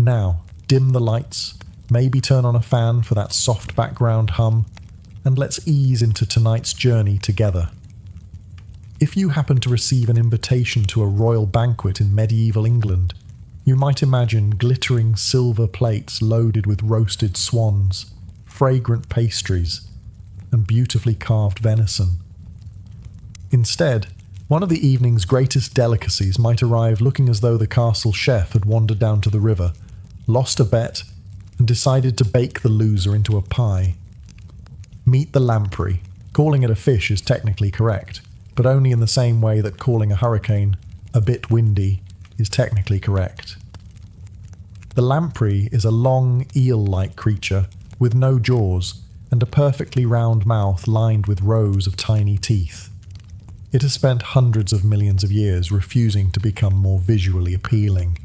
Now, dim the lights, maybe turn on a fan for that soft background hum, and let's ease into tonight's journey together. If you happen to receive an invitation to a royal banquet in medieval England, you might imagine glittering silver plates loaded with roasted swans, fragrant pastries, and beautifully carved venison. Instead, one of the evening's greatest delicacies might arrive looking as though the castle chef had wandered down to the river, lost a bet, and decided to bake the loser into a pie. Meet the lamprey. Calling it a fish is technically correct, but only in the same way that calling a hurricane a bit windy is technically correct. The lamprey is a long, eel-like creature with no jaws and a perfectly round mouth lined with rows of tiny teeth. It has spent hundreds of millions of years refusing to become more visually appealing.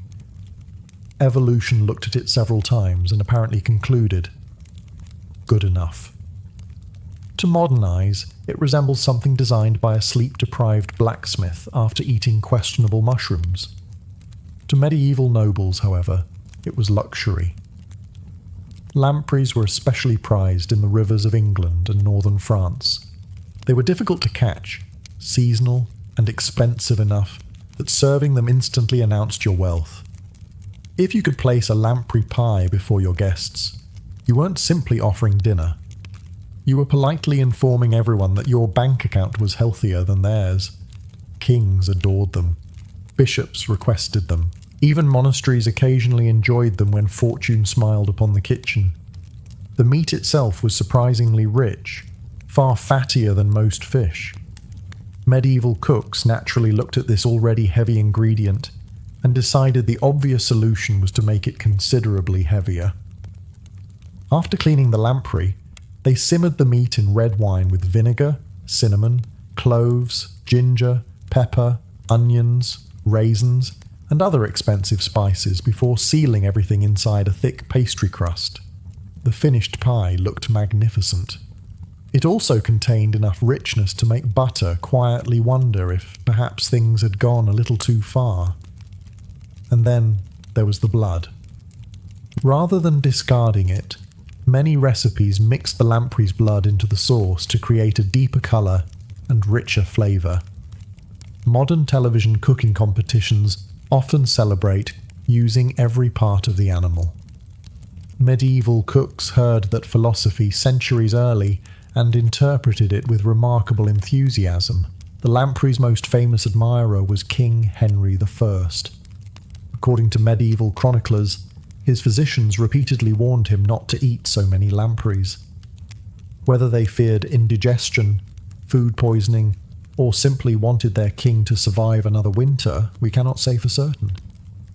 Evolution looked at it several times and apparently concluded, good enough. To modern eyes, it resembles something designed by a sleep-deprived blacksmith after eating questionable mushrooms. To medieval nobles, however, it was luxury. Lampreys were especially prized in the rivers of England and northern France. They were difficult to catch, seasonal, and expensive enough that serving them instantly announced your wealth. If you could place a lamprey pie before your guests, you weren't simply offering dinner. You were politely informing everyone that your bank account was healthier than theirs. Kings adored them. Bishops requested them. Even monasteries occasionally enjoyed them when fortune smiled upon the kitchen. The meat itself was surprisingly rich, far fattier than most fish. Medieval cooks naturally looked at this already heavy ingredient and decided the obvious solution was to make it considerably heavier. After cleaning the lamprey, they simmered the meat in red wine with vinegar, cinnamon, cloves, ginger, pepper, onions, raisins, and other expensive spices before sealing everything inside a thick pastry crust. The finished pie looked magnificent. It also contained enough richness to make butter quietly wonder if perhaps things had gone a little too far. And then there was the blood. Rather than discarding it, many recipes mixed the lamprey's blood into the sauce to create a deeper colour and richer flavour. Modern television cooking competitions often celebrate using every part of the animal. Medieval cooks heard that philosophy centuries early and interpreted it with remarkable enthusiasm. The lamprey's most famous admirer was King Henry I. According to medieval chroniclers, his physicians repeatedly warned him not to eat so many lampreys. Whether they feared indigestion, food poisoning, or simply wanted their king to survive another winter, we cannot say for certain.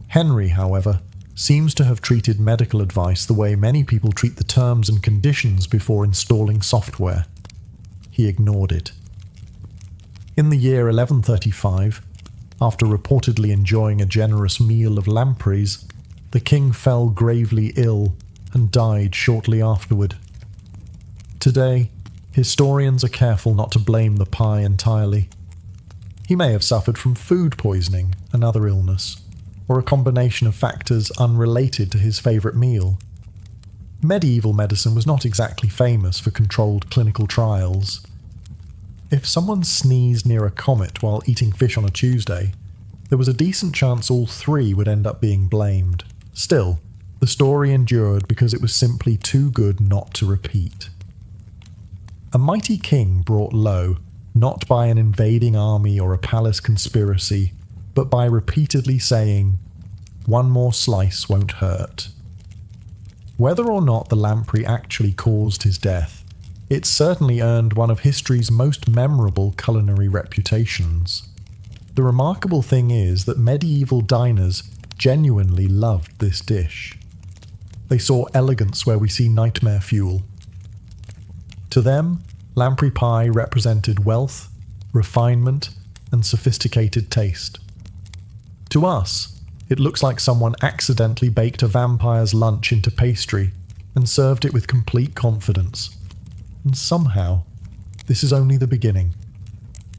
Henry, however, seems to have treated medical advice the way many people treat the terms and conditions before installing software. He ignored it. In the year 1135, after reportedly enjoying a generous meal of lampreys, the king fell gravely ill and died shortly afterward. Today, historians are careful not to blame the pie entirely. He may have suffered from food poisoning, another illness, or a combination of factors unrelated to his favourite meal. Medieval medicine was not exactly famous for controlled clinical trials. If someone sneezed near a comet while eating fish on a Tuesday, there was a decent chance all three would end up being blamed. Still, the story endured because it was simply too good not to repeat. A mighty king brought low, not by an invading army or a palace conspiracy, but by repeatedly saying, "One more slice won't hurt." Whether or not the lamprey actually caused his death, it certainly earned one of history's most memorable culinary reputations. The remarkable thing is that medieval diners genuinely loved this dish. They saw elegance where we see nightmare fuel. To them, lamprey pie represented wealth, refinement, and sophisticated taste. To us, it looks like someone accidentally baked a vampire's lunch into pastry and served it with complete confidence. And somehow, this is only the beginning.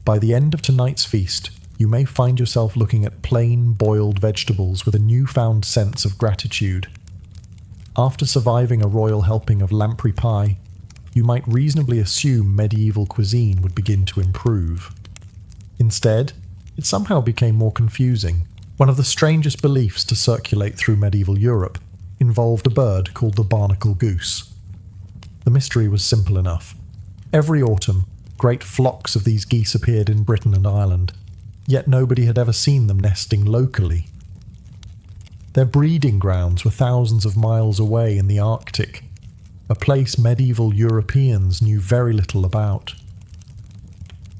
By the end of tonight's feast, you may find yourself looking at plain boiled vegetables with a newfound sense of gratitude. After surviving a royal helping of lamprey pie, you might reasonably assume medieval cuisine would begin to improve. Instead, it somehow became more confusing. One of the strangest beliefs to circulate through medieval Europe involved a bird called the barnacle goose. The mystery was simple enough. Every autumn, great flocks of these geese appeared in Britain and Ireland, yet nobody had ever seen them nesting locally. Their breeding grounds were thousands of miles away in the Arctic, a place medieval Europeans knew very little about.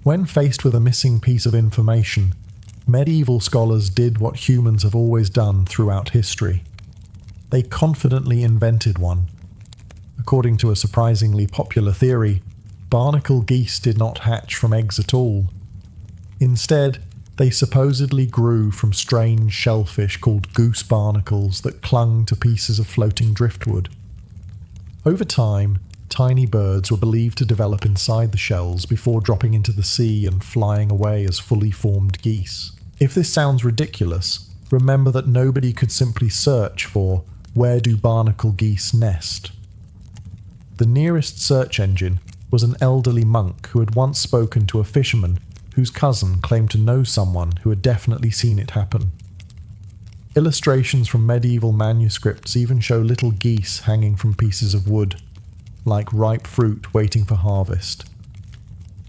When faced with a missing piece of information, medieval scholars did what humans have always done throughout history. They confidently invented one. According to a surprisingly popular theory, barnacle geese did not hatch from eggs at all. Instead, they supposedly grew from strange shellfish called goose barnacles that clung to pieces of floating driftwood. Over time, tiny birds were believed to develop inside the shells before dropping into the sea and flying away as fully formed geese. If this sounds ridiculous, remember that nobody could simply search for "where do barnacle geese nest?" The nearest search engine was an elderly monk who had once spoken to a fisherman whose cousin claimed to know someone who had definitely seen it happen. Illustrations from medieval manuscripts even show little geese hanging from pieces of wood, like ripe fruit waiting for harvest.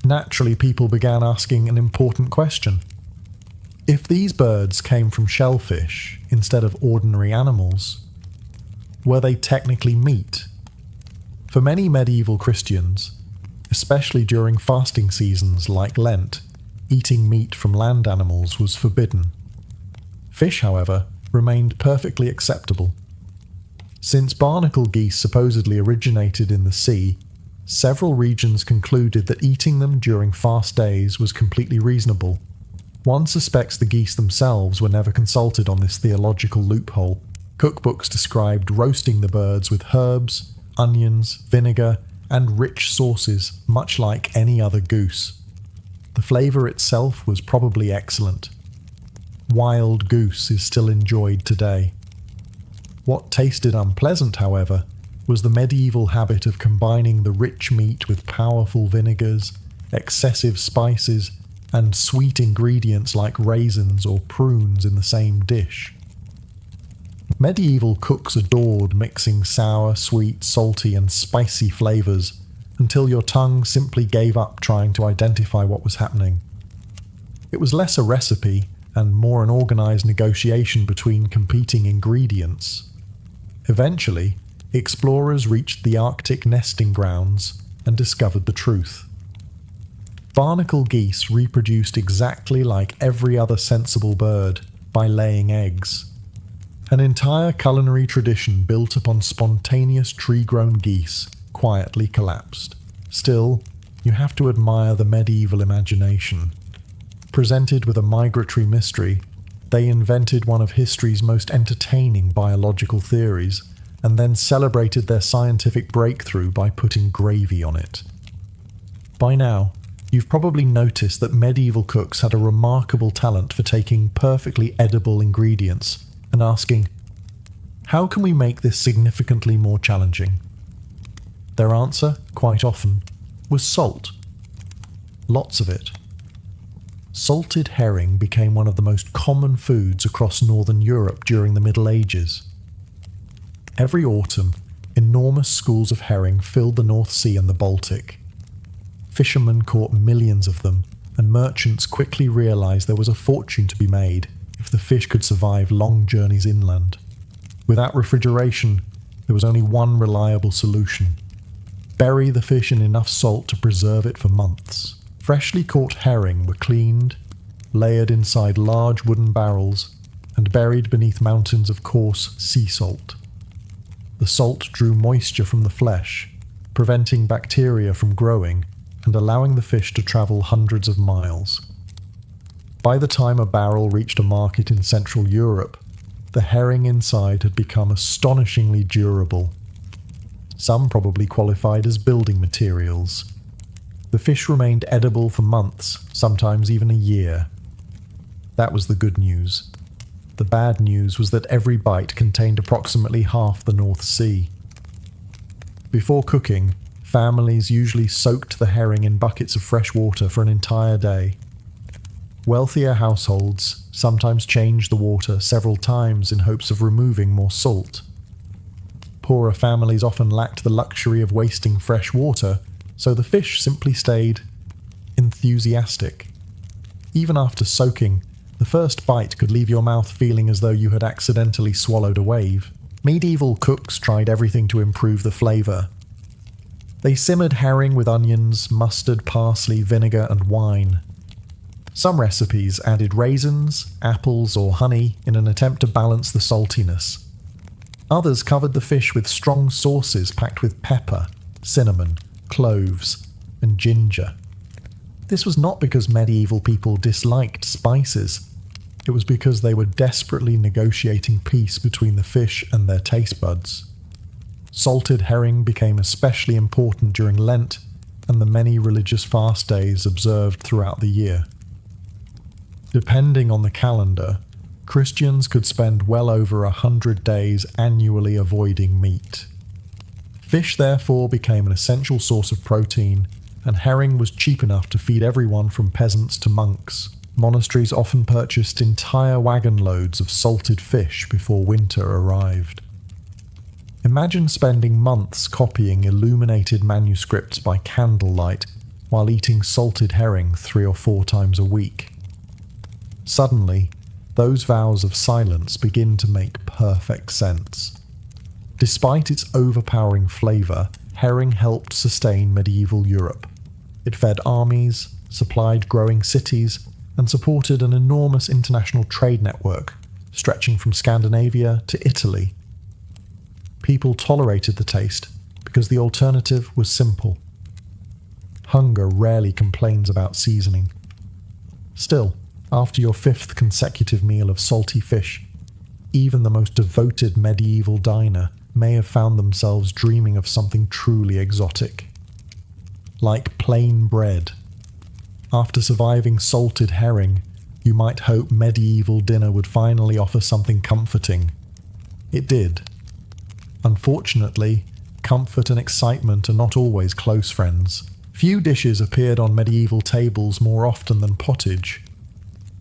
Naturally, people began asking an important question. If these birds came from shellfish instead of ordinary animals, were they technically meat? For many medieval Christians, especially during fasting seasons like Lent, eating meat from land animals was forbidden. Fish, however, remained perfectly acceptable. Since barnacle geese supposedly originated in the sea, several regions concluded that eating them during fast days was completely reasonable. One suspects the geese themselves were never consulted on this theological loophole. Cookbooks described roasting the birds with herbs, onions, vinegar, and rich sauces, much like any other goose. The flavour itself was probably excellent. Wild goose is still enjoyed today. What tasted unpleasant, however, was the medieval habit of combining the rich meat with powerful vinegars, excessive spices, and sweet ingredients like raisins or prunes in the same dish. Medieval cooks adored mixing sour, sweet, salty, and spicy flavours until your tongue simply gave up trying to identify what was happening. It was less a recipe and more an organised negotiation between competing ingredients. Eventually, explorers reached the Arctic nesting grounds and discovered the truth. Barnacle geese reproduced exactly like every other sensible bird by laying eggs. An entire culinary tradition built upon spontaneous tree-grown geese quietly collapsed. Still, you have to admire the medieval imagination. Presented with a migratory mystery, they invented one of history's most entertaining biological theories, and then celebrated their scientific breakthrough by putting gravy on it. By now, you've probably noticed that medieval cooks had a remarkable talent for taking perfectly edible ingredients and asking, how can we make this significantly more challenging? Their answer, quite often, was salt. Lots of it. Salted herring became one of the most common foods across northern Europe during the Middle Ages. Every autumn, enormous schools of herring filled the North Sea and the Baltic. Fishermen caught millions of them, and merchants quickly realized there was a fortune to be made if the fish could survive long journeys inland. Without refrigeration, there was only one reliable solution: bury the fish in enough salt to preserve it for months. Freshly caught herring were cleaned, layered inside large wooden barrels, and buried beneath mountains of coarse sea salt. The salt drew moisture from the flesh, preventing bacteria from growing and allowing the fish to travel hundreds of miles. By the time a barrel reached a market in Central Europe, the herring inside had become astonishingly durable. Some probably qualified as building materials. The fish remained edible for months, sometimes even a year. That was the good news. The bad news was that every bite contained approximately half the North Sea. Before cooking, families usually soaked the herring in buckets of fresh water for an entire day. Wealthier households sometimes changed the water several times in hopes of removing more salt. Poorer families often lacked the luxury of wasting fresh water, so the fish simply stayed enthusiastic. Even after soaking, the first bite could leave your mouth feeling as though you had accidentally swallowed a wave. Medieval cooks tried everything to improve the flavour. They simmered herring with onions, mustard, parsley, vinegar, and wine. Some recipes added raisins, apples, or honey in an attempt to balance the saltiness. Others covered the fish with strong sauces packed with pepper, cinnamon, cloves, and ginger. This was not because medieval people disliked spices. It was because they were desperately negotiating peace between the fish and their taste buds. Salted herring became especially important during Lent and the many religious fast days observed throughout the year. Depending on the calendar, Christians could spend well over 100 days annually avoiding meat. Fish therefore became an essential source of protein, and herring was cheap enough to feed everyone from peasants to monks. Monasteries often purchased entire wagon loads of salted fish before winter arrived. Imagine spending months copying illuminated manuscripts by candlelight while eating salted herring 3 or 4 times a week. Suddenly, those vows of silence begin to make perfect sense. Despite its overpowering flavour, herring helped sustain medieval Europe. It fed armies, supplied growing cities, and supported an enormous international trade network, stretching from Scandinavia to Italy. People tolerated the taste because the alternative was simple. Hunger rarely complains about seasoning. Still, after your 5th consecutive meal of salty fish, even the most devoted medieval diner may have found themselves dreaming of something truly exotic. Like plain bread. After surviving salted herring, you might hope medieval dinner would finally offer something comforting. It did. Unfortunately, comfort and excitement are not always close friends. Few dishes appeared on medieval tables more often than pottage.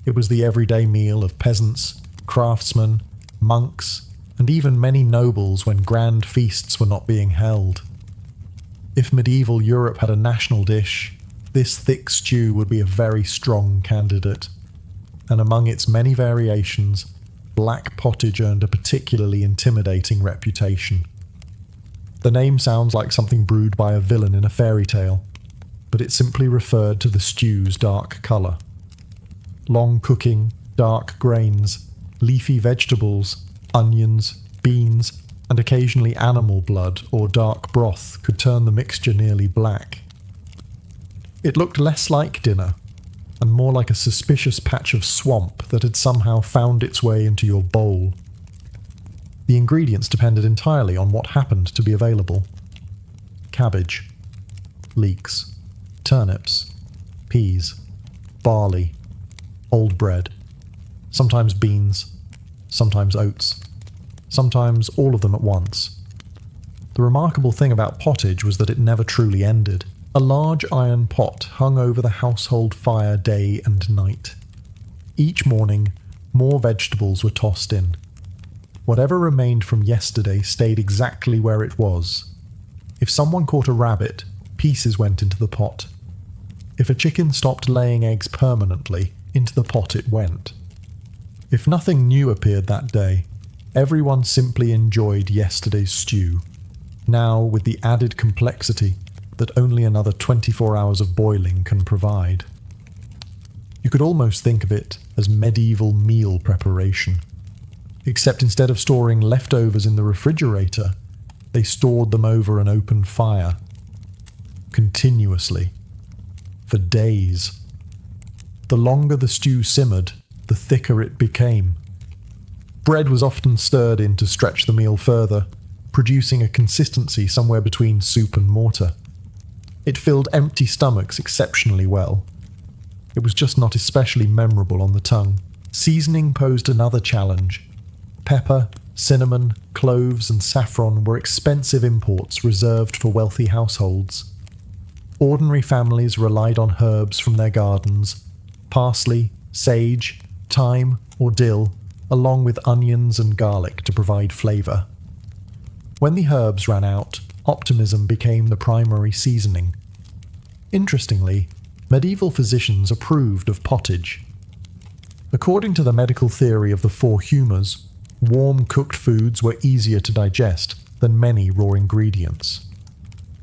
It was the everyday meal of peasants, craftsmen, monks, and even many nobles when grand feasts were not being held. If medieval Europe had a national dish, this thick stew would be a very strong candidate, and among its many variations, black pottage earned a particularly intimidating reputation. The name sounds like something brewed by a villain in a fairy tale, but it simply referred to the stew's dark colour. Long cooking, dark grains, leafy vegetables, onions, beans, and occasionally animal blood or dark broth could turn the mixture nearly black. It looked less like dinner, and more like a suspicious patch of swamp that had somehow found its way into your bowl. The ingredients depended entirely on what happened to be available. Cabbage, leeks, turnips, peas, barley, old bread, sometimes beans, sometimes oats, sometimes all of them at once. The remarkable thing about pottage was that it never truly ended. A large iron pot hung over the household fire day and night. Each morning, more vegetables were tossed in. Whatever remained from yesterday stayed exactly where it was. If someone caught a rabbit, pieces went into the pot. If a chicken stopped laying eggs permanently, into the pot it went. If nothing new appeared that day, everyone simply enjoyed yesterday's stew, now with the added complexity that only another 24 hours of boiling can provide. You could almost think of it as medieval meal preparation, except instead of storing leftovers in the refrigerator, they stored them over an open fire, continuously, for days. The longer the stew simmered, the thicker it became. Bread was often stirred in to stretch the meal further, producing a consistency somewhere between soup and mortar. It filled empty stomachs exceptionally well. It was just not especially memorable on the tongue. Seasoning posed another challenge. Pepper, cinnamon, cloves, and saffron were expensive imports reserved for wealthy households. Ordinary families relied on herbs from their gardens, parsley, sage, thyme, or dill, along with onions and garlic to provide flavour. When the herbs ran out, optimism became the primary seasoning. Interestingly, medieval physicians approved of pottage. According to the medical theory of the four humours, warm cooked foods were easier to digest than many raw ingredients.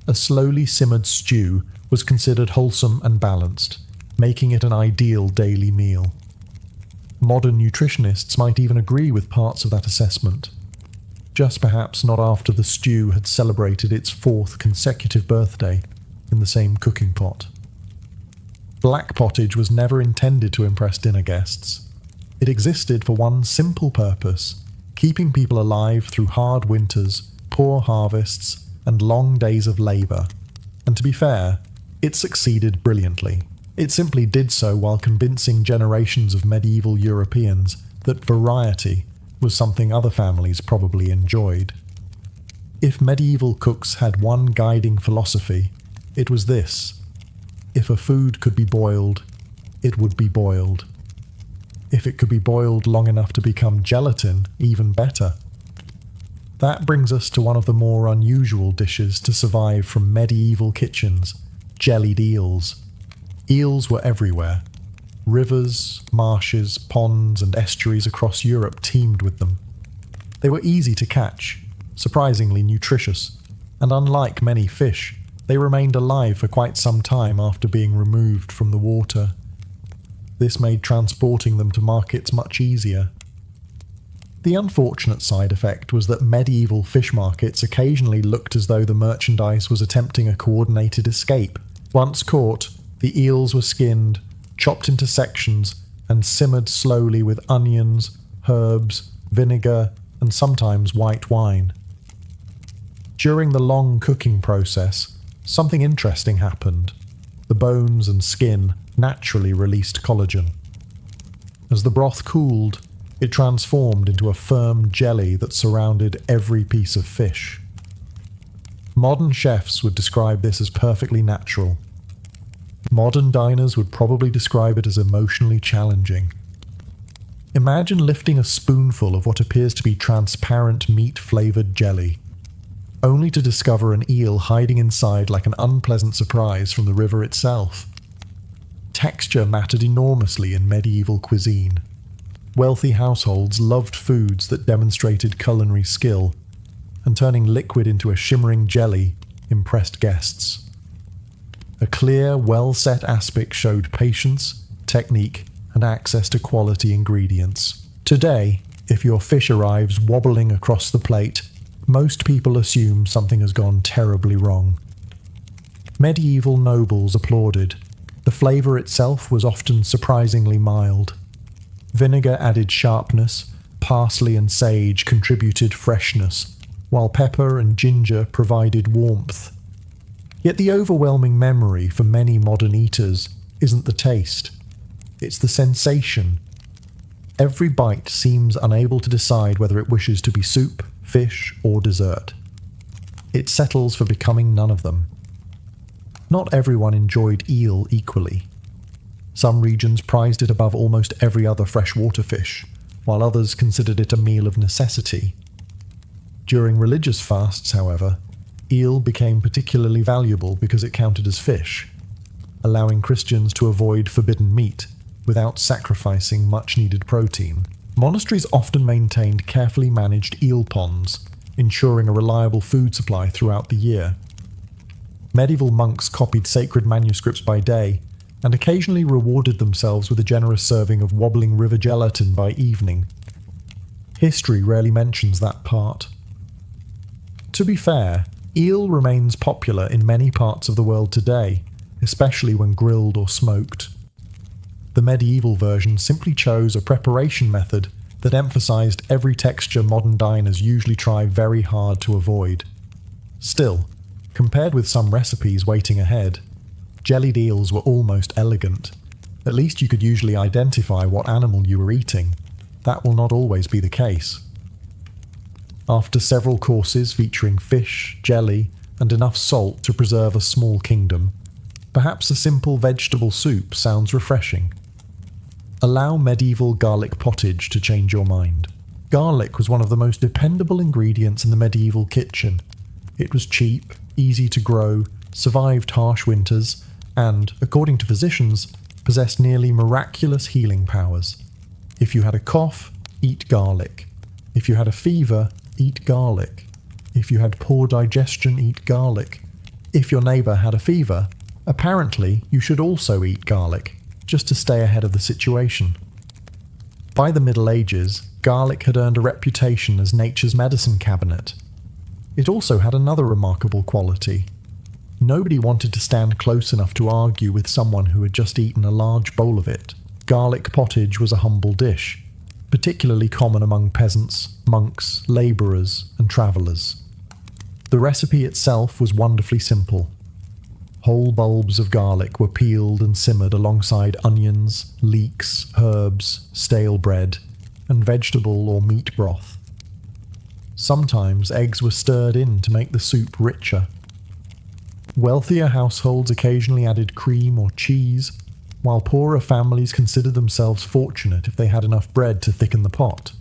A slowly simmered stew was considered wholesome and balanced, making it an ideal daily meal. Modern nutritionists might even agree with parts of that assessment, just perhaps not after the stew had celebrated its 4th consecutive birthday in the same cooking pot. Black pottage was never intended to impress dinner guests. It existed for one simple purpose: keeping people alive through hard winters, poor harvests, and long days of labour. And to be fair, it succeeded brilliantly. It simply did so while convincing generations of medieval Europeans that variety was something other families probably enjoyed. If medieval cooks had one guiding philosophy, it was this: if a food could be boiled, it would be boiled. If it could be boiled long enough to become gelatin, even better. That brings us to one of the more unusual dishes to survive from medieval kitchens: jellied eels. Eels were everywhere. Rivers, marshes, ponds, and estuaries across Europe teemed with them. They were easy to catch, surprisingly nutritious, and unlike many fish, they remained alive for quite some time after being removed from the water. This made transporting them to markets much easier. The unfortunate side effect was that medieval fish markets occasionally looked as though the merchandise was attempting a coordinated escape. Once caught, the eels were skinned, chopped into sections, and simmered slowly with onions, herbs, vinegar, and sometimes white wine. During the long cooking process, something interesting happened. The bones and skin naturally released collagen. As the broth cooled, it transformed into a firm jelly that surrounded every piece of fish. Modern chefs would describe this as perfectly natural. Modern diners would probably describe it as emotionally challenging. Imagine lifting a spoonful of what appears to be transparent meat-flavoured jelly, only to discover an eel hiding inside like an unpleasant surprise from the river itself. Texture mattered enormously in medieval cuisine. Wealthy households loved foods that demonstrated culinary skill, and turning liquid into a shimmering jelly impressed guests. A clear, well-set aspic showed patience, technique, and access to quality ingredients. Today, if your fish arrives wobbling across the plate, most people assume something has gone terribly wrong. Medieval nobles applauded. The flavour itself was often surprisingly mild. Vinegar added sharpness, parsley and sage contributed freshness, while pepper and ginger provided warmth. Yet the overwhelming memory for many modern eaters isn't the taste, it's the sensation. Every bite seems unable to decide whether it wishes to be soup, fish, or dessert. It settles for becoming none of them. Not everyone enjoyed eel equally. Some regions prized it above almost every other freshwater fish, while others considered it a meal of necessity. During religious fasts, however, eel became particularly valuable because it counted as fish, allowing Christians to avoid forbidden meat without sacrificing much-needed protein. Monasteries often maintained carefully managed eel ponds, ensuring a reliable food supply throughout the year. Medieval monks copied sacred manuscripts by day, and occasionally rewarded themselves with a generous serving of wobbling river gelatin by evening. History rarely mentions that part. To be fair, eel remains popular in many parts of the world today, especially when grilled or smoked. The medieval version simply chose a preparation method that emphasized every texture modern diners usually try very hard to avoid. Still, compared with some recipes waiting ahead, jellied eels were almost elegant. At least you could usually identify what animal you were eating. That will not always be the case. After several courses featuring fish, jelly, and enough salt to preserve a small kingdom, perhaps a simple vegetable soup sounds refreshing. Allow medieval garlic pottage to change your mind. Garlic was one of the most dependable ingredients in the medieval kitchen. It was cheap, easy to grow, survived harsh winters, and, according to physicians, possessed nearly miraculous healing powers. If you had a cough, eat garlic. If you had a fever, eat garlic. If you had poor digestion, eat garlic. If your neighbour had a fever, apparently you should also eat garlic, just to stay ahead of the situation. By the Middle Ages, garlic had earned a reputation as nature's medicine cabinet. It also had another remarkable quality. Nobody wanted to stand close enough to argue with someone who had just eaten a large bowl of it. Garlic pottage was a humble dish, particularly common among peasants, monks, labourers, and travellers. The recipe itself was wonderfully simple. Whole bulbs of garlic were peeled and simmered alongside onions, leeks, herbs, stale bread, and vegetable or meat broth. Sometimes eggs were stirred in to make the soup richer. Wealthier households occasionally added cream or cheese, while poorer families considered themselves fortunate if they had enough bread to thicken the pot.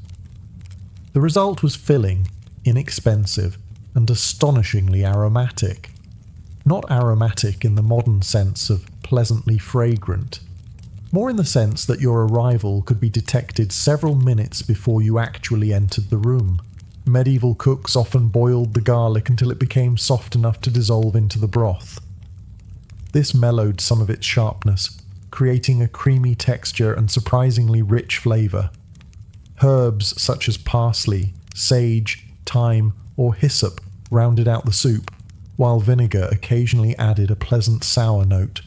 The result was filling, inexpensive, and astonishingly aromatic. Not aromatic in the modern sense of pleasantly fragrant, more in the sense that your arrival could be detected several minutes before you actually entered the room. Medieval cooks often boiled the garlic until it became soft enough to dissolve into the broth. This mellowed some of its sharpness, creating a creamy texture and surprisingly rich flavour. Herbs such as parsley, sage, thyme, or hyssop rounded out the soup, while vinegar occasionally added a pleasant sour note.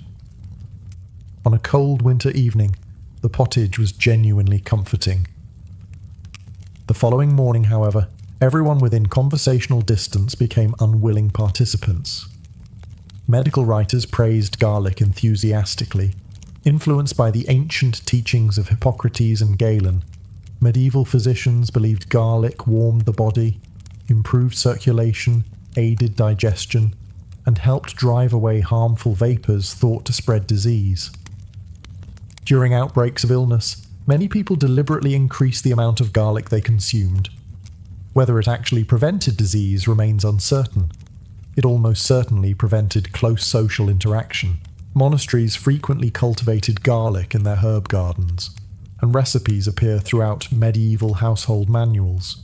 On a cold winter evening, the pottage was genuinely comforting. The following morning, however, everyone within conversational distance became unwilling participants. Medical writers praised garlic enthusiastically. Influenced by the ancient teachings of Hippocrates and Galen, medieval physicians believed garlic warmed the body, improved circulation, aided digestion, and helped drive away harmful vapours thought to spread disease. During outbreaks of illness, many people deliberately increased the amount of garlic they consumed. Whether it actually prevented disease remains uncertain. It almost certainly prevented close social interaction. Monasteries frequently cultivated garlic in their herb gardens, and recipes appear throughout medieval household manuals.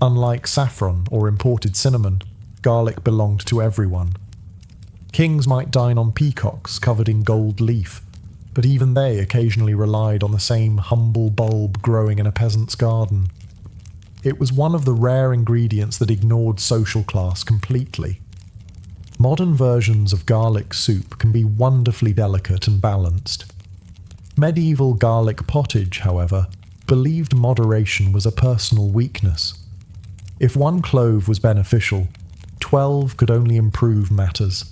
Unlike saffron or imported cinnamon, garlic belonged to everyone. Kings might dine on peacocks covered in gold leaf, but even they occasionally relied on the same humble bulb growing in a peasant's garden. It was one of the rare ingredients that ignored social class completely. Modern versions of garlic soup can be wonderfully delicate and balanced. Medieval garlic pottage, however, believed moderation was a personal weakness. If 1 clove was beneficial, 12 could only improve matters.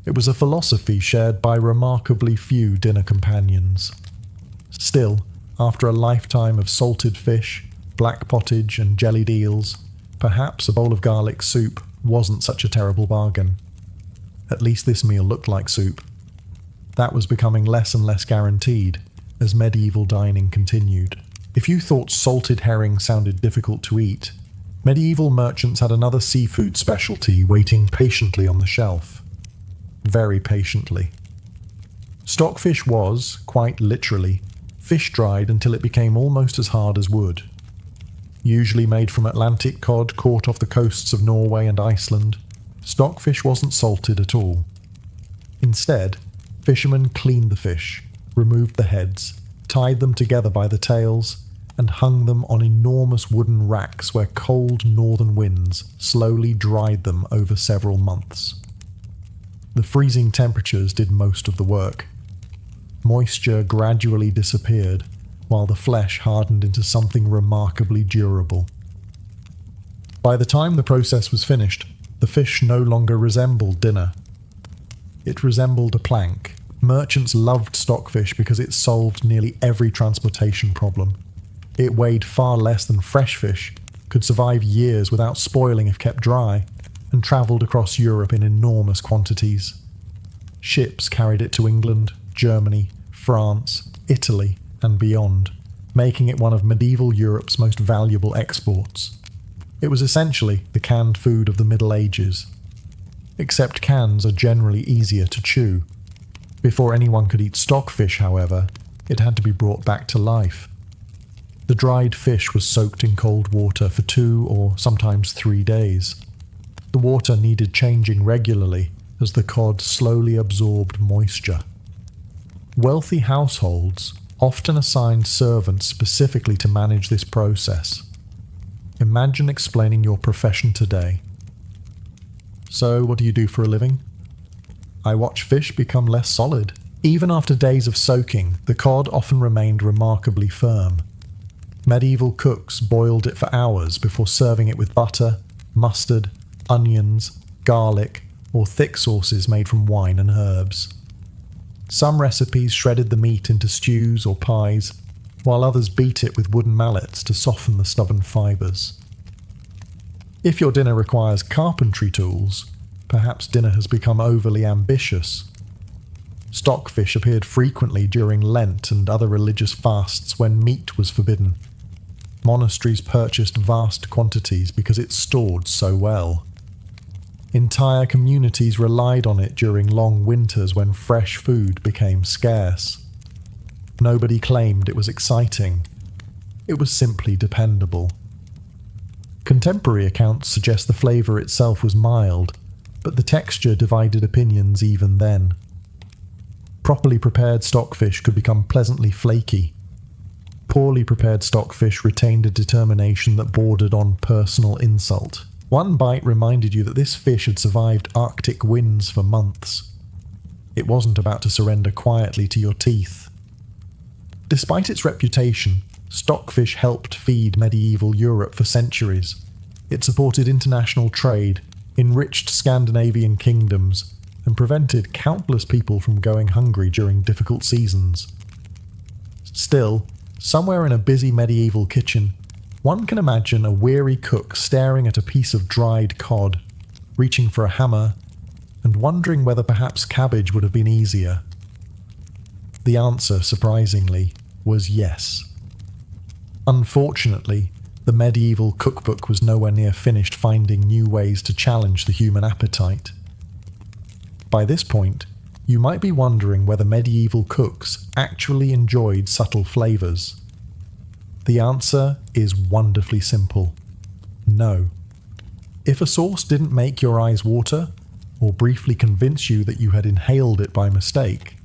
It was a philosophy shared by remarkably few dinner companions. Still, after a lifetime of salted fish, black pottage and jellied eels, perhaps a bowl of garlic soup wasn't such a terrible bargain. At least this meal looked like soup. That was becoming less and less guaranteed as medieval dining continued. If you thought salted herring sounded difficult to eat, medieval merchants had another seafood specialty waiting patiently on the shelf. Very patiently. Stockfish was, quite literally, fish-dried until it became almost as hard as wood. Usually made from Atlantic cod caught off the coasts of Norway and Iceland, stockfish wasn't salted at all. Instead, fishermen cleaned the fish, removed the heads, tied them together by the tails, and hung them on enormous wooden racks where cold northern winds slowly dried them over several months. The freezing temperatures did most of the work. Moisture gradually disappeared, while the flesh hardened into something remarkably durable. By the time the process was finished, the fish no longer resembled dinner. It resembled a plank, Merchants loved stockfish because it solved nearly every transportation problem. It weighed far less than fresh fish, could survive years without spoiling if kept dry, and travelled across Europe in enormous quantities. Ships carried it to England, Germany, France, Italy, and beyond, making it one of medieval Europe's most valuable exports. It was essentially the canned food of the Middle Ages. Except cans are generally easier to chew. Before anyone could eat stockfish, however, it had to be brought back to life. The dried fish was soaked in cold water for 2 or sometimes 3 days. The water needed changing regularly as the cod slowly absorbed moisture. Wealthy households often assigned servants specifically to manage this process. Imagine explaining your profession today. So, what do you do for a living? I watch fish become less solid. Even after days of soaking, the cod often remained remarkably firm. Medieval cooks boiled it for hours before serving it with butter, mustard, onions, garlic, or thick sauces made from wine and herbs. Some recipes shredded the meat into stews or pies, while others beat it with wooden mallets to soften the stubborn fibres. If your dinner requires carpentry tools, perhaps dinner has become overly ambitious. Stockfish appeared frequently during Lent and other religious fasts when meat was forbidden. Monasteries purchased vast quantities because it stored so well. Entire communities relied on it during long winters when fresh food became scarce. Nobody claimed it was exciting. It was simply dependable. Contemporary accounts suggest the flavour itself was mild, but the texture divided opinions even then. Properly prepared stockfish could become pleasantly flaky. Poorly prepared stockfish retained a determination that bordered on personal insult. One bite reminded you that this fish had survived Arctic winds for months. It wasn't about to surrender quietly to your teeth. Despite its reputation, stockfish helped feed medieval Europe for centuries. It supported international trade, enriched Scandinavian kingdoms, and prevented countless people from going hungry during difficult seasons. Still, somewhere in a busy medieval kitchen, one can imagine a weary cook staring at a piece of dried cod, reaching for a hammer, and wondering whether perhaps cabbage would have been easier. The answer, surprisingly, was yes. Unfortunately, the medieval cookbook was nowhere near finished finding new ways to challenge the human appetite. By this point, you might be wondering whether medieval cooks actually enjoyed subtle flavours. The answer is wonderfully simple. No. If a sauce didn't make your eyes water, or briefly convince you that you had inhaled it by mistake,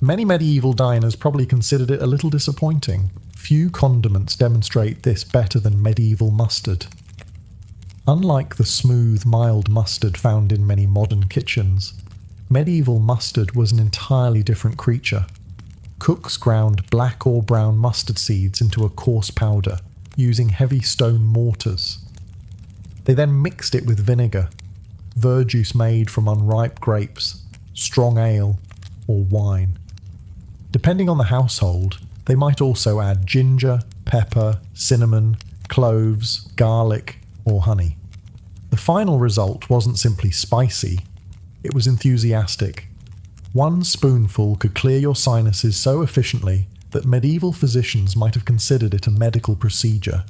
many medieval diners probably considered it a little disappointing. Few condiments demonstrate this better than medieval mustard. Unlike the smooth, mild mustard found in many modern kitchens, medieval mustard was an entirely different creature. Cooks ground black or brown mustard seeds into a coarse powder, using heavy stone mortars. They then mixed it with vinegar, verjuice made from unripe grapes, strong ale, or wine. Depending on the household, they might also add ginger, pepper, cinnamon, cloves, garlic, or honey. The final result wasn't simply spicy, it was enthusiastic. One spoonful could clear your sinuses so efficiently that medieval physicians might have considered it a medical procedure.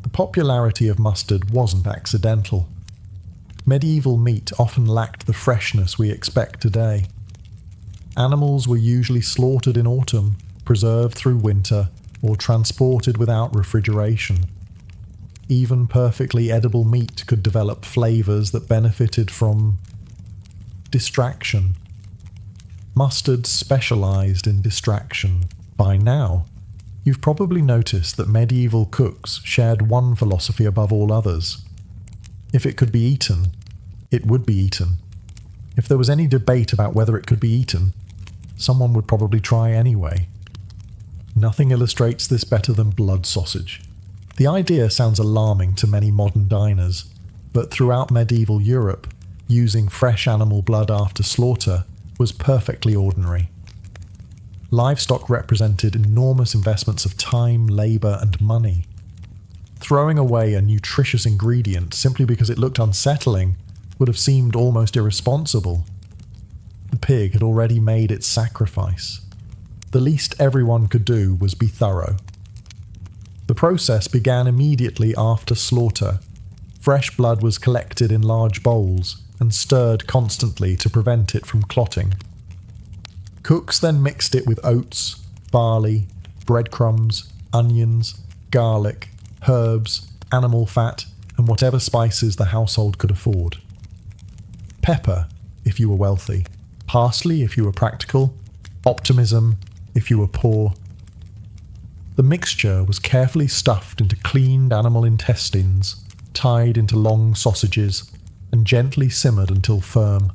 The popularity of mustard wasn't accidental. Medieval meat often lacked the freshness we expect today. Animals were usually slaughtered in autumn, preserved through winter, or transported without refrigeration. Even perfectly edible meat could develop flavours that benefited from distraction. Mustard specialised in distraction. By now, you've probably noticed that medieval cooks shared one philosophy above all others. If it could be eaten, it would be eaten. If there was any debate about whether it could be eaten, someone would probably try anyway. Nothing illustrates this better than blood sausage. The idea sounds alarming to many modern diners, but throughout medieval Europe, using fresh animal blood after slaughter was perfectly ordinary. Livestock represented enormous investments of time, labour and money. Throwing away a nutritious ingredient simply because it looked unsettling would have seemed almost irresponsible. The pig had already made its sacrifice. The least everyone could do was be thorough. The process began immediately after slaughter. Fresh blood was collected in large bowls and stirred constantly to prevent it from clotting. Cooks then mixed it with oats, barley, breadcrumbs, onions, garlic, herbs, animal fat, and whatever spices the household could afford. Pepper, if you were wealthy. Parsley, if you were practical. Optimism, if you were poor. The mixture was carefully stuffed into cleaned animal intestines, tied into long sausages, and gently simmered until firm.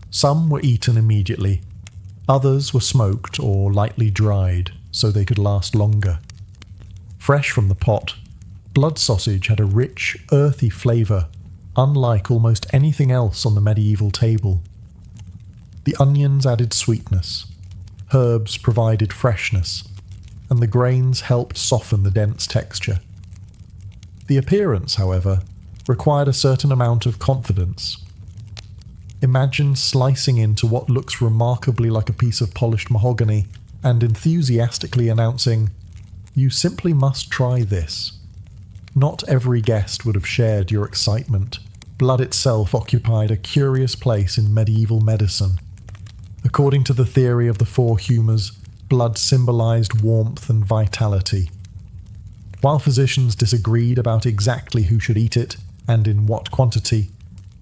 Some were eaten immediately. Others were smoked or lightly dried so they could last longer. Fresh from the pot, blood sausage had a rich, earthy flavour, unlike almost anything else on the medieval table. The onions added sweetness, herbs provided freshness, and the grains helped soften the dense texture. The appearance, however, required a certain amount of confidence. Imagine slicing into what looks remarkably like a piece of polished mahogany and enthusiastically announcing, "You simply must try this." Not every guest would have shared your excitement. Blood itself occupied a curious place in medieval medicine. According to the theory of the four humours, blood symbolised warmth and vitality. While physicians disagreed about exactly who should eat it and in what quantity,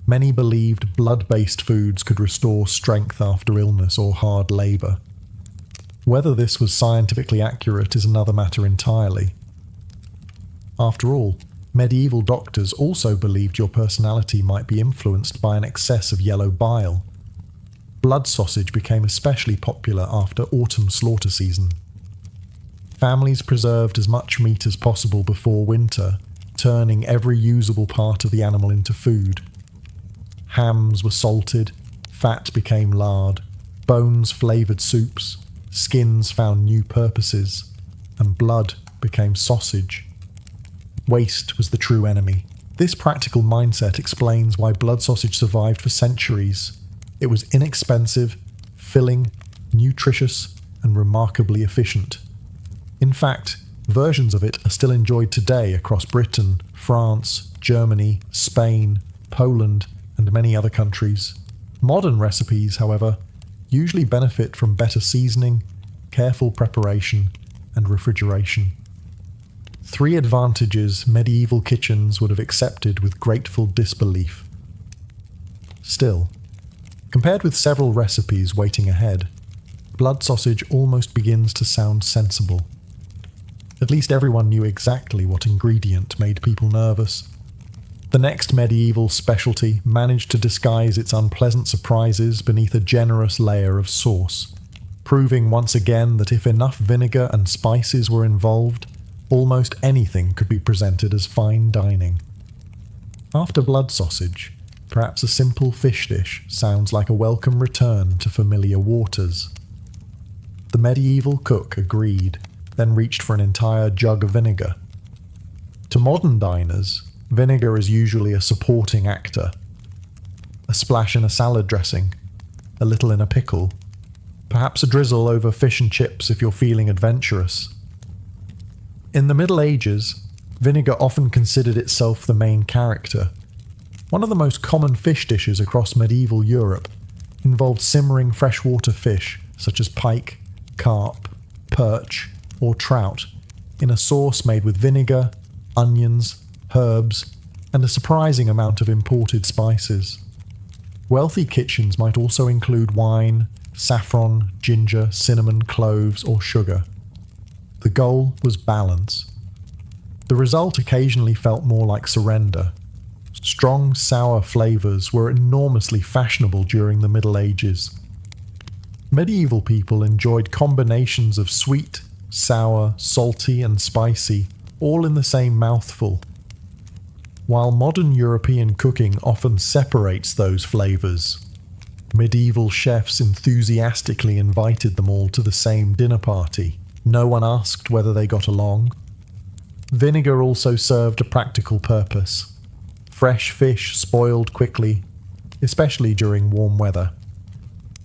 many believed blood-based foods could restore strength after illness or hard labour. Whether this was scientifically accurate is another matter entirely. After all, medieval doctors also believed your personality might be influenced by an excess of yellow bile. Blood sausage became especially popular after autumn slaughter season. Families preserved as much meat as possible before winter, turning every usable part of the animal into food. Hams were salted, fat became lard, bones flavoured soups, skins found new purposes, and blood became sausage. Waste was the true enemy. This practical mindset explains why blood sausage survived for centuries. It was inexpensive, filling, nutritious, and remarkably efficient. In fact, versions of it are still enjoyed today across Britain, France, Germany, Spain, Poland, and many other countries. Modern recipes, however, usually benefit from better seasoning, careful preparation, and refrigeration. 3 advantages medieval kitchens would have accepted with grateful disbelief. Still, compared with several recipes waiting ahead, blood sausage almost begins to sound sensible. At least everyone knew exactly what ingredient made people nervous. The next medieval specialty managed to disguise its unpleasant surprises beneath a generous layer of sauce, proving once again that if enough vinegar and spices were involved, almost anything could be presented as fine dining. After blood sausage, perhaps a simple fish dish sounds like a welcome return to familiar waters. The medieval cook agreed, then reached for an entire jug of vinegar. To modern diners, vinegar is usually a supporting actor. A splash in a salad dressing, a little in a pickle, perhaps a drizzle over fish and chips if you're feeling adventurous. In the Middle Ages, vinegar often considered itself the main character. One of the most common fish dishes across medieval Europe involved simmering freshwater fish such as pike, carp, perch, or trout in a sauce made with vinegar, onions, herbs, and a surprising amount of imported spices. Wealthy kitchens might also include wine, saffron, ginger, cinnamon, cloves, or sugar. The goal was balance. The result occasionally felt more like surrender. Strong, sour flavours were enormously fashionable during the Middle Ages. Medieval people enjoyed combinations of sweet, sour, salty, and spicy, all in the same mouthful. While modern European cooking often separates those flavours, Medieval chefs enthusiastically invited them all to the same dinner party. No one asked whether they got along. Vinegar also served a practical purpose. Fresh fish spoiled quickly, especially during warm weather.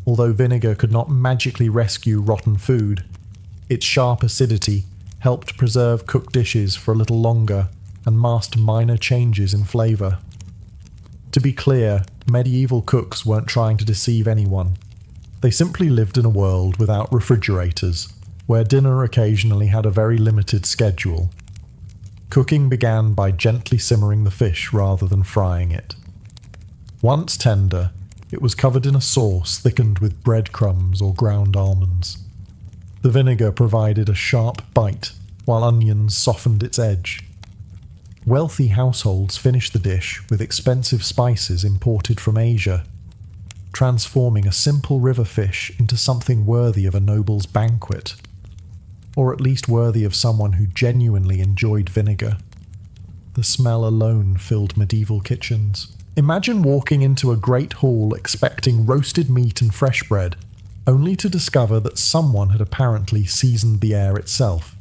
Although vinegar could not magically rescue rotten food, its sharp acidity helped preserve cooked dishes for a little longer and masked minor changes in flavour. To be clear, medieval cooks weren't trying to deceive anyone. They simply lived in a world without refrigerators, where dinner occasionally had a very limited schedule. Cooking began by gently simmering the fish rather than frying it. Once tender, it was covered in a sauce thickened with breadcrumbs or ground almonds. The vinegar provided a sharp bite, while onions softened its edge. Wealthy households finished the dish with expensive spices imported from Asia, transforming a simple river fish into something worthy of a noble's banquet, or at least worthy of someone who genuinely enjoyed vinegar. The smell alone filled medieval kitchens. Imagine walking into a great hall expecting roasted meat and fresh bread, only to discover that someone had apparently seasoned the air itself.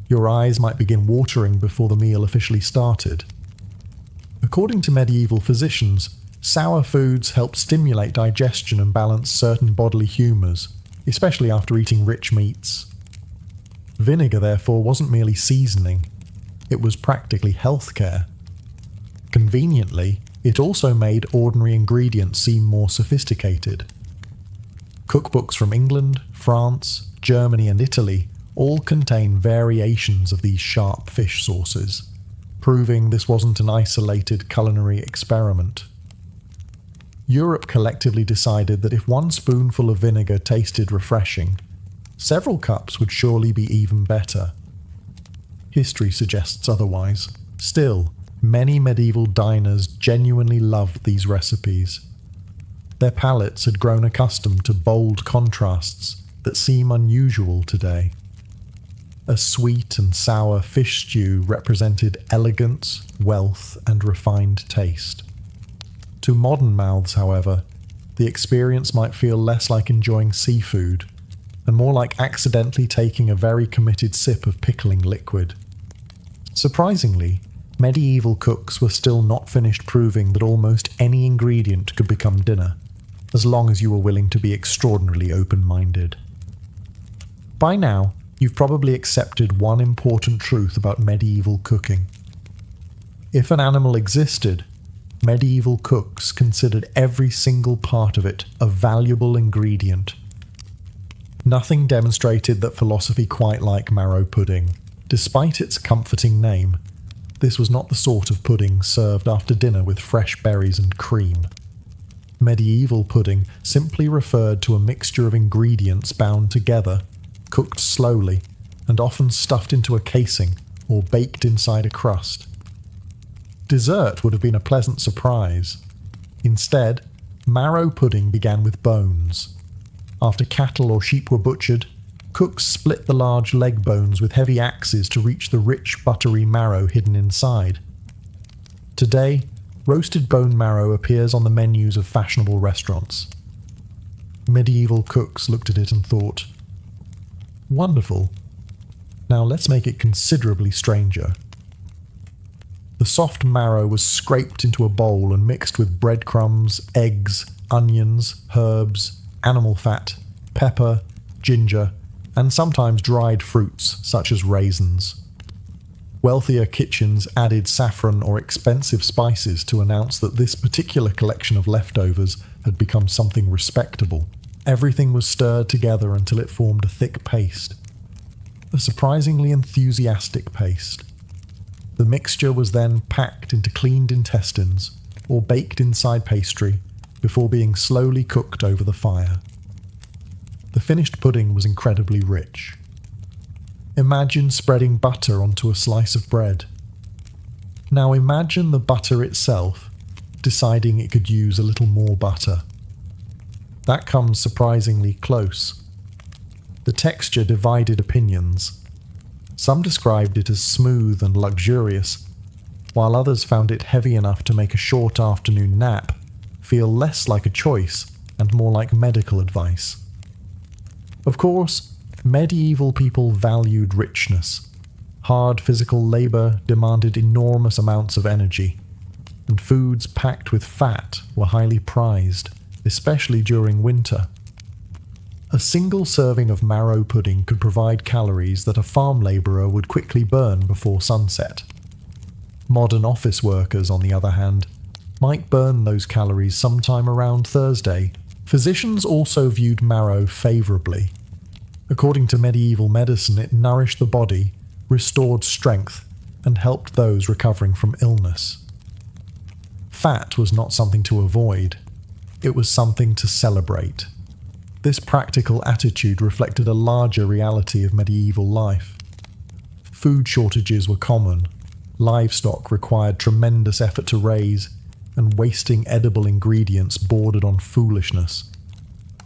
Your eyes might begin watering before the meal officially started. According to medieval physicians, sour foods help stimulate digestion and balance certain bodily humours, especially after eating rich meats. Vinegar, therefore, wasn't merely seasoning, it was practically healthcare. Conveniently, it also made ordinary ingredients seem more sophisticated. Cookbooks from England, France, Germany and Italy all contain variations of these sharp fish sauces, proving this wasn't an isolated culinary experiment. Europe collectively decided that if one spoonful of vinegar tasted refreshing, several cups would surely be even better. History suggests otherwise. Still, many medieval diners genuinely loved these recipes. Their palates had grown accustomed to bold contrasts that seem unusual today. A sweet and sour fish stew represented elegance, wealth, and refined taste. To modern mouths, however, the experience might feel less like enjoying seafood, and more like accidentally taking a very committed sip of pickling liquid. Surprisingly, medieval cooks were still not finished proving that almost any ingredient could become dinner, as long as you were willing to be extraordinarily open-minded. By now, you've probably accepted one important truth about medieval cooking. If an animal existed, medieval cooks considered every single part of it a valuable ingredient. Nothing demonstrated that philosophy quite like marrow pudding. Despite its comforting name, this was not the sort of pudding served after dinner with fresh berries and cream. Medieval pudding simply referred to a mixture of ingredients bound together, cooked slowly, and often stuffed into a casing or baked inside a crust. Dessert would have been a pleasant surprise. Instead, marrow pudding began with bones. After cattle or sheep were butchered, cooks split the large leg bones with heavy axes to reach the rich, buttery marrow hidden inside. Today, roasted bone marrow appears on the menus of fashionable restaurants. Medieval cooks looked at it and thought, "Wonderful. Now let's make it considerably stranger." The soft marrow was scraped into a bowl and mixed with breadcrumbs, eggs, onions, herbs, animal fat, pepper, ginger, and sometimes dried fruits such as raisins. Wealthier kitchens added saffron or expensive spices to announce that this particular collection of leftovers had become something respectable. Everything was stirred together until it formed a thick paste. A surprisingly enthusiastic paste. The mixture was then packed into cleaned intestines or baked inside pastry before being slowly cooked over the fire. The finished pudding was incredibly rich. Imagine spreading butter onto a slice of bread. Now imagine the butter itself deciding it could use a little more butter. That comes surprisingly close. The texture divided opinions. Some described it as smooth and luxurious, while others found it heavy enough to make a short afternoon nap feel less like a choice and more like medical advice. Of course, medieval people valued richness. Hard physical labour demanded enormous amounts of energy, and foods packed with fat were highly prized, especially during winter. A single serving of marrow pudding could provide calories that a farm labourer would quickly burn before sunset. Modern office workers, on the other hand, might burn those calories sometime around Thursday. Physicians also viewed marrow favourably. According to medieval medicine, it nourished the body, restored strength, and helped those recovering from illness. Fat was not something to avoid, it was something to celebrate. This practical attitude reflected a larger reality of medieval life. Food shortages were common, livestock required tremendous effort to raise, and wasting edible ingredients bordered on foolishness.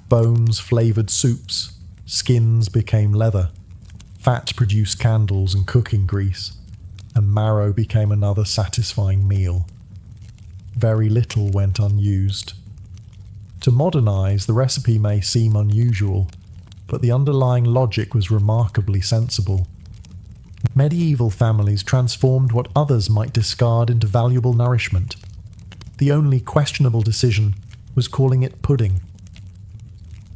Bones flavoured soups, skins became leather, fat produced candles and cooking grease, and marrow became another satisfying meal. Very little went unused. To modernise, the recipe may seem unusual, but the underlying logic was remarkably sensible. Medieval families transformed what others might discard into valuable nourishment. The only questionable decision was calling it pudding.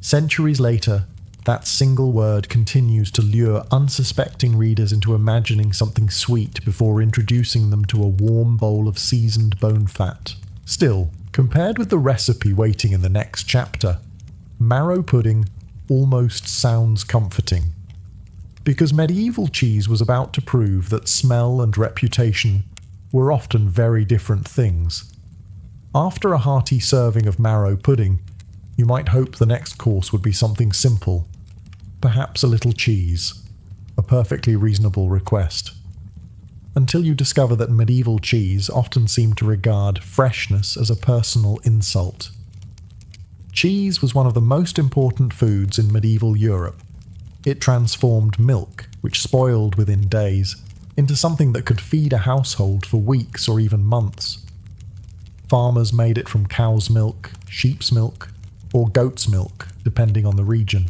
Centuries later, that single word continues to lure unsuspecting readers into imagining something sweet before introducing them to a warm bowl of seasoned bone fat. Still, compared with the recipe waiting in the next chapter, marrow pudding almost sounds comforting. Because medieval cheese was about to prove that smell and reputation were often very different things. After a hearty serving of marrow pudding, you might hope the next course would be something simple. Perhaps a little cheese. A perfectly reasonable request. Until you discover that medieval cheese often seemed to regard freshness as a personal insult. Cheese was one of the most important foods in medieval Europe. It transformed milk, which spoiled within days, into something that could feed a household for weeks or even months. Farmers made it from cow's milk, sheep's milk, or goat's milk, depending on the region.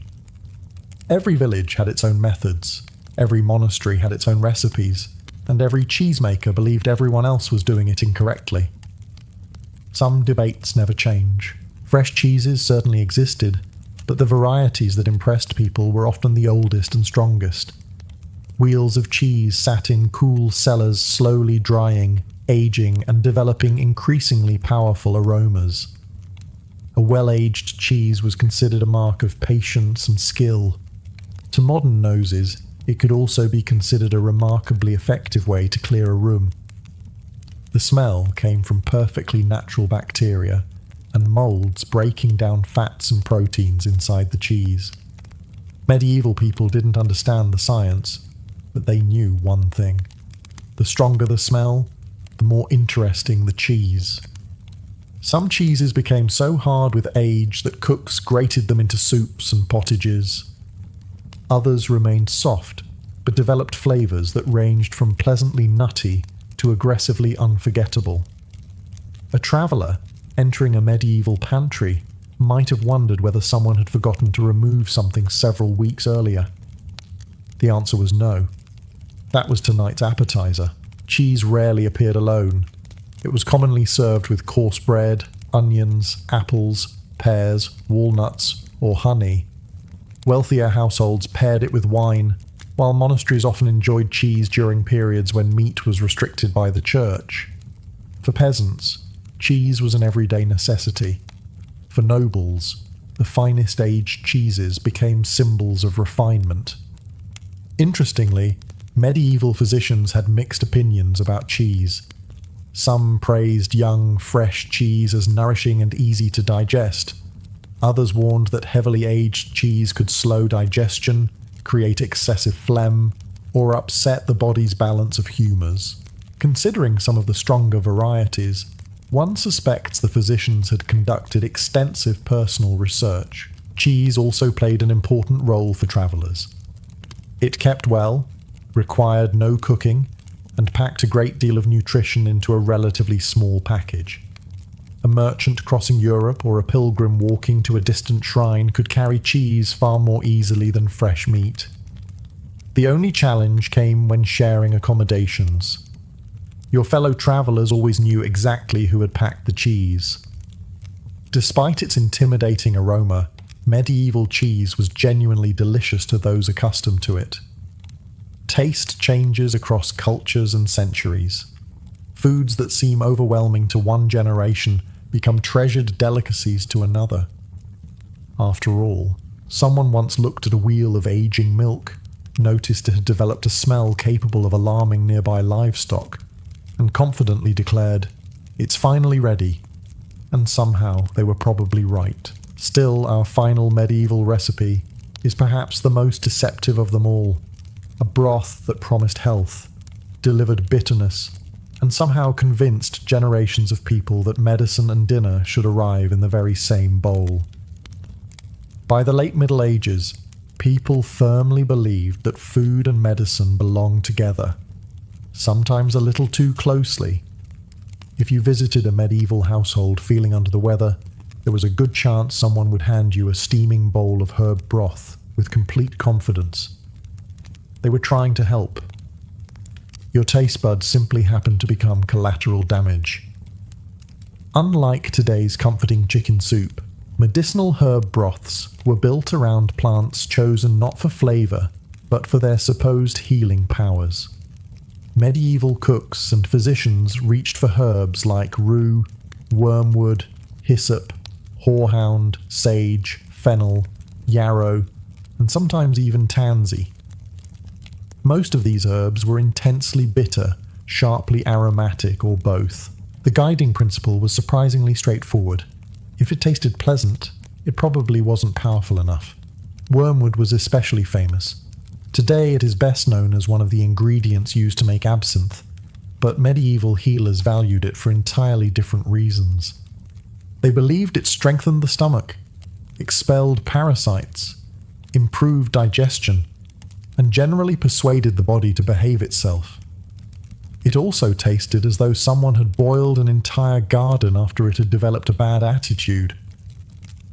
Every village had its own methods, every monastery had its own recipes, and every cheesemaker believed everyone else was doing it incorrectly. Some debates never change. Fresh cheeses certainly existed, but the varieties that impressed people were often the oldest and strongest. Wheels of cheese sat in cool cellars, slowly drying, aging, and developing increasingly powerful aromas. A well-aged cheese was considered a mark of patience and skill. To modern noses, it could also be considered a remarkably effective way to clear a room. The smell came from perfectly natural bacteria and molds breaking down fats and proteins inside the cheese. Medieval people didn't understand the science, but they knew one thing. The stronger the smell, the more interesting the cheese. Some cheeses became so hard with age that cooks grated them into soups and pottages. Others remained soft, but developed flavours that ranged from pleasantly nutty to aggressively unforgettable. A traveller entering a medieval pantry might have wondered whether someone had forgotten to remove something several weeks earlier. The answer was no. That was tonight's appetizer. Cheese rarely appeared alone. It was commonly served with coarse bread, onions, apples, pears, walnuts, or honey. Wealthier households paired it with wine, while monasteries often enjoyed cheese during periods when meat was restricted by the church. For peasants, cheese was an everyday necessity. For nobles, the finest aged cheeses became symbols of refinement. Interestingly, medieval physicians had mixed opinions about cheese. Some praised young, fresh cheese as nourishing and easy to digest. Others warned that heavily aged cheese could slow digestion, create excessive phlegm, or upset the body's balance of humours. Considering some of the stronger varieties, one suspects the physicians had conducted extensive personal research. Cheese also played an important role for travellers. It kept well, required no cooking, and packed a great deal of nutrition into a relatively small package. A merchant crossing Europe or a pilgrim walking to a distant shrine could carry cheese far more easily than fresh meat. The only challenge came when sharing accommodations. Your fellow travellers always knew exactly who had packed the cheese. Despite its intimidating aroma, medieval cheese was genuinely delicious to those accustomed to it. Taste changes across cultures and centuries. Foods that seem overwhelming to one generation become treasured delicacies to another. After all, someone once looked at a wheel of aging milk, noticed it had developed a smell capable of alarming nearby livestock, and confidently declared, "It's finally ready." And somehow they were probably right. Still, our final medieval recipe is perhaps the most deceptive of them all. A broth that promised health, delivered bitterness, and somehow convinced generations of people that medicine and dinner should arrive in the very same bowl. By the late Middle Ages, people firmly believed that food and medicine belonged together, sometimes a little too closely. If you visited a medieval household feeling under the weather, there was a good chance someone would hand you a steaming bowl of herb broth with complete confidence. They were trying to help. Your taste buds simply happened to become collateral damage. Unlike today's comforting chicken soup, medicinal herb broths were built around plants chosen not for flavour, but for their supposed healing powers. Medieval cooks and physicians reached for herbs like rue, wormwood, hyssop, horehound, sage, fennel, yarrow, and sometimes even tansy. Most of these herbs were intensely bitter, sharply aromatic, or both. The guiding principle was surprisingly straightforward. If it tasted pleasant, it probably wasn't powerful enough. Wormwood was especially famous. Today it is best known as one of the ingredients used to make absinthe, but medieval healers valued it for entirely different reasons. They believed it strengthened the stomach, expelled parasites, improved digestion, and generally persuaded the body to behave itself. It also tasted as though someone had boiled an entire garden after it had developed a bad attitude.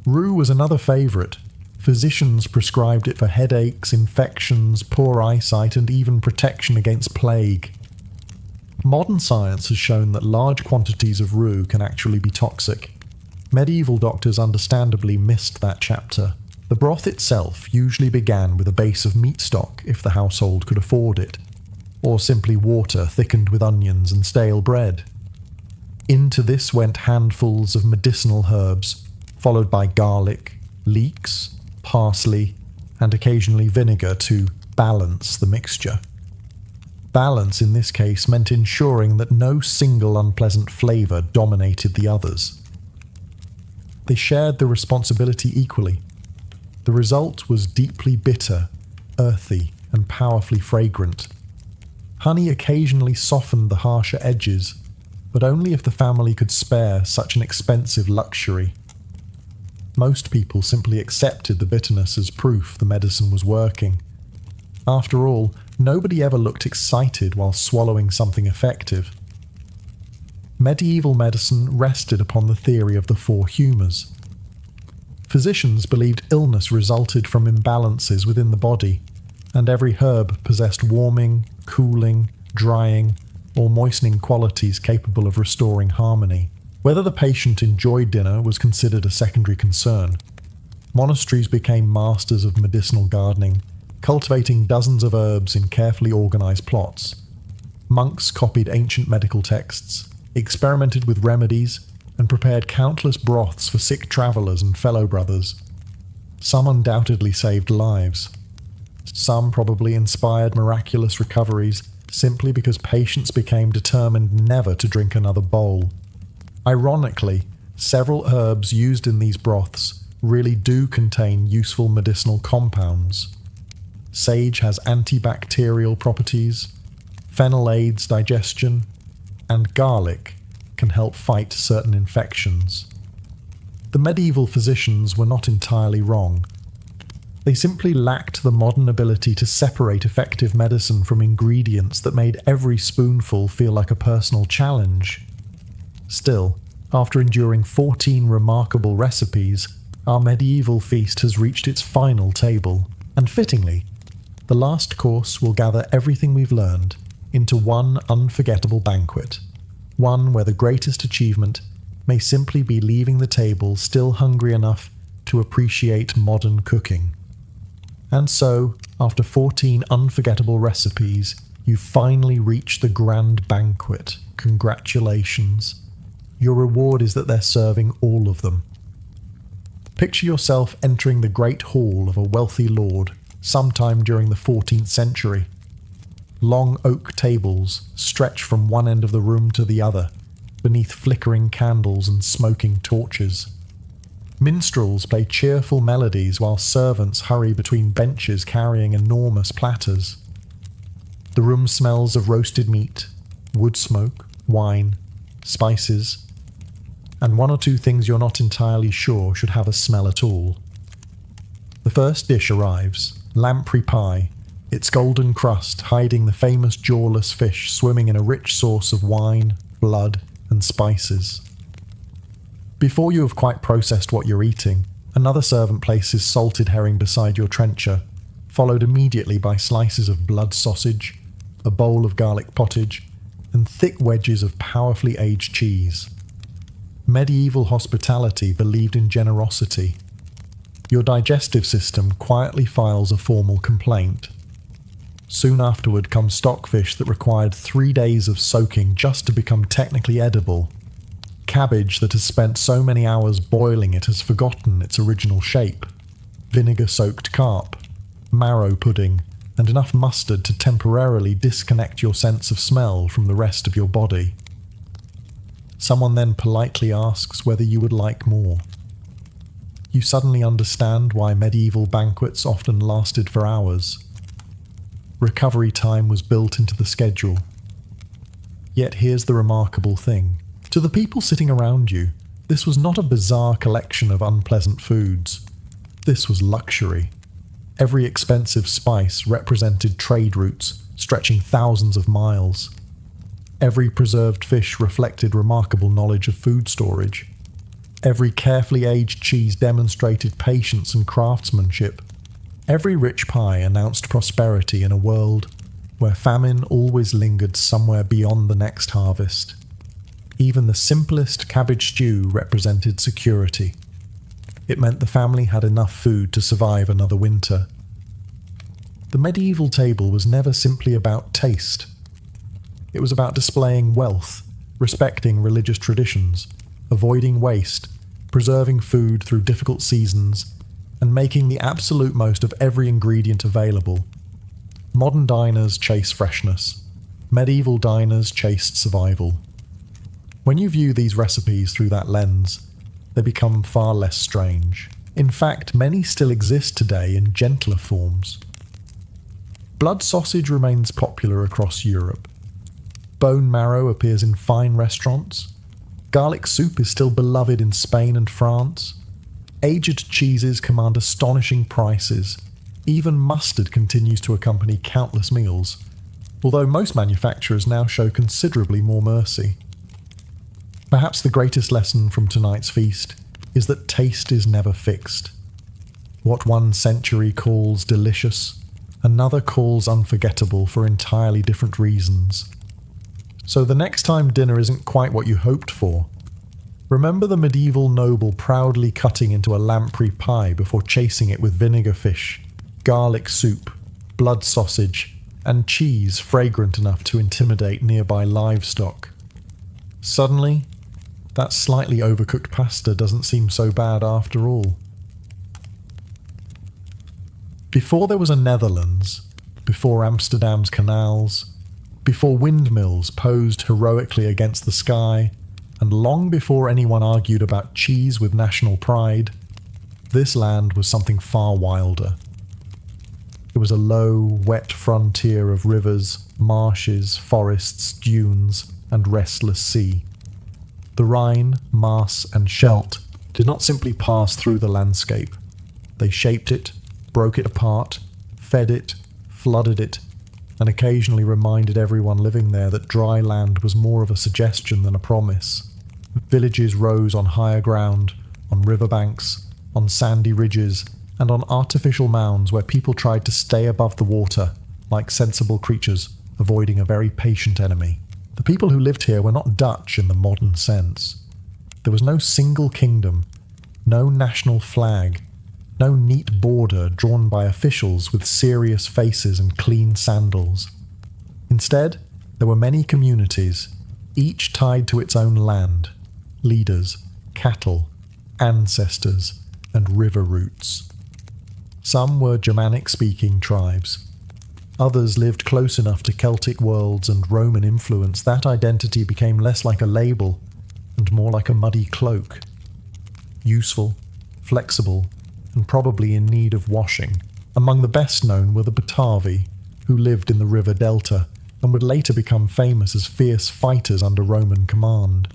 Rue was another favourite. Physicians prescribed it for headaches, infections, poor eyesight, and even protection against plague. Modern science has shown that large quantities of rue can actually be toxic. Medieval doctors understandably missed that chapter. The broth itself usually began with a base of meat stock if the household could afford it, or simply water thickened with onions and stale bread. Into this went handfuls of medicinal herbs, followed by garlic, leeks, parsley, and occasionally vinegar to balance the mixture. Balance in this case meant ensuring that no single unpleasant flavour dominated the others. They shared the responsibility equally. The result was deeply bitter, earthy, and powerfully fragrant. Honey occasionally softened the harsher edges, but only if the family could spare such an expensive luxury. Most people simply accepted the bitterness as proof the medicine was working. After all, nobody ever looked excited while swallowing something effective. Medieval medicine rested upon the theory of the four humours. Physicians believed illness resulted from imbalances within the body, and every herb possessed warming, cooling, drying, or moistening qualities capable of restoring harmony. Whether the patient enjoyed dinner was considered a secondary concern. Monasteries became masters of medicinal gardening, cultivating dozens of herbs in carefully organised plots. Monks copied ancient medical texts, experimented with remedies, and prepared countless broths for sick travellers and fellow brothers. Some undoubtedly saved lives. Some probably inspired miraculous recoveries simply because patients became determined never to drink another bowl. Ironically, several herbs used in these broths really do contain useful medicinal compounds. Sage has antibacterial properties, fennel aids digestion, and garlic can help fight certain infections. The medieval physicians were not entirely wrong. They simply lacked the modern ability to separate effective medicine from ingredients that made every spoonful feel like a personal challenge. Still, After enduring 14 remarkable recipes, our medieval feast has reached its final table, and fittingly, the last course will gather everything we've learned into one unforgettable banquet, one where the greatest achievement may simply be leaving the table still hungry enough to appreciate modern cooking. And so, after 14 unforgettable recipes, you finally reach the grand banquet. Congratulations. Your reward is that they're serving all of them. Picture yourself entering the great hall of a wealthy lord sometime during the 14th century. Long oak tables stretch from one end of the room to the other, beneath flickering candles and smoking torches. Minstrels play cheerful melodies while servants hurry between benches carrying enormous platters. The room smells of roasted meat, wood smoke, wine, spices, and one or two things you're not entirely sure should have a smell at all. The first dish arrives, lamprey pie, its golden crust hiding the famous jawless fish swimming in a rich sauce of wine, blood, and spices. Before you have quite processed what you're eating, another servant places salted herring beside your trencher, followed immediately by slices of blood sausage, a bowl of garlic pottage, and thick wedges of powerfully aged cheese. Medieval hospitality believed in generosity. Your digestive system quietly files a formal complaint. Soon afterward comes stockfish that required 3 days of soaking just to become technically edible. Cabbage that has spent so many hours boiling it has forgotten its original shape. Vinegar-soaked carp, marrow pudding, and enough mustard to temporarily disconnect your sense of smell from the rest of your body. Someone then politely asks whether you would like more. You suddenly understand why medieval banquets often lasted for hours. Recovery time was built into the schedule. Yet here's the remarkable thing. To the people sitting around you, this was not a bizarre collection of unpleasant foods. This was luxury. Every expensive spice represented trade routes stretching thousands of miles. Every preserved fish reflected remarkable knowledge of food storage. Every carefully aged cheese demonstrated patience and craftsmanship. Every rich pie announced prosperity in a world where famine always lingered somewhere beyond the next harvest. Even the simplest cabbage stew represented security. It meant the family had enough food to survive another winter. The medieval table was never simply about taste. It was about displaying wealth, respecting religious traditions, avoiding waste, preserving food through difficult seasons, and making the absolute most of every ingredient available. Modern diners chase freshness. Medieval diners chased survival. When you view these recipes through that lens, they become far less strange. In fact, many still exist today in gentler forms. Blood sausage remains popular across Europe. Bone marrow appears in fine restaurants. Garlic soup is still beloved in Spain and France. Aged cheeses command astonishing prices. Even mustard continues to accompany countless meals, although most manufacturers now show considerably more mercy. Perhaps the greatest lesson from tonight's feast is that taste is never fixed. What one century calls delicious, another calls unforgettable for entirely different reasons. So the next time dinner isn't quite what you hoped for, remember the medieval noble proudly cutting into a lamprey pie before chasing it with vinegar fish, garlic soup, blood sausage, and cheese fragrant enough to intimidate nearby livestock. Suddenly, that slightly overcooked pasta doesn't seem so bad after all. Before there was a Netherlands, before Amsterdam's canals, before windmills posed heroically against the sky, and long before anyone argued about cheese with national pride, this land was something far wilder. It was a low, wet frontier of rivers, marshes, forests, dunes, and restless sea. The Rhine, Maas, and Scheldt did not simply pass through the landscape. They shaped it, broke it apart, fed it, flooded it, and occasionally reminded everyone living there that dry land was more of a suggestion than a promise. Villages rose on higher ground, on riverbanks, on sandy ridges, and on artificial mounds where people tried to stay above the water, like sensible creatures, avoiding a very patient enemy. The people who lived here were not Dutch in the modern sense. There was no single kingdom, no national flag, no neat border drawn by officials with serious faces and clean sandals. Instead, there were many communities, each tied to its own land, leaders, cattle, ancestors, and river routes. Some were Germanic-speaking tribes. Others lived close enough to Celtic worlds and Roman influence that identity became less like a label and more like a muddy cloak. Useful, flexible, and probably in need of washing. Among the best known were the Batavi, who lived in the river delta and would later become famous as fierce fighters under Roman command.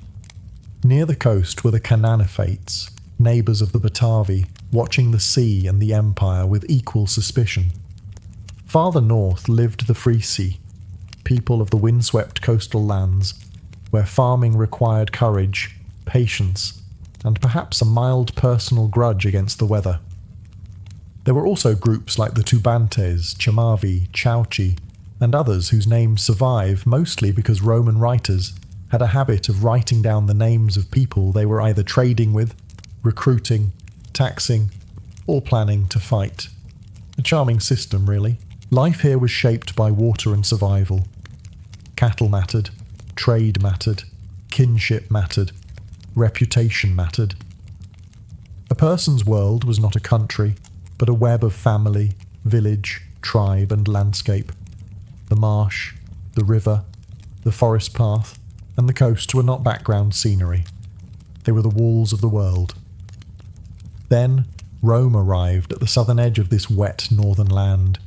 Near the coast were the Cananephates, neighbours of the Batavi, watching the sea and the empire with equal suspicion. Farther north lived the Frisi, people of the windswept coastal lands, where farming required courage, patience, and perhaps a mild personal grudge against the weather. There were also groups like the Tubantes, Chamavi, Chauci, and others whose names survive mostly because Roman writers had a habit of writing down the names of people they were either trading with, recruiting, taxing, or planning to fight. A charming system, really. Life here was shaped by water and survival. Cattle mattered, trade mattered, kinship mattered, reputation mattered. A person's world was not a country, but a web of family, village, tribe, and landscape. The marsh, the river, the forest path, and the coast were not background scenery. They were the walls of the world. Then, Rome arrived at the southern edge of this wet northern land,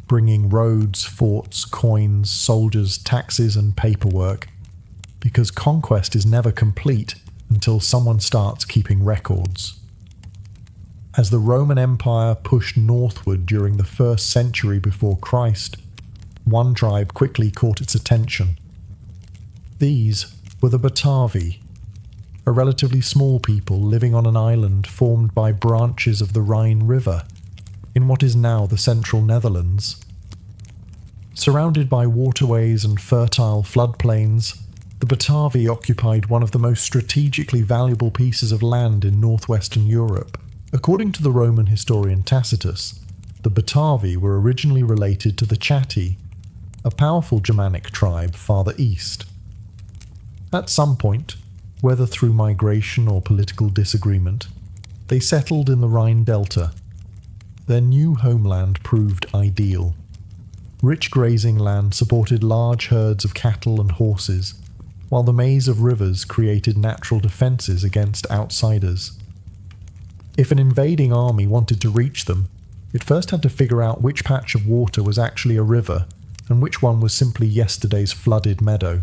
bringing roads, forts, coins, soldiers, taxes, and paperwork, because conquest is never complete until someone starts keeping records. As the Roman Empire pushed northward during the 1st century before Christ, one tribe quickly caught its attention. These were the Batavi, a relatively small people living on an island formed by branches of the Rhine River, in what is now the central Netherlands. Surrounded by waterways and fertile floodplains, the Batavi occupied one of the most strategically valuable pieces of land in northwestern Europe. According to the Roman historian Tacitus, the Batavi were originally related to the Chatti, a powerful Germanic tribe farther east. At some point, whether through migration or political disagreement, they settled in the Rhine Delta. Their new homeland proved ideal. Rich grazing land supported large herds of cattle and horses, while the maze of rivers created natural defences against outsiders. If an invading army wanted to reach them, it first had to figure out which patch of water was actually a river and which one was simply yesterday's flooded meadow.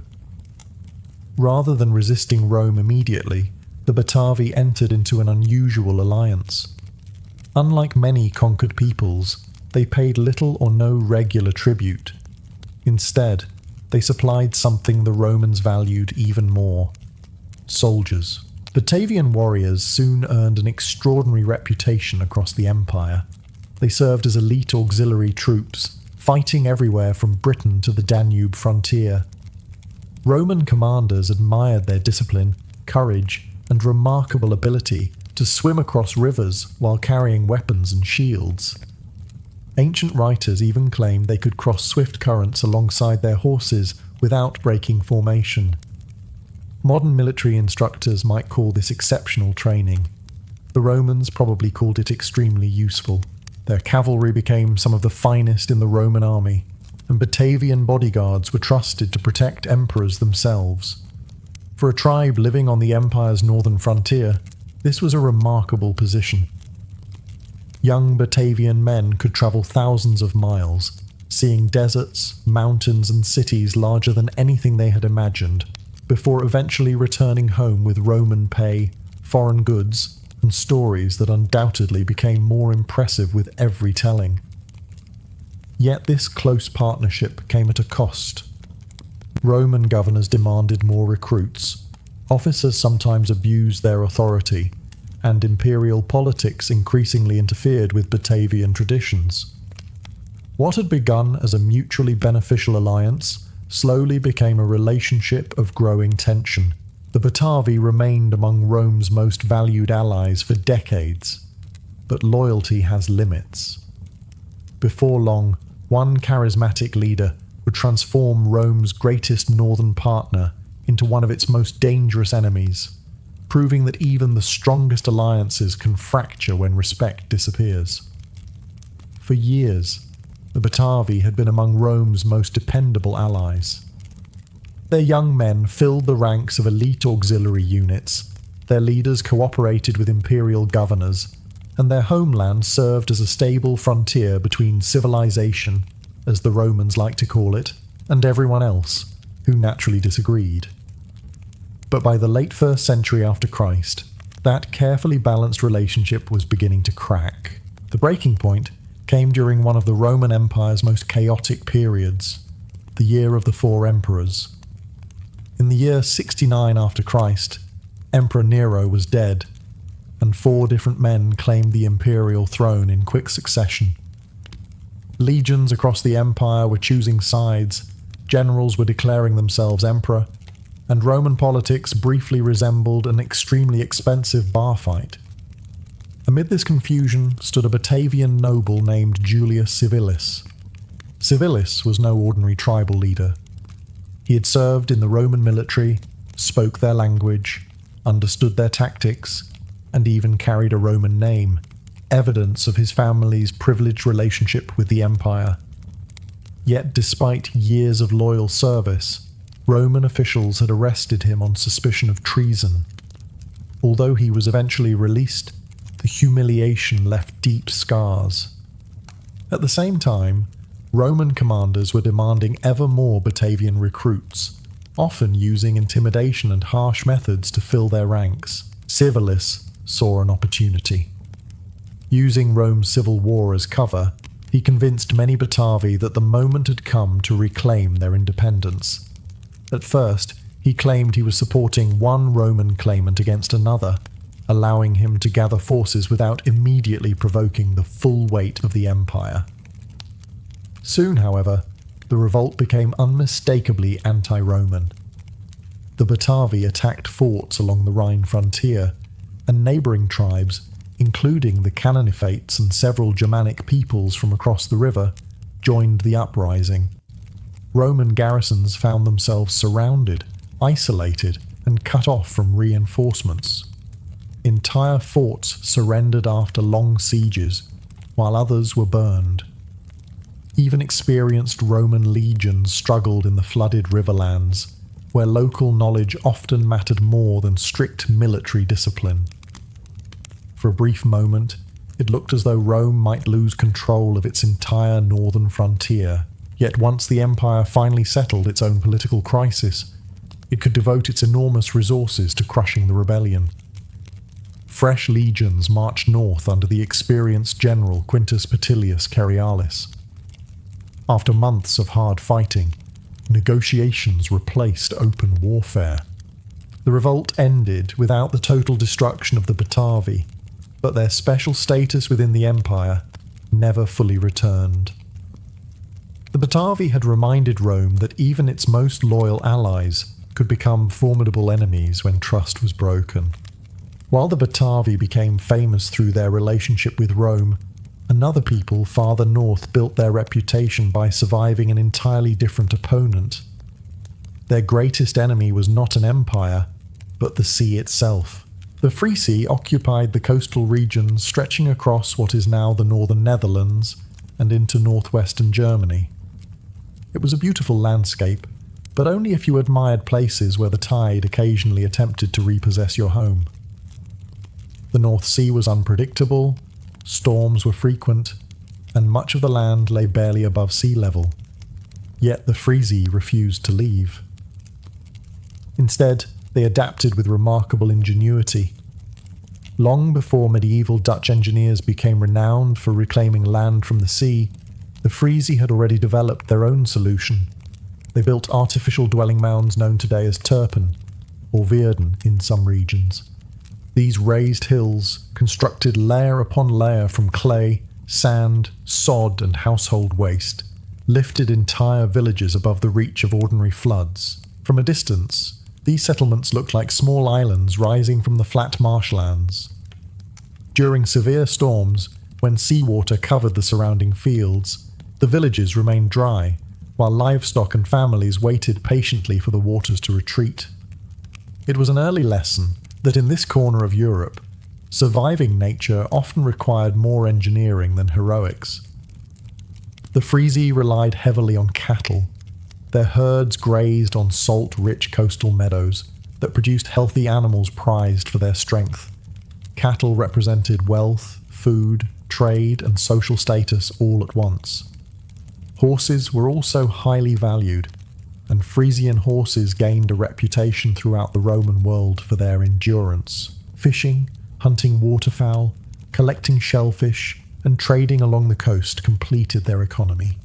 Rather than resisting Rome immediately, the Batavi entered into an unusual alliance. Unlike many conquered peoples, they paid little or no regular tribute. Instead, they supplied something the Romans valued even more: soldiers. Batavian warriors soon earned an extraordinary reputation across the empire. They served as elite auxiliary troops, fighting everywhere from Britain to the Danube frontier. Roman commanders admired their discipline, courage, and remarkable ability to swim across rivers while carrying weapons and shields. Ancient writers even claimed they could cross swift currents alongside their horses without breaking formation. Modern military instructors might call this exceptional training. The Romans probably called it extremely useful. Their cavalry became some of the finest in the Roman army, and Batavian bodyguards were trusted to protect emperors themselves. For a tribe living on the empire's northern frontier, this was a remarkable position. Young Batavian men could travel thousands of miles, seeing deserts, mountains, and cities larger than anything they had imagined, before eventually returning home with Roman pay, foreign goods, and stories that undoubtedly became more impressive with every telling. Yet this close partnership came at a cost. Roman governors demanded more recruits, Officers sometimes abused their authority, and imperial politics increasingly interfered with Batavian traditions. What had begun as a mutually beneficial alliance slowly became a relationship of growing tension. The Batavi remained among Rome's most valued allies for decades, but loyalty has limits. Before long, one charismatic leader would transform Rome's greatest northern partner into one of its most dangerous enemies, proving that even the strongest alliances can fracture when respect disappears. For years, the Batavi had been among Rome's most dependable allies. Their young men filled the ranks of elite auxiliary units, their leaders cooperated with imperial governors, and their homeland served as a stable frontier between civilization, as the Romans liked to call it, and everyone else, who naturally disagreed. But by the late 1st century after Christ, that carefully balanced relationship was beginning to crack. The breaking point came during one of the Roman Empire's most chaotic periods, the Year of the Four Emperors. In the year 69 after Christ, Emperor Nero was dead, and 4 different men claimed the imperial throne in quick succession. Legions across the empire were choosing sides, generals were declaring themselves emperor, and Roman politics briefly resembled an extremely expensive bar fight. Amid this confusion stood a Batavian noble named Julius Civilis. Civilis was no ordinary tribal leader. He had served in the Roman military, spoke their language, understood their tactics, and even carried a Roman name, evidence of his family's privileged relationship with the empire. Yet despite years of loyal service, Roman officials had arrested him on suspicion of treason. Although he was eventually released, the humiliation left deep scars. At the same time, Roman commanders were demanding ever more Batavian recruits, often using intimidation and harsh methods to fill their ranks. Civilis saw an opportunity. Using Rome's civil war as cover, he convinced many Batavi that the moment had come to reclaim their independence. At first, he claimed he was supporting one Roman claimant against another, allowing him to gather forces without immediately provoking the full weight of the empire. Soon, however, the revolt became unmistakably anti-Roman. The Batavi attacked forts along the Rhine frontier, and neighbouring tribes, including the Canonifates and several Germanic peoples from across the river, joined the uprising. Roman garrisons found themselves surrounded, isolated, and cut off from reinforcements. Entire forts surrendered after long sieges, while others were burned. Even experienced Roman legions struggled in the flooded riverlands, where local knowledge often mattered more than strict military discipline. For a brief moment, it looked as though Rome might lose control of its entire northern frontier. Yet once the empire finally settled its own political crisis, it could devote its enormous resources to crushing the rebellion. Fresh legions marched north under the experienced general Quintus Petilius Cerialis. After months of hard fighting, negotiations replaced open warfare. The revolt ended without the total destruction of the Batavi, but their special status within the empire never fully returned. The Batavi had reminded Rome that even its most loyal allies could become formidable enemies when trust was broken. While the Batavi became famous through their relationship with Rome, another people farther north built their reputation by surviving an entirely different opponent. Their greatest enemy was not an empire, but the sea itself. The Frisi occupied the coastal regions stretching across what is now the northern Netherlands and into northwestern Germany. It was a beautiful landscape, but only if you admired places where the tide occasionally attempted to repossess your home. The North Sea was unpredictable, storms were frequent, and much of the land lay barely above sea level. Yet the Frisi refused to leave. Instead, they adapted with remarkable ingenuity. Long before medieval Dutch engineers became renowned for reclaiming land from the sea, the Frisi had already developed their own solution. They built artificial dwelling mounds known today as Turpen. or Virden in some regions. These raised hills, constructed layer upon layer from clay, sand, sod, and household waste, lifted entire villages above the reach of ordinary floods. From a distance, these settlements looked like small islands rising from the flat marshlands. During severe storms, when seawater covered the surrounding fields, the villages remained dry, while livestock and families waited patiently for the waters to retreat. It was an early lesson that in this corner of Europe, surviving nature often required more engineering than heroics. The Frisi relied heavily on cattle. Their herds grazed on salt-rich coastal meadows that produced healthy animals prized for their strength. Cattle represented wealth, food, trade, and social status all at once. Horses were also highly valued, and Frisian horses gained a reputation throughout the Roman world for their endurance. Fishing, hunting waterfowl, collecting shellfish, and trading along the coast completed their economy.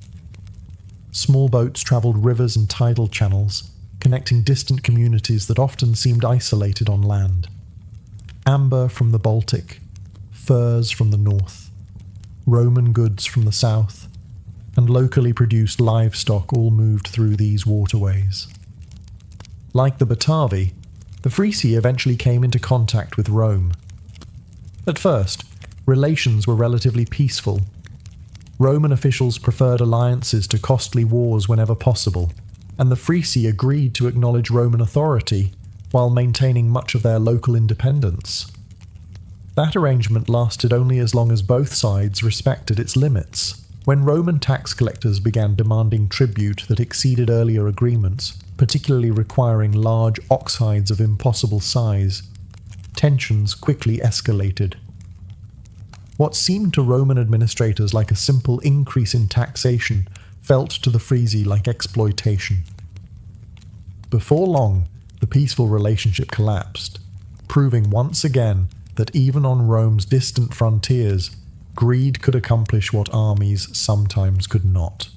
Small boats travelled rivers and tidal channels, connecting distant communities that often seemed isolated on land. Amber from the Baltic, furs from the north, Roman goods from the south, and locally produced livestock all moved through these waterways. Like the Batavi, the Frisi eventually came into contact with Rome. At first, relations were relatively peaceful. Roman officials preferred alliances to costly wars whenever possible, and the Frisi agreed to acknowledge Roman authority while maintaining much of their local independence. That arrangement lasted only as long as both sides respected its limits. When Roman tax collectors began demanding tribute that exceeded earlier agreements, particularly requiring large ox hides of impossible size, tensions quickly escalated. What seemed to Roman administrators like a simple increase in taxation felt to the Frisi like exploitation. Before long, the peaceful relationship collapsed, proving once again that even on Rome's distant frontiers, greed could accomplish what armies sometimes could not.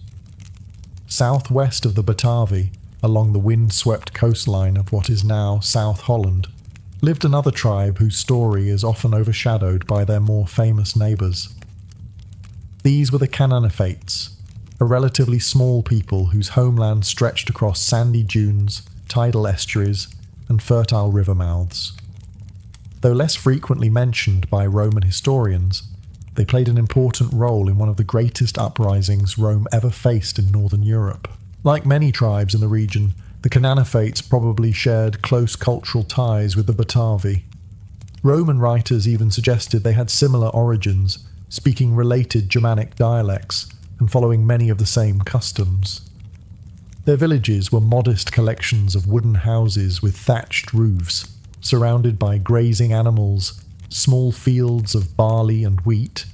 Southwest of the Batavi, along the wind-swept coastline of what is now South Holland, lived another tribe whose story is often overshadowed by their more famous neighbours. These were the Cananephates, a relatively small people whose homeland stretched across sandy dunes, tidal estuaries, and fertile river mouths. Though less frequently mentioned by Roman historians, they played an important role in one of the greatest uprisings Rome ever faced in northern Europe. Like many tribes in the region, the Cananephates probably shared close cultural ties with the Batavi. Roman writers even suggested they had similar origins, speaking related Germanic dialects and following many of the same customs. Their villages were modest collections of wooden houses with thatched roofs, surrounded by grazing animals, small fields of barley and wheat,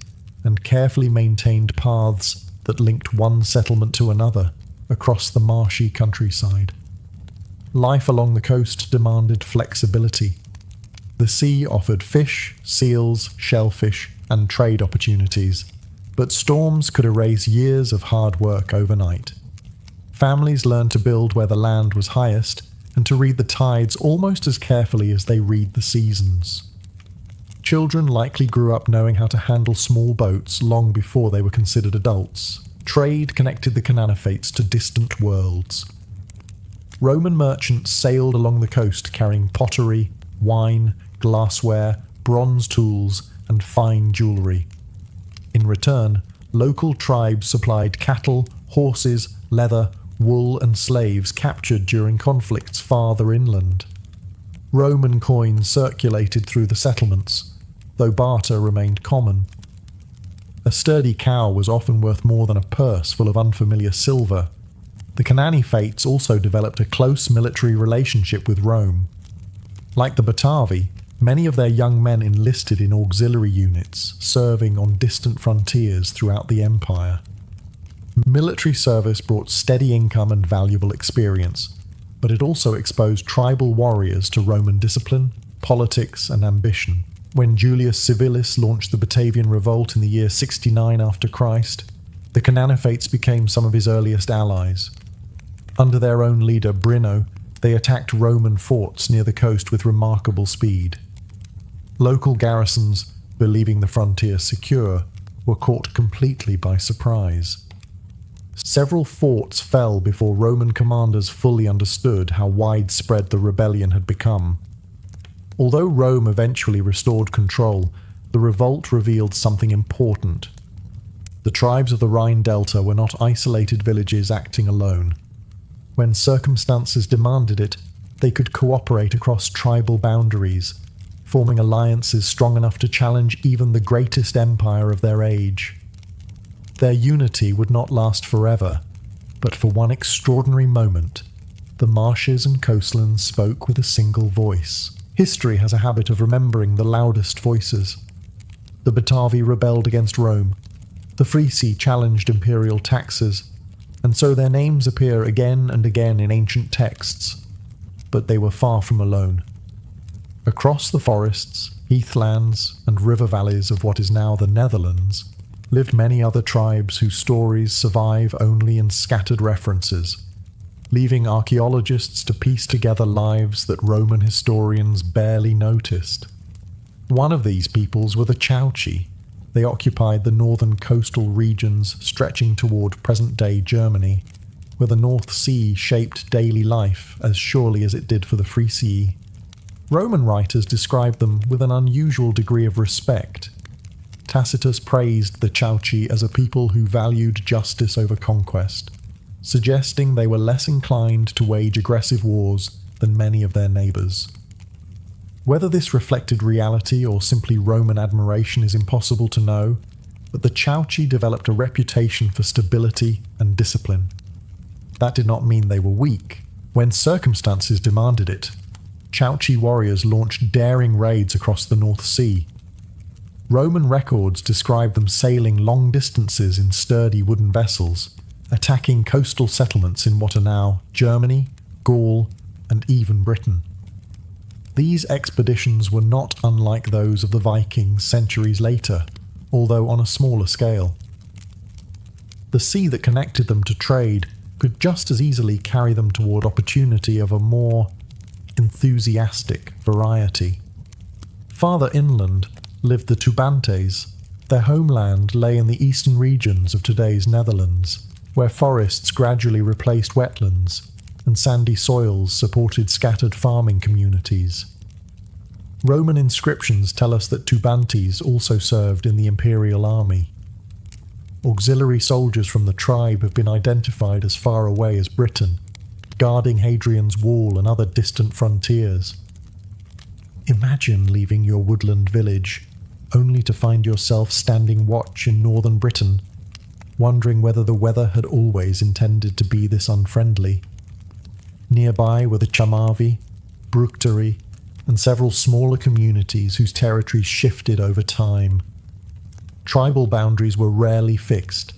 and carefully maintained paths that linked one settlement to another across the marshy countryside. Life along the coast demanded flexibility. The sea offered fish, seals, shellfish, and trade opportunities, but storms could erase years of hard work overnight. Families learned to build where the land was highest and to read the tides almost as carefully as they read the seasons. Children likely grew up knowing how to handle small boats long before they were considered adults. Trade connected the Cananephates to distant worlds. Roman merchants sailed along the coast carrying pottery, wine, glassware, bronze tools, and fine jewellery. In return, local tribes supplied cattle, horses, leather, wool, and slaves captured during conflicts farther inland. Roman coins circulated through the settlements, though barter remained common. A sturdy cow was often worth more than a purse full of unfamiliar silver. The Cananephates also developed a close military relationship with Rome. Like the Batavi, many of their young men enlisted in auxiliary units, serving on distant frontiers throughout the empire. Military service brought steady income and valuable experience, but it also exposed tribal warriors to Roman discipline, politics, and ambition. When Julius Civilis launched the Batavian Revolt in the year 69 after Christ, the Cananephates became some of his earliest allies. Under their own leader Brino, They attacked Roman forts near the coast with remarkable speed. Local garrisons, believing the frontier secure, were caught completely by surprise. Several forts fell before Roman commanders fully understood how widespread the rebellion had become. Although Rome eventually restored control, the revolt revealed something important. The tribes of the Rhine Delta were not isolated villages acting alone. When circumstances demanded it, they could cooperate across tribal boundaries, forming alliances strong enough to challenge even the greatest empire of their age. Their unity would not last forever, but for one extraordinary moment, the marshes and coastlands spoke with a single voice. History has a habit of remembering the loudest voices. The Batavi rebelled against Rome, the Frisi challenged imperial taxes, and so their names appear again and again in ancient texts. But they were far from alone. Across the forests, heathlands, and river valleys of what is now the Netherlands, lived many other tribes whose stories survive only in scattered references, leaving archaeologists to piece together lives that Roman historians barely noticed. One of these peoples were the Chauci. They occupied the northern coastal regions stretching toward present-day Germany, where the North Sea shaped daily life as surely as it did for the Frisi. Roman writers described them with an unusual degree of respect. Tacitus praised the Chauci as a people who valued justice over conquest, suggesting they were less inclined to wage aggressive wars than many of their neighbours. Whether this reflected reality or simply Roman admiration is impossible to know, but the Chauci developed a reputation for stability and discipline. That did not mean they were weak. When circumstances demanded it, Chauci warriors launched daring raids across the North Sea. Roman records describe them sailing long distances in sturdy wooden vessels, attacking coastal settlements in what are now Germany, Gaul, and even Britain. These expeditions were not unlike those of the Vikings centuries later, although on a smaller scale. The sea that connected them to trade could just as easily carry them toward opportunity of a more enthusiastic variety. Farther inland lived the Tubantes. Their homeland lay in the eastern regions of today's Netherlands, where forests gradually replaced wetlands, and sandy soils supported scattered farming communities. Roman inscriptions tell us that Tubantes also served in the imperial army. Auxiliary soldiers from the tribe have been identified as far away as Britain, guarding Hadrian's Wall and other distant frontiers. Imagine leaving your woodland village, only to find yourself standing watch in northern Britain, wondering whether the weather had always intended to be this unfriendly. Nearby were the Chamavi, Bructeri, and several smaller communities whose territories shifted over time. Tribal boundaries were rarely fixed.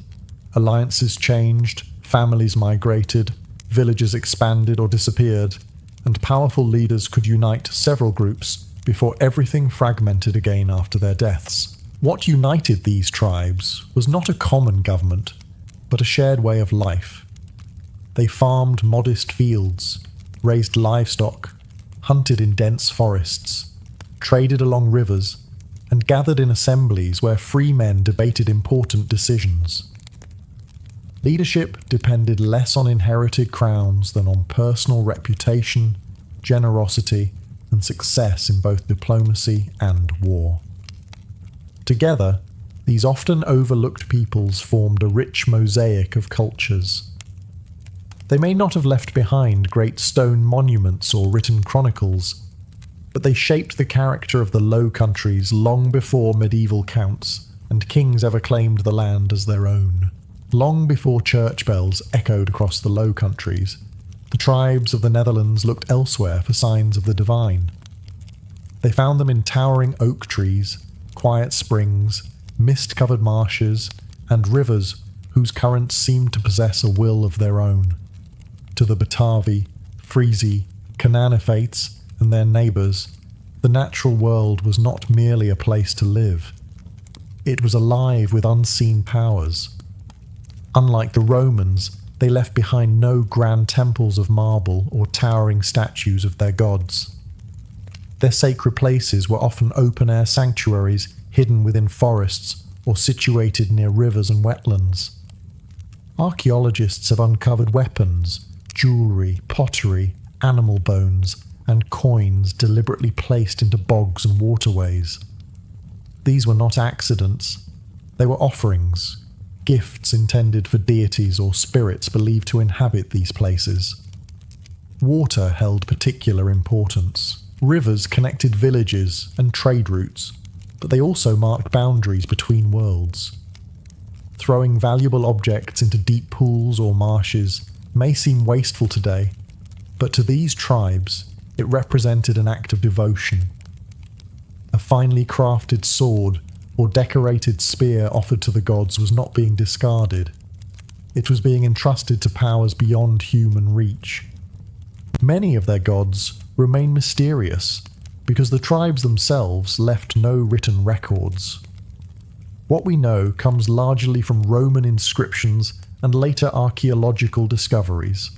Alliances changed, families migrated, villages expanded or disappeared, and powerful leaders could unite several groups before everything fragmented again after their deaths. What united these tribes was not a common government, but a shared way of life. They farmed modest fields, raised livestock, hunted in dense forests, traded along rivers, and gathered in assemblies where free men debated important decisions. Leadership depended less on inherited crowns than on personal reputation, generosity, and success in both diplomacy and war. Together, these often overlooked peoples formed a rich mosaic of cultures. They may not have left behind great stone monuments or written chronicles, but they shaped the character of the Low Countries long before medieval counts and kings ever claimed the land as their own. Long before church bells echoed across the Low Countries, the tribes of the Netherlands looked elsewhere for signs of the divine. They found them in towering oak trees, quiet springs, mist-covered marshes, and rivers whose currents seemed to possess a will of their own. To the Batavi, Frisi, Canaanophates, and their neighbours, the natural world was not merely a place to live. It was alive with unseen powers. Unlike the Romans, they left behind no grand temples of marble or towering statues of their gods. Their sacred places were often open-air sanctuaries hidden within forests or situated near rivers and wetlands. Archaeologists have uncovered weapons, jewellery, pottery, animal bones, and coins deliberately placed into bogs and waterways. These were not accidents. They were offerings, gifts intended for deities or spirits believed to inhabit these places. Water held particular importance. Rivers connected villages and trade routes, but they also marked boundaries between worlds. Throwing valuable objects into deep pools or marshes may seem wasteful today, but to these tribes, it represented an act of devotion. A finely crafted sword or decorated spear offered to the gods was not being discarded. It was being entrusted to powers beyond human reach. Many of their gods remain mysterious because the tribes themselves left no written records. What we know comes largely from Roman inscriptions and later archaeological discoveries.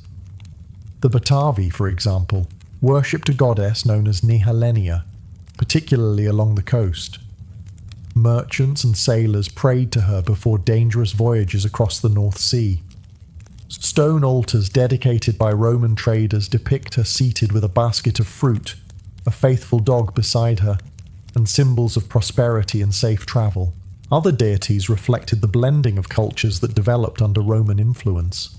The Batavi, for example, worshipped a goddess known as Nehelenia, particularly along the coast. Merchants and sailors prayed to her before dangerous voyages across the North Sea. Stone altars dedicated by Roman traders depict her seated with a basket of fruit, a faithful dog beside her, and symbols of prosperity and safe travel. Other deities reflected the blending of cultures that developed under Roman influence.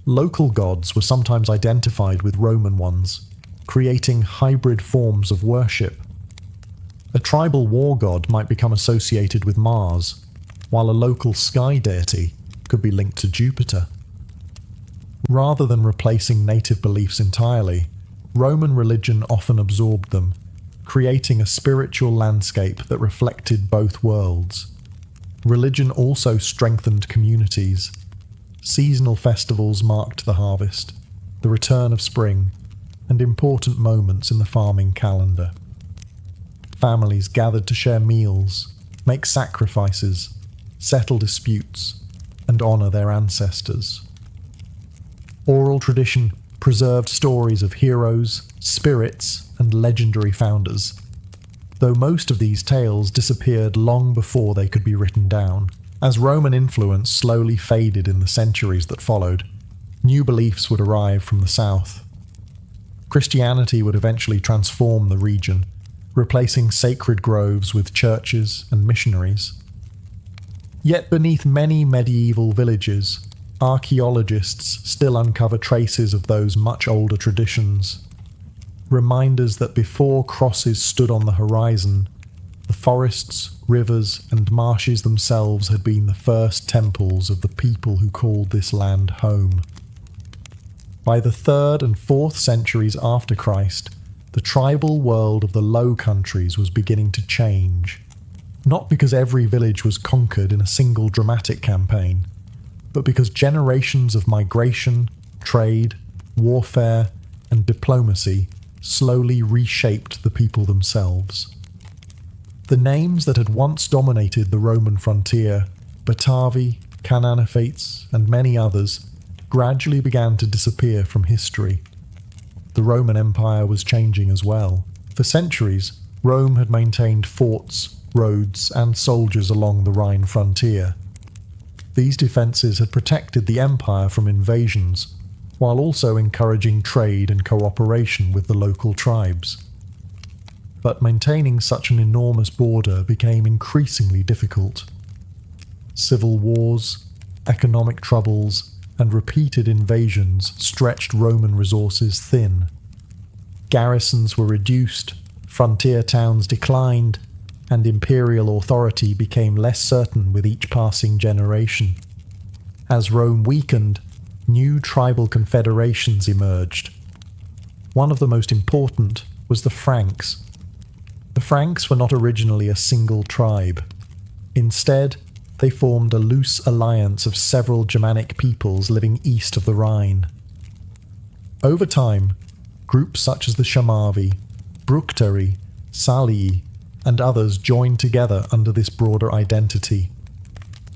Local gods were sometimes identified with Roman ones, creating hybrid forms of worship. A tribal war god might become associated with Mars, while a local sky deity could be linked to Jupiter. Rather than replacing native beliefs entirely, Roman religion often absorbed them, creating a spiritual landscape that reflected both worlds. Religion also strengthened communities. Seasonal festivals marked the harvest, the return of spring, and important moments in the farming calendar. Families gathered to share meals, make sacrifices, settle disputes, and honour their ancestors. Oral tradition preserved stories of heroes, spirits, and legendary founders, though most of these tales disappeared long before they could be written down. As Roman influence slowly faded in the centuries that followed, new beliefs would arrive from the south. Christianity would eventually transform the region, replacing sacred groves with churches and missionaries. Yet beneath many medieval villages, archaeologists still uncover traces of those much older traditions. Reminders that before crosses stood on the horizon, the forests, rivers, and marshes themselves had been the first temples of the people who called this land home. By the 3rd and 4th centuries after Christ, the tribal world of the Low Countries was beginning to change, not because every village was conquered in a single dramatic campaign, but because generations of migration, trade, warfare, and diplomacy slowly reshaped the people themselves. The names that had once dominated the Roman frontier, Batavi, Canaanophates, and many others, gradually began to disappear from history. The Roman Empire was changing as well. For centuries, Rome had maintained forts, roads, and soldiers along the Rhine frontier. These defences had protected the empire from invasions, while also encouraging trade and cooperation with the local tribes. But maintaining such an enormous border became increasingly difficult. Civil wars, economic troubles, and repeated invasions stretched Roman resources thin. Garrisons were reduced, frontier towns declined, and imperial authority became less certain with each passing generation. As Rome weakened, new tribal confederations emerged. One of the most important was the Franks. The Franks were not originally a single tribe. Instead, they formed a loose alliance of several Germanic peoples living east of the Rhine. Over time, groups such as the Chamavi, Bructeri, Salii, and others joined together under this broader identity.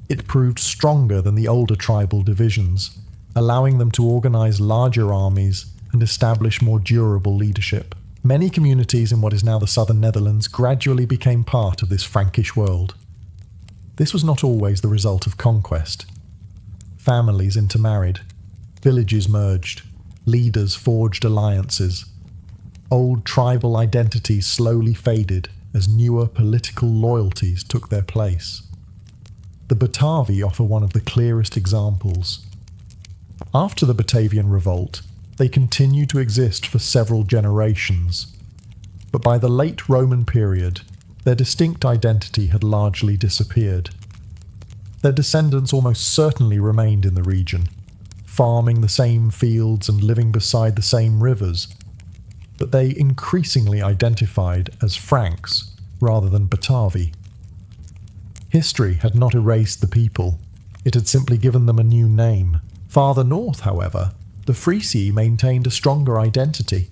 It proved stronger than the older tribal divisions, allowing them to organize larger armies and establish more durable leadership. Many communities in what is now the southern Netherlands gradually became part of this Frankish world. This was not always the result of conquest. Families intermarried, villages merged, leaders forged alliances. Old tribal identities slowly faded as newer political loyalties took their place. The Batavi offer one of the clearest examples. After the Batavian Revolt, they continued to exist for several generations, but by the late Roman period, their distinct identity had largely disappeared. Their descendants almost certainly remained in the region, farming the same fields and living beside the same rivers, but they increasingly identified as Franks rather than Batavi. History had not erased the people, it had simply given them a new name. Farther north, however, the Frisi maintained a stronger identity.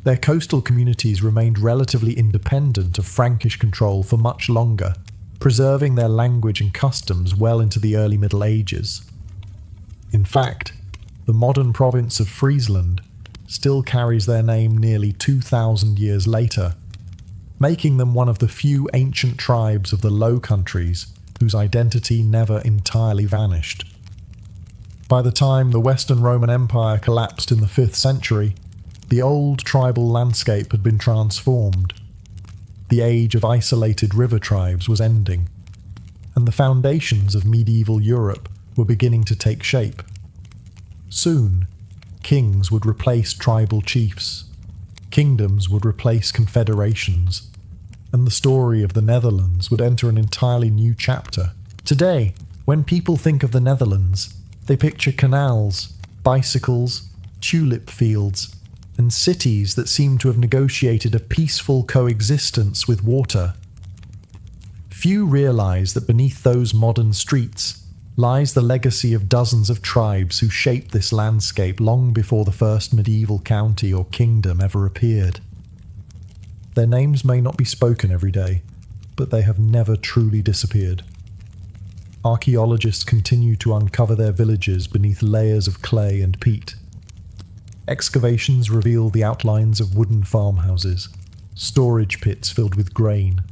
Their coastal communities remained relatively independent of Frankish control for much longer, preserving their language and customs well into the early Middle Ages. In fact, the modern province of Friesland still carries their name nearly 2,000 years later, making them one of the few ancient tribes of the Low Countries whose identity never entirely vanished. By the time the Western Roman Empire collapsed in the 5th century, the old tribal landscape had been transformed. The age of isolated river tribes was ending, and the foundations of medieval Europe were beginning to take shape. Soon, kings would replace tribal chiefs, kingdoms would replace confederations, and the story of the Netherlands would enter an entirely new chapter. Today, when people think of the Netherlands, they picture canals, bicycles, tulip fields, and cities that seem to have negotiated a peaceful coexistence with water. Few realize that beneath those modern streets lies the legacy of dozens of tribes who shaped this landscape long before the first medieval county or kingdom ever appeared. Their names may not be spoken every day, but they have never truly disappeared. Archaeologists continue to uncover their villages beneath layers of clay and peat. Excavations reveal the outlines of wooden farmhouses, storage pits filled with grain,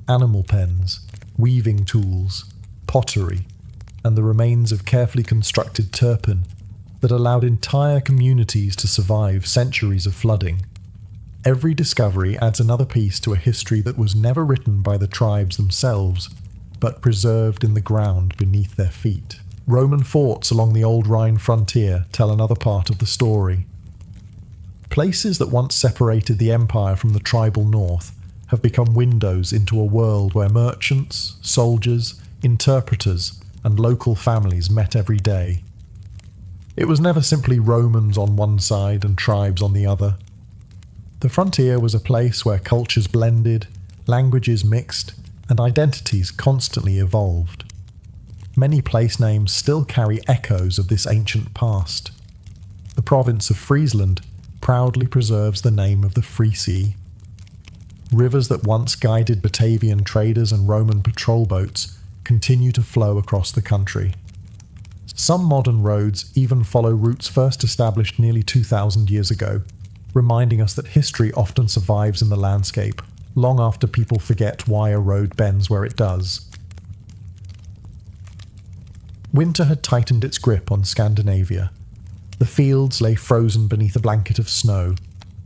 animal pens, weaving tools, pottery, and the remains of carefully constructed turpin that allowed entire communities to survive centuries of flooding. Every discovery adds another piece to a history that was never written by the tribes themselves, but preserved in the ground beneath their feet. Roman forts along the old Rhine frontier tell another part of the story. Places that once separated the empire from the tribal north have become windows into a world where merchants, soldiers, interpreters, and local families met every day. It was never simply Romans on one side and tribes on the other. The frontier was a place where cultures blended, languages mixed, and identities constantly evolved. Many place names still carry echoes of this ancient past. The province of Friesland proudly preserves the name of the Frisi. Rivers that once guided Batavian traders and Roman patrol boats continue to flow across the country. Some modern roads even follow routes first established nearly 2,000 years ago, reminding us that history often survives in the landscape, long after people forget why a road bends where it does. Winter had tightened its grip on Scandinavia. The fields lay frozen beneath a blanket of snow.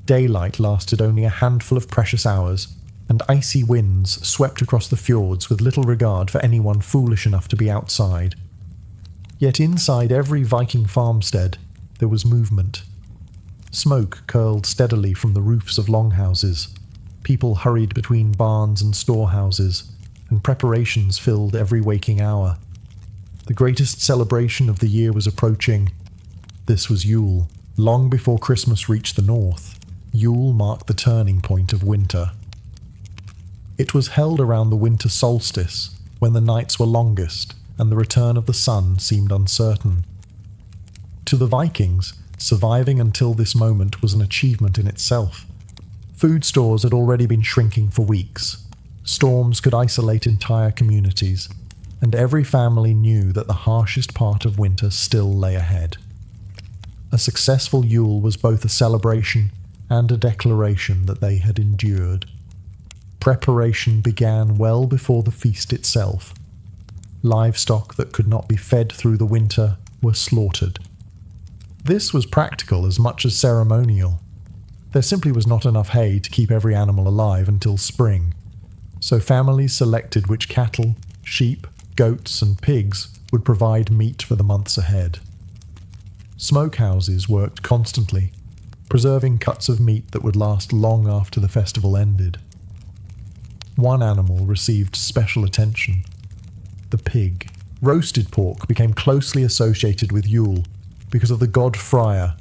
Daylight lasted only a handful of precious hours, and icy winds swept across the fjords with little regard for anyone foolish enough to be outside. Yet inside every Viking farmstead, there was movement. Smoke curled steadily from the roofs of longhouses. People hurried between barns and storehouses, and preparations filled every waking hour. The greatest celebration of the year was approaching. This was Yule. Long before Christmas reached the north, Yule marked the turning point of winter. It was held around the winter solstice, when the nights were longest and the return of the sun seemed uncertain. To the Vikings, surviving until this moment was an achievement in itself. Food stores had already been shrinking for weeks. Storms could isolate entire communities, and every family knew that the harshest part of winter still lay ahead. a successful Yule was both a celebration and a declaration that they had endured. Preparation began well before the feast itself. Livestock that could not be fed through the winter were slaughtered. This was practical as much as ceremonial. There simply was not enough hay to keep every animal alive until spring, so families selected which cattle, sheep, goats, and pigs would provide meat for the months ahead. Smokehouses worked constantly, preserving cuts of meat that would last long after the festival ended. One animal received special attention: the pig. Roasted pork became closely associated with Yule because of the god Freyr,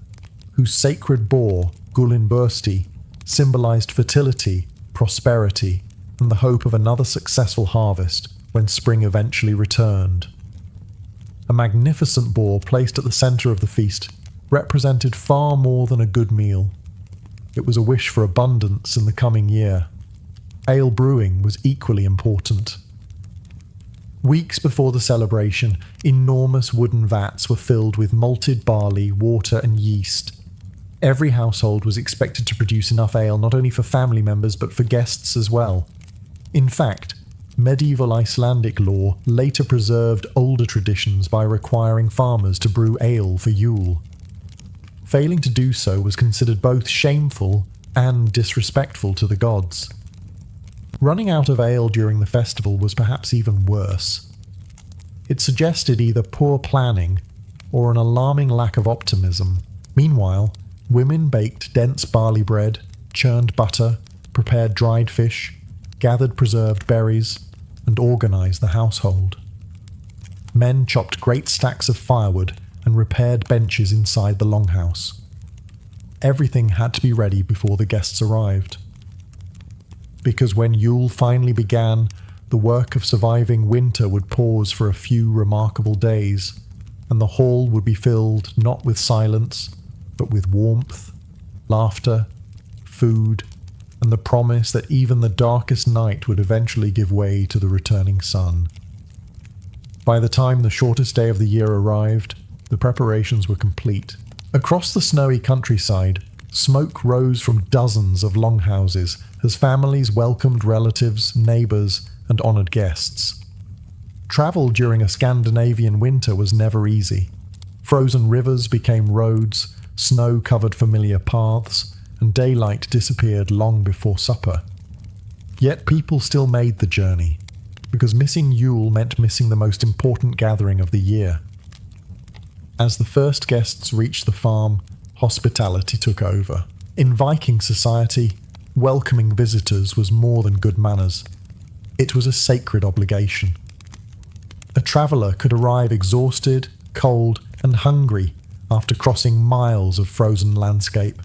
whose sacred boar, Gullinbursti, symbolized fertility, prosperity, and the hope of another successful harvest when spring eventually returned. A magnificent boar placed at the center of the feast represented far more than a good meal. It was a wish for abundance in the coming year. Ale brewing was equally important. Weeks before the celebration, enormous wooden vats were filled with malted barley, water, and yeast. Every household was expected to produce enough ale not only for family members but for guests as well. In fact, medieval Icelandic law later preserved older traditions by requiring farmers to brew ale for Yule. Failing to do so was considered both shameful and disrespectful to the gods. Running out of ale during the festival was perhaps even worse. It suggested either poor planning or an alarming lack of optimism. Meanwhile, women baked dense barley bread, churned butter, prepared dried fish, gathered preserved berries, and organized the household. Men chopped great stacks of firewood and repaired benches inside the longhouse. Everything had to be ready before the guests arrived. Because when Yule finally began, the work of surviving winter would pause for a few remarkable days, and the hall would be filled not with silence, but with warmth, laughter, food, and the promise that even the darkest night would eventually give way to the returning sun. By the time the shortest day of the year arrived, the preparations were complete. Across the snowy countryside, smoke rose from dozens of longhouses as families welcomed relatives, neighbours, and honoured guests. Travel during a Scandinavian winter was never easy. Frozen rivers became roads, snow covered familiar paths, and daylight disappeared long before supper. Yet people still made the journey, because missing Yule meant missing the most important gathering of the year. As the first guests reached the farm, hospitality took over. In Viking society, welcoming visitors was more than good manners. It was a sacred obligation. A traveller could arrive exhausted, cold, and hungry after crossing miles of frozen landscape.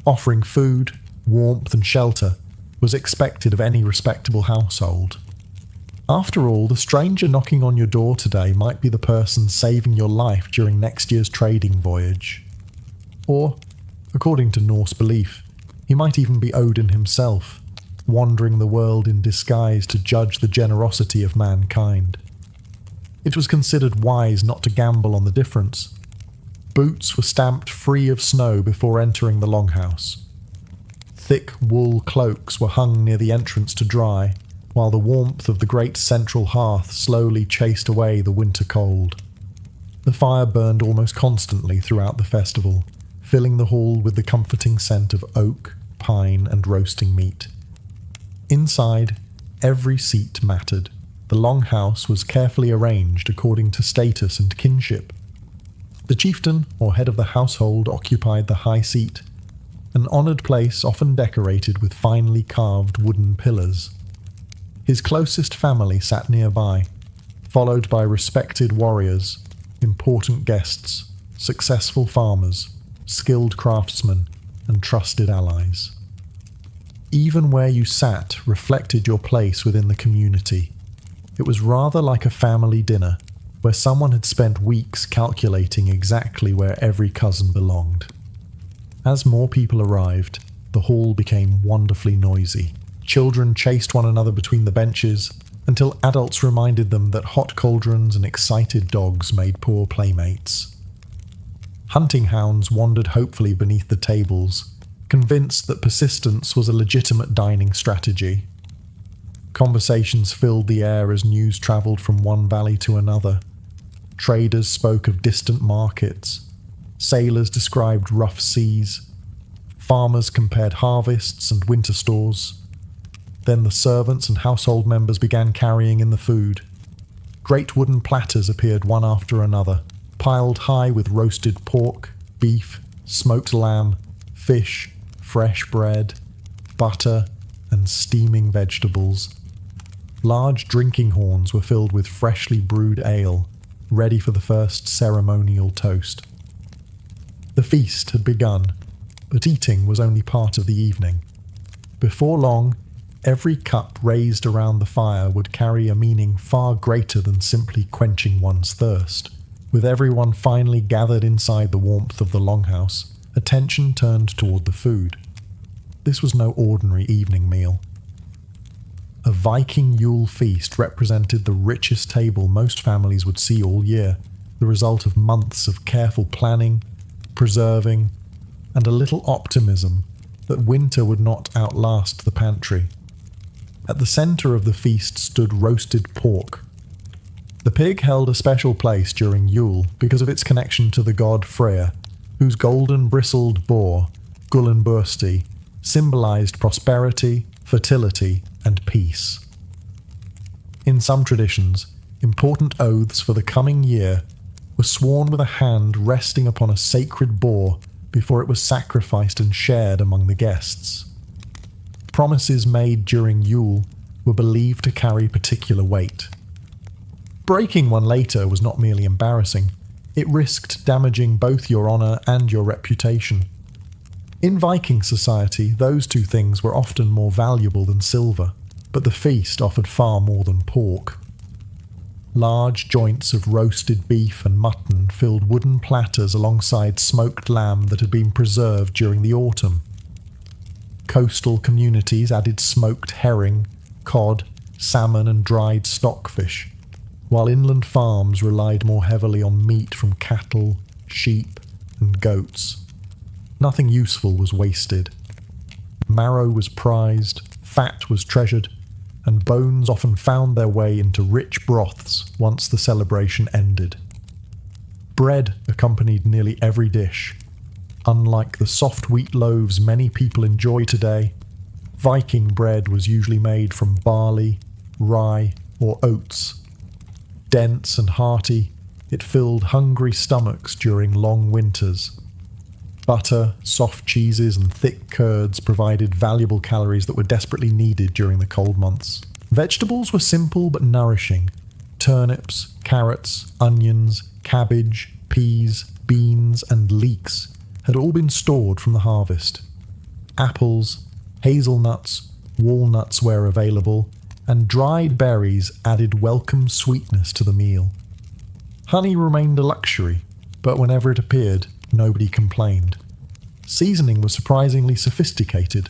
Offering food, warmth, and shelter was expected of any respectable household. After all, the stranger knocking on your door today might be the person saving your life during next year's trading voyage. Or, according to Norse belief, he might even be Odin himself, wandering the world in disguise to judge the generosity of mankind. It was considered wise not to gamble on the difference. Boots were stamped free of snow before entering the longhouse. Thick wool cloaks were hung near the entrance to dry, while the warmth of the great central hearth slowly chased away the winter cold. The fire burned almost constantly throughout the festival, filling the hall with the comforting scent of oak, pine, and roasting meat. Inside, every seat mattered. The longhouse was carefully arranged according to status and kinship. The chieftain, or head of the household, occupied the high seat, an honoured place often decorated with finely carved wooden pillars. His closest family sat nearby, followed by respected warriors, important guests, successful farmers, skilled craftsmen, and trusted allies. Even where you sat reflected your place within the community. It was rather like a family dinner, where someone had spent weeks calculating exactly where every cousin belonged. As more people arrived, the hall became wonderfully noisy. Children chased one another between the benches, until adults reminded them that hot cauldrons and excited dogs made poor playmates. Hunting hounds wandered hopefully beneath the tables, convinced that persistence was a legitimate dining strategy. Conversations filled the air as news travelled from one valley to another. Traders spoke of distant markets. Sailors described rough seas. Farmers compared harvests and winter stores. Then the servants and household members began carrying in the food. Great wooden platters appeared one after another, piled high with roasted pork, beef, smoked lamb, fish, fresh bread, butter, and steaming vegetables. Large drinking horns were filled with freshly brewed ale, ready for the first ceremonial toast. The feast had begun, but eating was only part of the evening. Before long, every cup raised around the fire would carry a meaning far greater than simply quenching one's thirst. With everyone finally gathered inside the warmth of the longhouse, attention turned toward the food. This was no ordinary evening meal. A Viking Yule feast represented the richest table most families would see all year, the result of months of careful planning, preserving, and a little optimism that winter would not outlast the pantry. At the centre of the feast stood roasted pork. The pig held a special place during Yule because of its connection to the god Freyr, whose golden-bristled boar, Gullinbursti, symbolised prosperity, fertility, and peace. In some traditions, important oaths for the coming year were sworn with a hand resting upon a sacred boar before it was sacrificed and shared among the guests. Promises made during Yule were believed to carry particular weight. Breaking one later was not merely embarrassing, it risked damaging both your honour and your reputation. In Viking society, those two things were often more valuable than silver, but the feast offered far more than pork. Large joints of roasted beef and mutton filled wooden platters alongside smoked lamb that had been preserved during the autumn. Coastal communities added smoked herring, cod, salmon and dried stockfish, while inland farms relied more heavily on meat from cattle, sheep and goats. Nothing useful was wasted. Marrow was prized, fat was treasured, and bones often found their way into rich broths once the celebration ended. Bread accompanied nearly every dish. Unlike the soft wheat loaves many people enjoy today, Viking bread was usually made from barley, rye, or oats. Dense and hearty, it filled hungry stomachs during long winters. Butter, soft cheeses, and thick curds provided valuable calories that were desperately needed during the cold months. Vegetables were simple but nourishing. Turnips, carrots, onions, cabbage, peas, beans, and leeks had all been stored from the harvest. Apples, hazelnuts, walnuts where available, and dried berries added welcome sweetness to the meal. Honey remained a luxury, but whenever it appeared, nobody complained. Seasoning was surprisingly sophisticated.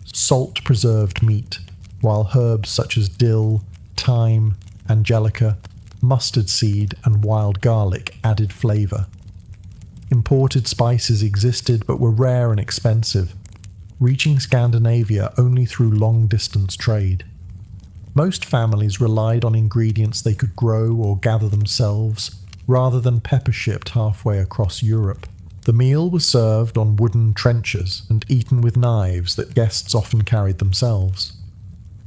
Salt preserved meat, while herbs such as dill, thyme, angelica, mustard seed, and wild garlic added flavour. Imported spices existed but were rare and expensive, reaching Scandinavia only through long-distance trade. Most families relied on ingredients they could grow or gather themselves, rather than pepper-shipped halfway across Europe. The meal was served on wooden trenchers and eaten with knives that guests often carried themselves.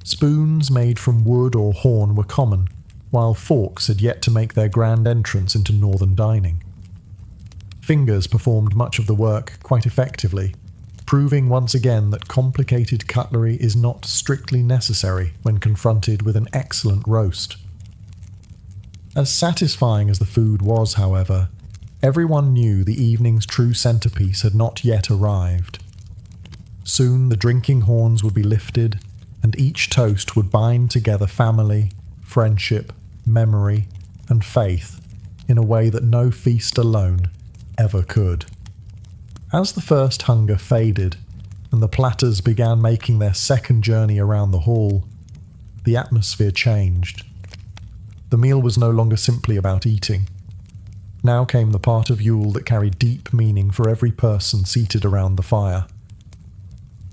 Spoons made from wood or horn were common, while forks had yet to make their grand entrance into northern dining. Fingers performed much of the work quite effectively, proving once again that complicated cutlery is not strictly necessary when confronted with an excellent roast. As satisfying as the food was, however, everyone knew the evening's true centrepiece had not yet arrived. Soon the drinking horns would be lifted, and each toast would bind together family, friendship, memory, and faith in a way that no feast alone ever could. As the first hunger faded, and the platters began making their second journey around the hall, the atmosphere changed. The meal was no longer simply about eating. Now came the part of Yule that carried deep meaning for every person seated around the fire.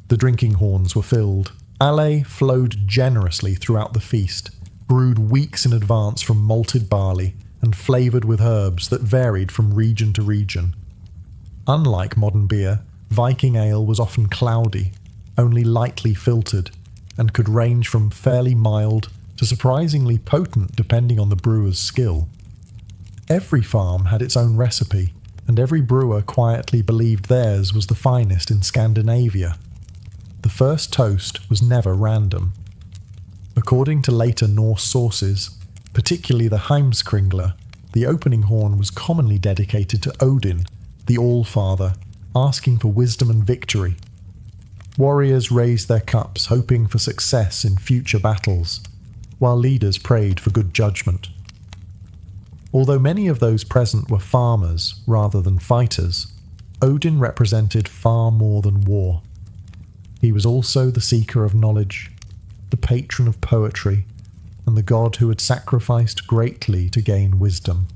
The drinking horns were filled. Ale flowed generously throughout the feast, brewed weeks in advance from malted barley and flavoured with herbs that varied from region to region. Unlike modern beer, Viking ale was often cloudy, only lightly filtered, and could range from fairly mild to surprisingly potent depending on the brewer's skill. Every farm had its own recipe, and every brewer quietly believed theirs was the finest in Scandinavia. The first toast was never random. According to later Norse sources, particularly the Heimskringla, the opening horn was commonly dedicated to Odin, the All-Father, asking for wisdom and victory. Warriors raised their cups hoping for success in future battles, while leaders prayed for good judgment. Although many of those present were farmers rather than fighters, Odin represented far more than war. He was also the seeker of knowledge, the patron of poetry, and the god who had sacrificed greatly to gain wisdom.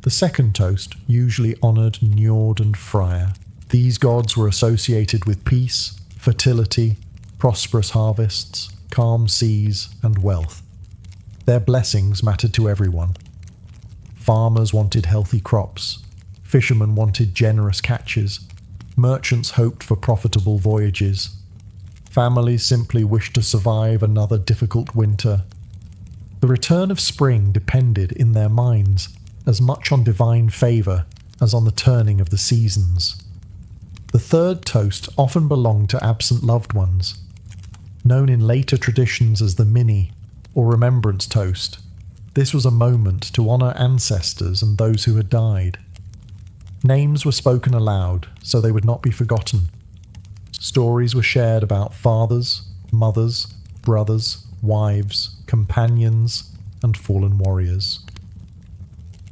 The second toast usually honoured Njord and Freyr. These gods were associated with peace, fertility, prosperous harvests, calm seas, and wealth. Their blessings mattered to everyone. Farmers wanted healthy crops, fishermen wanted generous catches, merchants hoped for profitable voyages. Families simply wished to survive another difficult winter. The return of spring depended, in their minds, as much on divine favour as on the turning of the seasons. The third toast often belonged to absent loved ones, known in later traditions as the Minni, or Remembrance Toast. This was a moment to honour ancestors and those who had died. Names were spoken aloud, so they would not be forgotten. Stories were shared about fathers, mothers, brothers, wives, companions, and fallen warriors.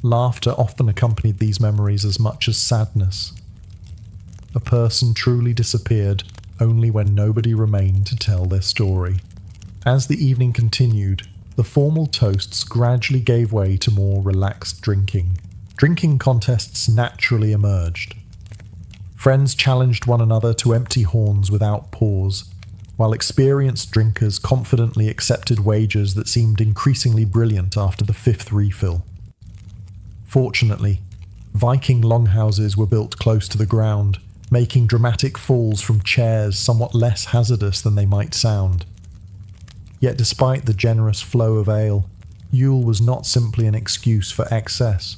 Laughter often accompanied these memories as much as sadness. A person truly disappeared only when nobody remained to tell their story. As the evening continued, the formal toasts gradually gave way to more relaxed drinking. Drinking contests naturally emerged. Friends challenged one another to empty horns without pause, while experienced drinkers confidently accepted wagers that seemed increasingly brilliant after the fifth refill. Fortunately, Viking longhouses were built close to the ground, making dramatic falls from chairs somewhat less hazardous than they might sound. Yet despite the generous flow of ale, Yule was not simply an excuse for excess.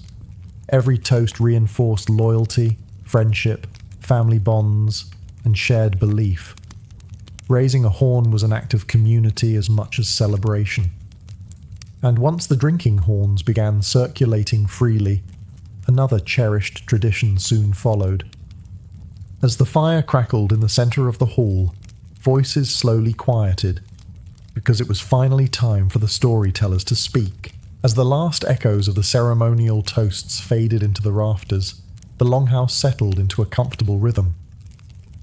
Every toast reinforced loyalty, friendship, family bonds, and shared belief. Raising a horn was an act of community as much as celebration. And once the drinking horns began circulating freely, another cherished tradition soon followed. As the fire crackled in the centre of the hall, voices slowly quieted, because it was finally time for the storytellers to speak. As the last echoes of the ceremonial toasts faded into the rafters, the longhouse settled into a comfortable rhythm.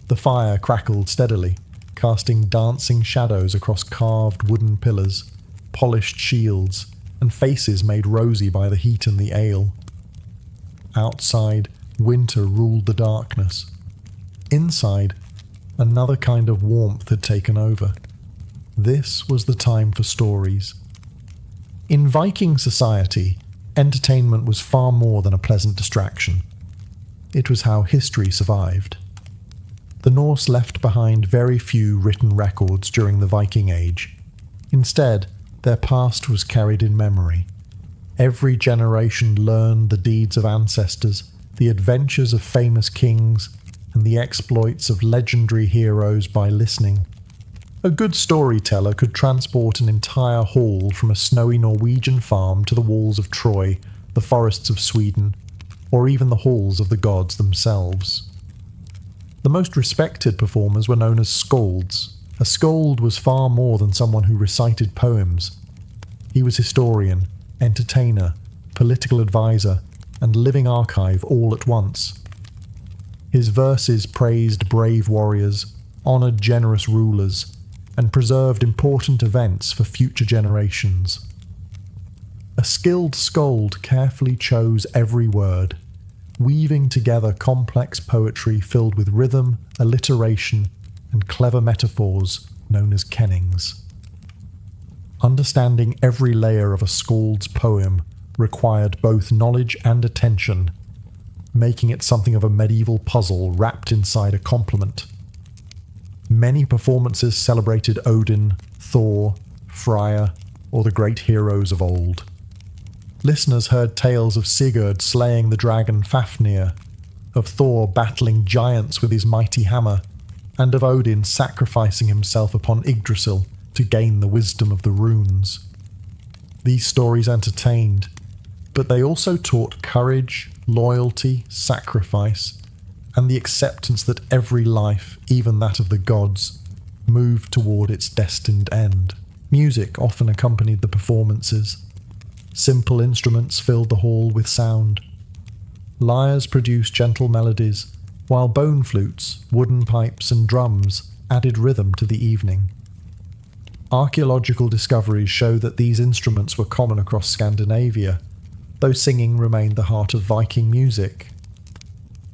The fire crackled steadily, casting dancing shadows across carved wooden pillars, polished shields, and faces made rosy by the heat and the ale. Outside, winter ruled the darkness. Inside, another kind of warmth had taken over. This was the time for stories. In Viking society, entertainment was far more than a pleasant distraction. It was how history survived. The Norse left behind very few written records during the Viking Age. Instead, their past was carried in memory. Every generation learned the deeds of ancestors, the adventures of famous kings, and the exploits of legendary heroes by listening. A good storyteller could transport an entire hall from a snowy Norwegian farm to the walls of Troy, the forests of Sweden, or even the halls of the gods themselves. The most respected performers were known as skalds. A skald was far more than someone who recited poems. He was historian, entertainer, political advisor, and living archive all at once. His verses praised brave warriors, honoured generous rulers, and preserved important events for future generations. A A skilled skald carefully chose every word, weaving together complex poetry filled with rhythm, alliteration, and clever metaphors known as kennings. Understanding every layer of a skald's poem required both knowledge and attention, making it something of a medieval puzzle wrapped inside a compliment. Many performances celebrated Odin, Thor, Freya, or the great heroes of old. Listeners heard tales of Sigurd slaying the dragon Fafnir, of Thor battling giants with his mighty hammer, and of Odin sacrificing himself upon Yggdrasil to gain the wisdom of the runes. These stories entertained, but they also taught courage, loyalty, sacrifice, and the acceptance that every life, even that of the gods, moved toward its destined end. Music often accompanied the performances. Simple instruments filled the hall with sound. Lyres produced gentle melodies, while bone flutes, wooden pipes, and drums added rhythm to the evening. Archaeological discoveries show that these instruments were common across Scandinavia, though singing remained the heart of Viking music.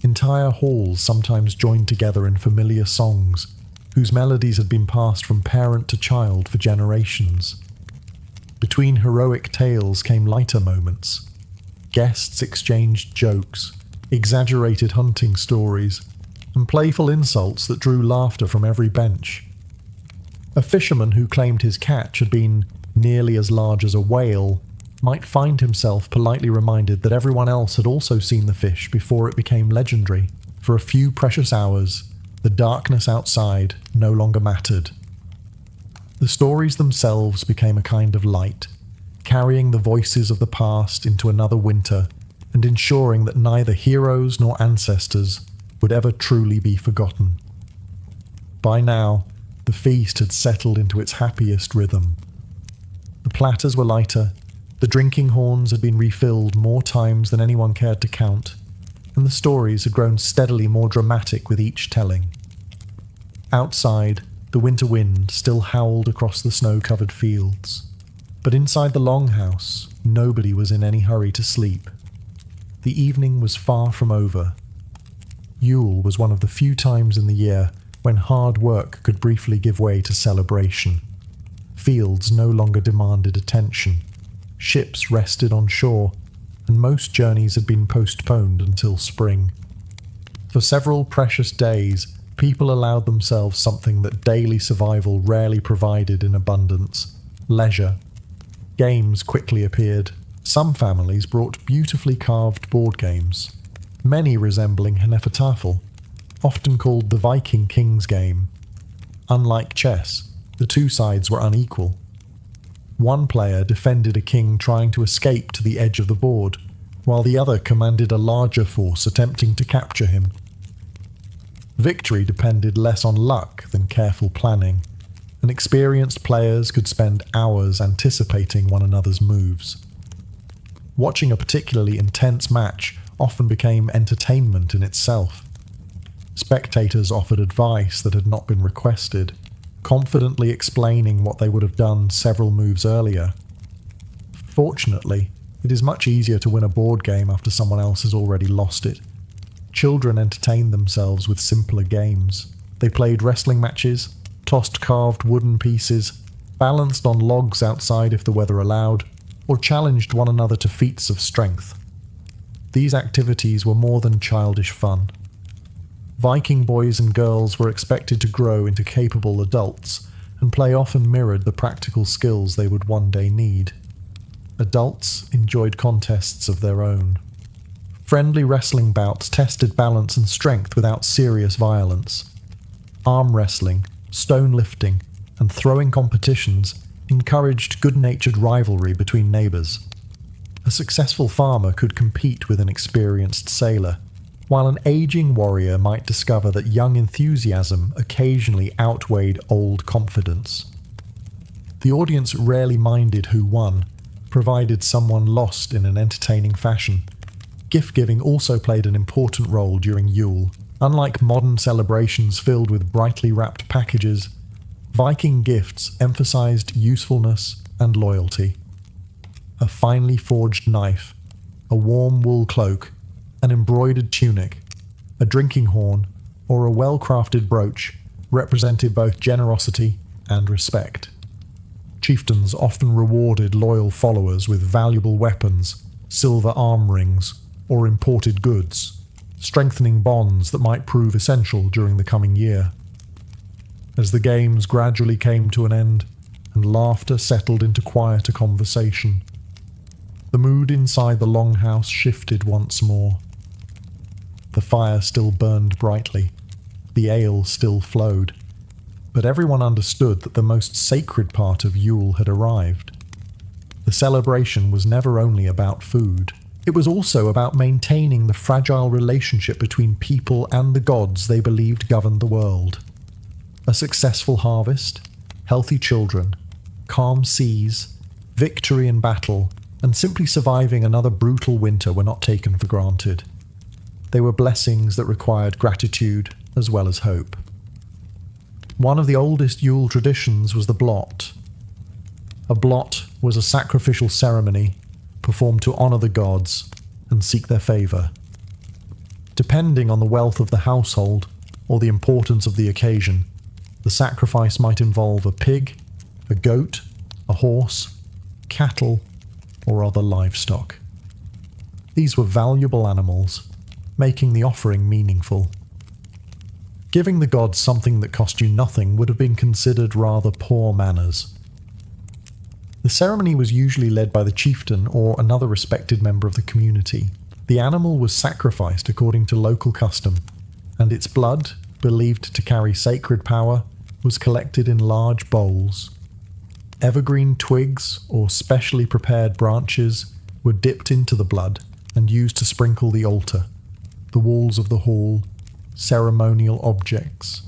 Entire halls sometimes joined together in familiar songs, whose melodies had been passed from parent to child for generations. Between heroic tales came lighter moments. Guests exchanged jokes, exaggerated hunting stories, and playful insults that drew laughter from every bench. A fisherman who claimed his catch had been nearly as large as a whale might find himself politely reminded that everyone else had also seen the fish before it became legendary. For a few precious hours, the darkness outside no longer mattered. The stories themselves became a kind of light, carrying the voices of the past into another winter and ensuring that neither heroes nor ancestors would ever truly be forgotten. By now, the feast had settled into its happiest rhythm. The platters were lighter, the drinking horns had been refilled more times than anyone cared to count, and the stories had grown steadily more dramatic with each telling. Outside, the winter wind still howled across the snow-covered fields, but inside the longhouse, nobody was in any hurry to sleep. The evening was far from over. Yule was one of the few times in the year when hard work could briefly give way to celebration. Fields no longer demanded attention. Ships rested on shore, and most journeys had been postponed until spring. For several precious days, people allowed themselves something that daily survival rarely provided in abundance: leisure. Games quickly appeared. Some families brought beautifully carved board games, many resembling Hnefatafl, often called the Viking King's game. Unlike chess, the two sides were unequal. One player defended a king trying to escape to the edge of the board, while the other commanded a larger force attempting to capture him. Victory depended less on luck than careful planning, and experienced players could spend hours anticipating one another's moves. Watching a particularly intense match often became entertainment in itself. Spectators offered advice that had not been requested, confidently explaining what they would have done several moves earlier. Fortunately, it is much easier to win a board game after someone else has already lost it. Children entertained themselves with simpler games. They played wrestling matches, tossed carved wooden pieces, balanced on logs outside if the weather allowed, or challenged one another to feats of strength. These activities were more than childish fun. Viking boys and girls were expected to grow into capable adults, and play often mirrored the practical skills they would one day need. Adults enjoyed contests of their own. Friendly wrestling bouts tested balance and strength without serious violence. Arm wrestling, stone lifting, and throwing competitions encouraged good-natured rivalry between neighbours. A successful farmer could compete with an experienced sailor, while an aging warrior might discover that young enthusiasm occasionally outweighed old confidence. The audience rarely minded who won, provided someone lost in an entertaining fashion. Gift-giving also played an important role during Yule. Unlike modern celebrations filled with brightly wrapped packages, Viking gifts emphasized usefulness and loyalty. a finely forged knife, a warm wool cloak, an embroidered tunic, a drinking horn, or a well-crafted brooch represented both generosity and respect. Chieftains often rewarded loyal followers with valuable weapons, silver arm rings, or imported goods, strengthening bonds that might prove essential during the coming year. As the games gradually came to an end, and laughter settled into quieter conversation, the mood inside the longhouse shifted once more. The fire still burned brightly, the ale still flowed, but everyone understood that the most sacred part of Yule had arrived. The celebration was never only about food. It was also about maintaining the fragile relationship between people and the gods they believed governed the world. A successful harvest, healthy children, calm seas, victory in battle, and simply surviving another brutal winter were not taken for granted. They were blessings that required gratitude as well as hope. One of the oldest Yule traditions was the blot. A blot was a sacrificial ceremony performed to honour the gods and seek their favour. Depending on the wealth of the household or the importance of the occasion, the sacrifice might involve a pig, a goat, a horse, cattle, or other livestock. These were valuable animals, making the offering meaningful. Giving the gods something that cost you nothing would have been considered rather poor manners. The ceremony was usually led by the chieftain or another respected member of the community. The animal was sacrificed according to local custom, and its blood, believed to carry sacred power, was collected in large bowls. Evergreen twigs or specially prepared branches were dipped into the blood and used to sprinkle the altar, the walls of the hall, ceremonial objects,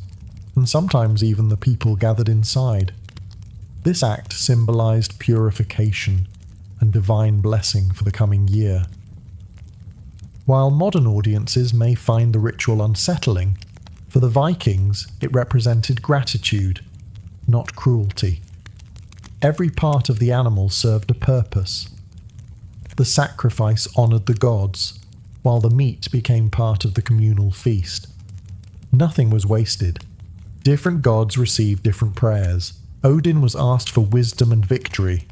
and sometimes even the people gathered inside. This act symbolized purification and divine blessing for the coming year. While modern audiences may find the ritual unsettling, for the Vikings it represented gratitude, not cruelty. Every part of the animal served a purpose. The sacrifice honoured the gods, while the meat became part of the communal feast. Nothing was wasted. Different gods received different prayers. Odin was asked for wisdom and victory.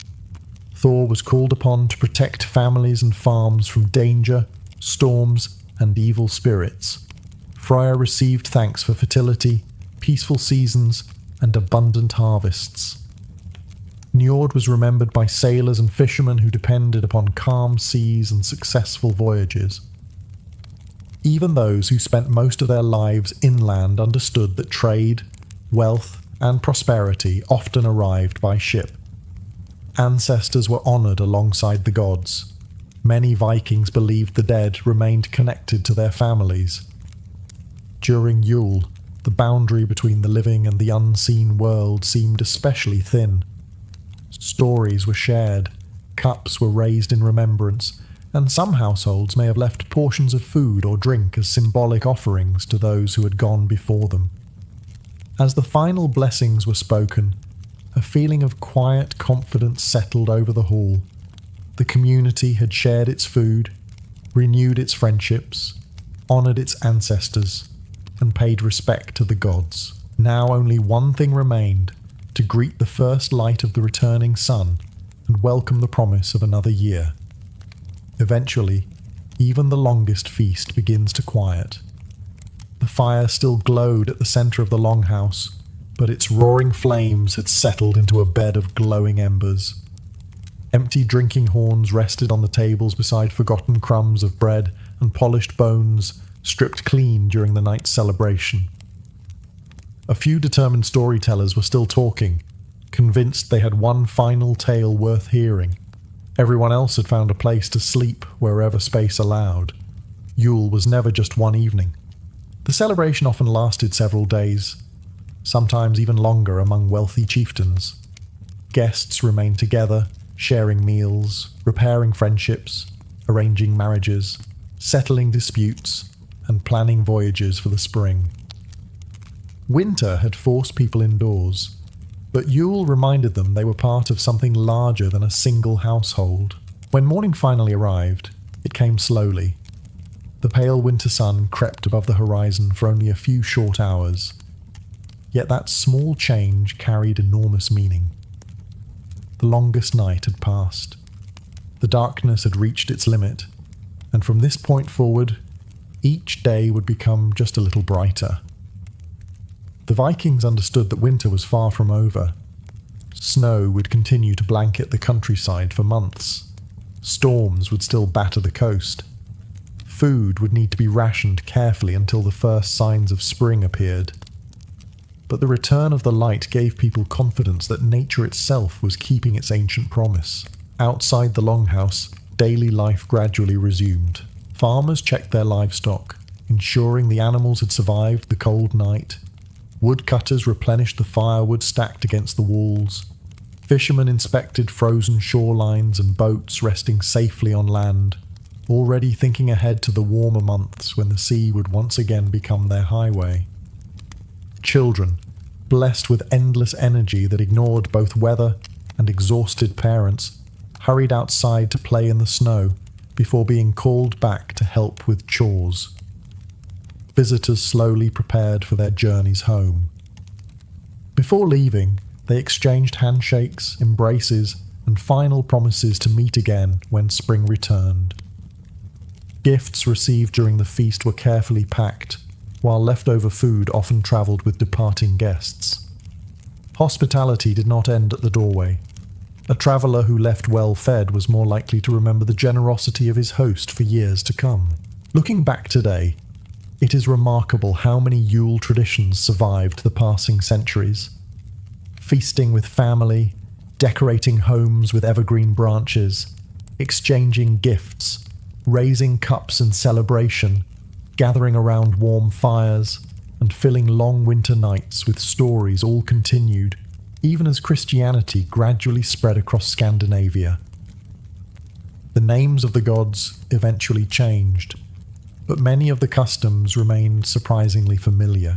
Thor was called upon to protect families and farms from danger, storms, and evil spirits. Freya received thanks for fertility, peaceful seasons, and abundant harvests. Njord was remembered by sailors and fishermen who depended upon calm seas and successful voyages. Even those who spent most of their lives inland understood that trade, wealth, and prosperity often arrived by ship. Ancestors were honoured alongside the gods. Many Vikings believed the dead remained connected to their families. During Yule, the boundary between the living and the unseen world seemed especially thin. Stories were shared, cups were raised in remembrance, and some households may have left portions of food or drink as symbolic offerings to those who had gone before them. As the final blessings were spoken, a feeling of quiet confidence settled over the hall. The community had shared its food, renewed its friendships, honoured its ancestors, and paid respect to the gods. Now only one thing remained: to greet the first light of the returning sun and welcome the promise of another year. Eventually, even the longest feast begins to quiet. The fire still glowed at the centre of the longhouse, but its roaring flames had settled into a bed of glowing embers. Empty drinking horns rested on the tables beside forgotten crumbs of bread and polished bones stripped clean during the night's celebration. A few determined storytellers were still talking, convinced they had one final tale worth hearing. Everyone else had found a place to sleep wherever space allowed. Yule was never just one evening. The celebration often lasted several days, sometimes even longer among wealthy chieftains. Guests remained together, sharing meals, repairing friendships, arranging marriages, settling disputes, and planning voyages for the spring. Winter had forced people indoors, but Yule reminded them they were part of something larger than a single household. When morning finally arrived, it came slowly. The pale winter sun crept above the horizon for only a few short hours. Yet that small change carried enormous meaning. The longest night had passed. The darkness had reached its limit, and from this point forward, each day would become just a little brighter. The Vikings understood that winter was far from over. Snow would continue to blanket the countryside for months. Storms would still batter the coast. Food would need to be rationed carefully until the first signs of spring appeared. But the return of the light gave people confidence that nature itself was keeping its ancient promise. Outside the longhouse, daily life gradually resumed. Farmers checked their livestock, ensuring the animals had survived the cold night. Woodcutters replenished the firewood stacked against the walls. Fishermen inspected frozen shorelines and boats resting safely on land, already thinking ahead to the warmer months when the sea would once again become their highway. Children, blessed with endless energy that ignored both weather and exhausted parents, hurried outside to play in the snow before being called back to help with chores. Visitors slowly prepared for their journeys home. Before leaving, they exchanged handshakes, embraces, and final promises to meet again when spring returned. Gifts received during the feast were carefully packed, while leftover food often travelled with departing guests. Hospitality did not end at the doorway. A traveller who left well-fed was more likely to remember the generosity of his host for years to come. Looking back today, it is remarkable how many Yule traditions survived the passing centuries. Feasting with family, decorating homes with evergreen branches, exchanging gifts, raising cups in celebration, gathering around warm fires, and filling long winter nights with stories all continued, even as Christianity gradually spread across Scandinavia. The names of the gods eventually changed, but many of the customs remained surprisingly familiar.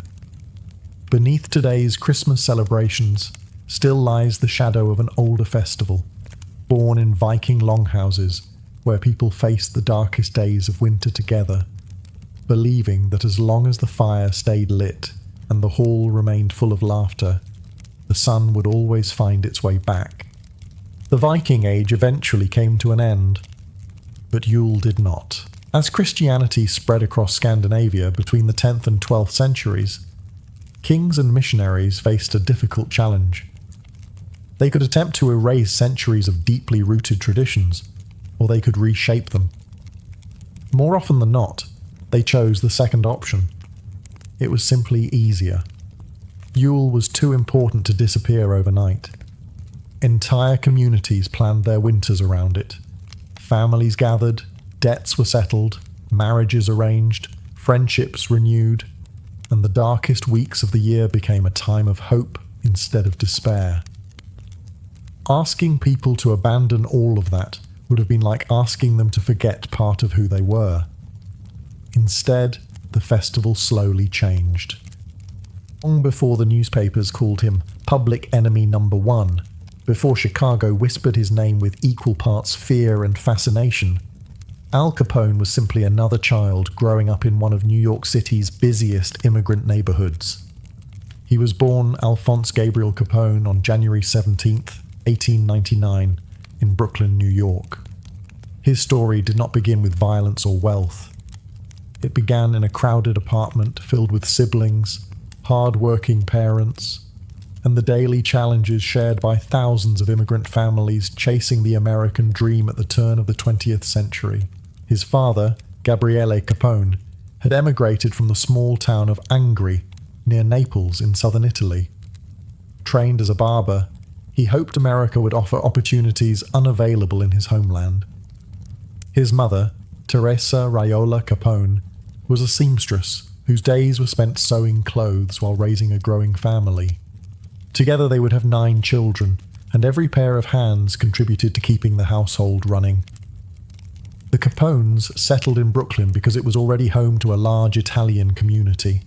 Beneath today's Christmas celebrations still lies the shadow of an older festival, born in Viking longhouses, where people faced the darkest days of winter together, believing that as long as the fire stayed lit and the hall remained full of laughter, the sun would always find its way back. The Viking Age eventually came to an end, but Yule did not. As Christianity spread across Scandinavia between the 10th and 12th centuries, kings and missionaries faced a difficult challenge. They could attempt to erase centuries of deeply rooted traditions, or they could reshape them. More often than not, they chose the second option. It was simply easier. Yule was too important to disappear overnight. Entire communities planned their winters around it. Families gathered, debts were settled, marriages arranged, friendships renewed, and the darkest weeks of the year became a time of hope instead of despair. Asking people to abandon all of that would have been like asking them to forget part of who they were. Instead, the festival slowly changed. Long before the newspapers called him Public Enemy Number One, before Chicago whispered his name with equal parts fear and fascination, Al Capone was simply another child growing up in one of New York City's busiest immigrant neighborhoods. He was born Alphonse Gabriel Capone on January 17th, 1899, in Brooklyn, New York. His story did not begin with violence or wealth. It began in a crowded apartment filled with siblings, hard-working parents, and the daily challenges shared by thousands of immigrant families chasing the American dream at the turn of the 20th century. His father, Gabriele Capone, had emigrated from the small town of Angri, near Naples in southern Italy. Trained as a barber, he hoped America would offer opportunities unavailable in his homeland. His mother, Teresa Raiola Capone, was a seamstress whose days were spent sewing clothes while raising a growing family. Together they would have 9 children, and every pair of hands contributed to keeping the household running. The Capones settled in Brooklyn because it was already home to a large Italian community.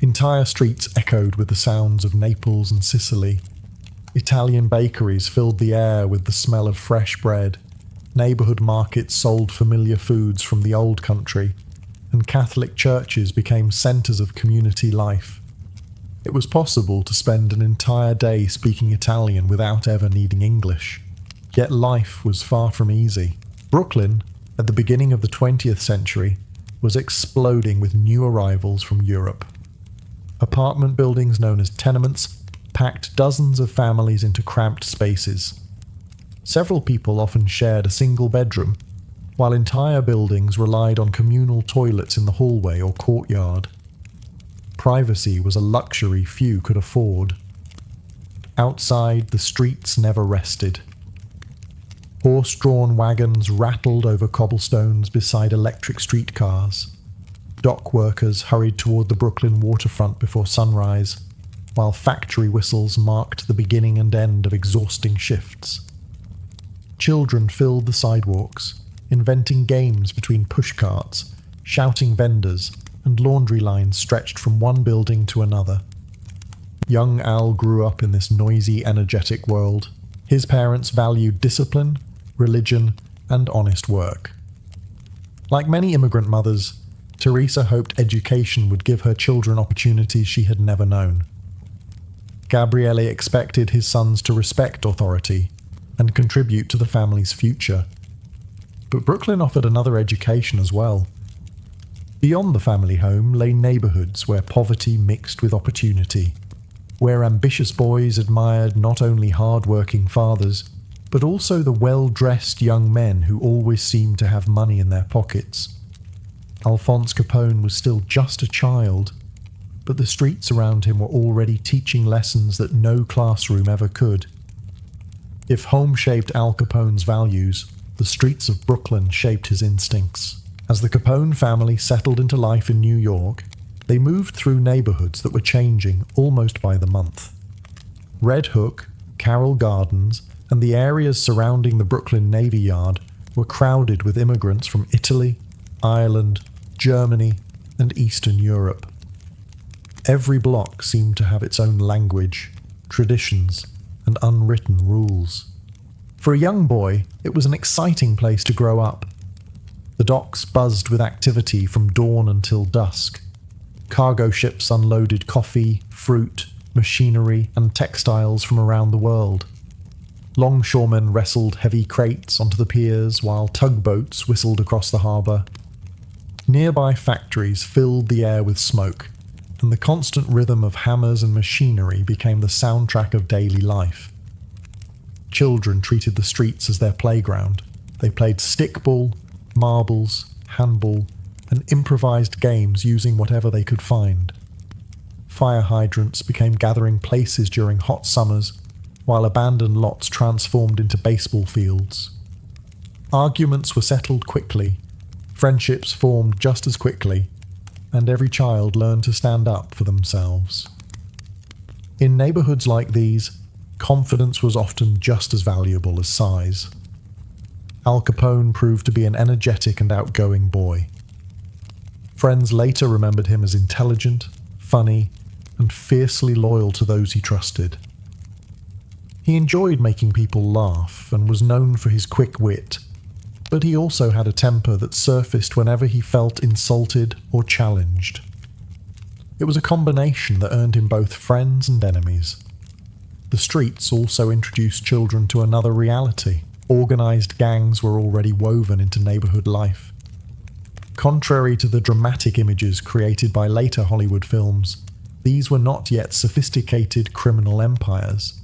Entire streets echoed with the sounds of Naples and Sicily. Italian bakeries filled the air with the smell of fresh bread, Neighbourhood markets sold familiar foods from the old country, and Catholic churches became centres of community life. It was possible to spend an entire day speaking Italian without ever needing English. Yet life was far from easy. Brooklyn, at the beginning of the 20th century, was exploding with new arrivals from Europe. Apartment buildings known as tenements packed dozens of families into cramped spaces. Several people often shared a single bedroom, while entire buildings relied on communal toilets in the hallway or courtyard. Privacy was a luxury few could afford. Outside, the streets never rested. Horse-drawn wagons rattled over cobblestones beside electric streetcars. Dock workers hurried toward the Brooklyn waterfront before sunrise, while factory whistles marked the beginning and end of exhausting shifts. Children filled the sidewalks, inventing games between pushcarts, shouting vendors, and laundry lines stretched from one building to another. Young Al grew up in this noisy, energetic world. His parents valued discipline, religion, and honest work. Like many immigrant mothers, Teresa hoped education would give her children opportunities she had never known. Gabriele expected his sons to respect authority and contribute to the family's future. But Brooklyn offered another education as well. Beyond the family home lay neighborhoods where poverty mixed with opportunity, where ambitious boys admired not only hard-working fathers, but also the well-dressed young men who always seemed to have money in their pockets. Alphonse Capone was still just a child, but the streets around him were already teaching lessons that no classroom ever could. If home shaped Al Capone's values, the streets of Brooklyn shaped his instincts. As the Capone family settled into life in New York, they moved through neighborhoods that were changing almost by the month. Red Hook, Carroll Gardens, and the areas surrounding the Brooklyn Navy Yard were crowded with immigrants from Italy, Ireland, Germany, and Eastern Europe. Every block seemed to have its own language, traditions, and unwritten rules. For a young boy, it was an exciting place to grow up. The docks buzzed with activity from dawn until dusk. Cargo ships unloaded coffee, fruit, machinery, and textiles from around the world. Longshoremen wrestled heavy crates onto the piers while tugboats whistled across the harbour. Nearby factories filled the air with smoke, and the constant rhythm of hammers and machinery became the soundtrack of daily life. Children treated the streets as their playground. They played stickball, marbles, handball, and improvised games using whatever they could find. Fire hydrants became gathering places during hot summers, while abandoned lots transformed into baseball fields. Arguments were settled quickly, friendships formed just as quickly, and every child learned to stand up for themselves. In neighborhoods like these, confidence was often just as valuable as size. Al Capone proved to be an energetic and outgoing boy. Friends later remembered him as intelligent, funny, and fiercely loyal to those he trusted. He enjoyed making people laugh and was known for his quick wit, but he also had a temper that surfaced whenever he felt insulted or challenged. It was a combination that earned him both friends and enemies. The streets also introduced children to another reality. Organized gangs were already woven into neighborhood life. Contrary to the dramatic images created by later Hollywood films, these were not yet sophisticated criminal empires.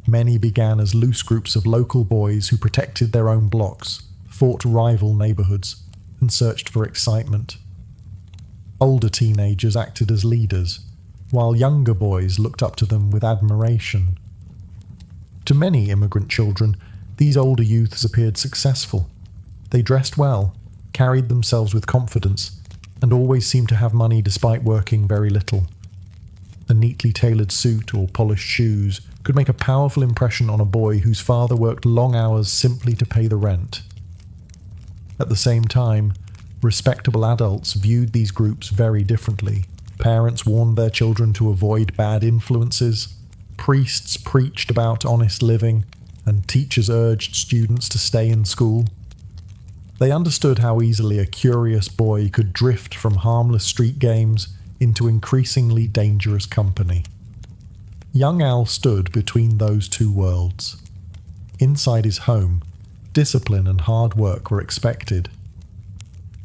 Many began as loose groups of local boys who protected their own blocks, fought rival neighborhoods, and searched for excitement. Older teenagers acted as leaders, while younger boys looked up to them with admiration. To many immigrant children, these older youths appeared successful. They dressed well, carried themselves with confidence, and always seemed to have money despite working very little. A neatly tailored suit or polished shoes could make a powerful impression on a boy whose father worked long hours simply to pay the rent. At the same time, respectable adults viewed these groups very differently. Parents warned their children to avoid bad influences, priests preached about honest living, and teachers urged students to stay in school. They understood how easily a curious boy could drift from harmless street games into increasingly dangerous company. Young Al stood between those two worlds. Inside his home, discipline and hard work were expected.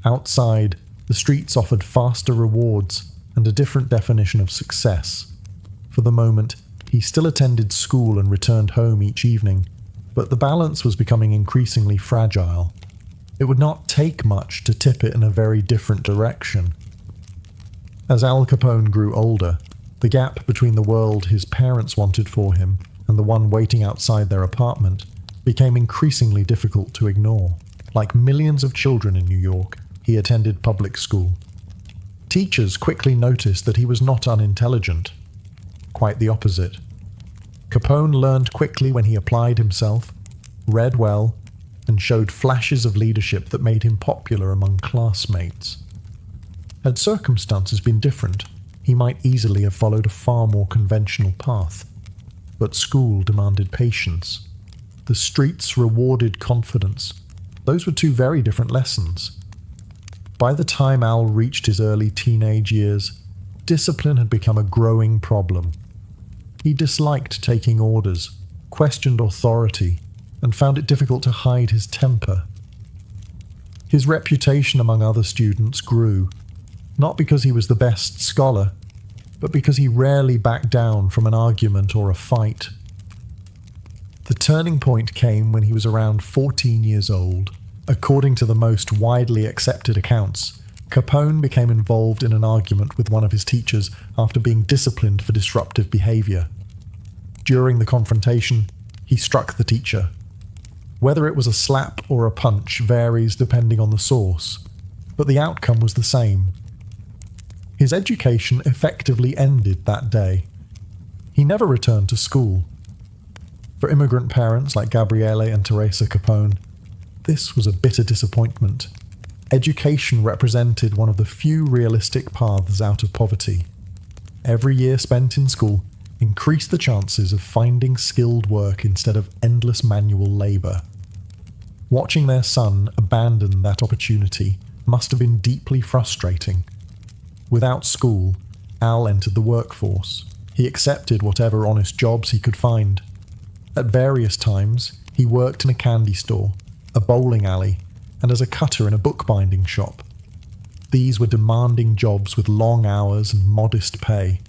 Outside, the streets offered faster rewards and a different definition of success. For the moment, he still attended school and returned home each evening, but the balance was becoming increasingly fragile. It would not take much to tip it in a very different direction. As Al Capone grew older, the gap between the world his parents wanted for him and the one waiting outside their apartment became increasingly difficult to ignore. Like millions of children in New York, he attended public school. Teachers quickly noticed that he was not unintelligent. Quite the opposite. Capone learned quickly when he applied himself, read well, and showed flashes of leadership that made him popular among classmates. Had circumstances been different, he might easily have followed a far more conventional path. But school demanded patience. The streets rewarded confidence. Those were two very different lessons. By the time Al reached his early teenage years, discipline had become a growing problem. He disliked taking orders, questioned authority, and found it difficult to hide his temper. His reputation among other students grew, not because he was the best scholar, but because he rarely backed down from an argument or a fight. The turning point came when he was around 14 years old. According to the most widely accepted accounts, Capone became involved in an argument with one of his teachers after being disciplined for disruptive behavior. During the confrontation, he struck the teacher. Whether it was a slap or a punch varies depending on the source, but the outcome was the same. His education effectively ended that day. He never returned to school. For immigrant parents like Gabriele and Teresa Capone, this was a bitter disappointment. Education represented one of the few realistic paths out of poverty. Every year spent in school increased the chances of finding skilled work instead of endless manual labor. Watching their son abandon that opportunity must have been deeply frustrating. Without school, Al entered the workforce. He accepted whatever honest jobs he could find. At various times, he worked in a candy store, a bowling alley, and as a cutter in a bookbinding shop. These were demanding jobs with long hours and modest pay.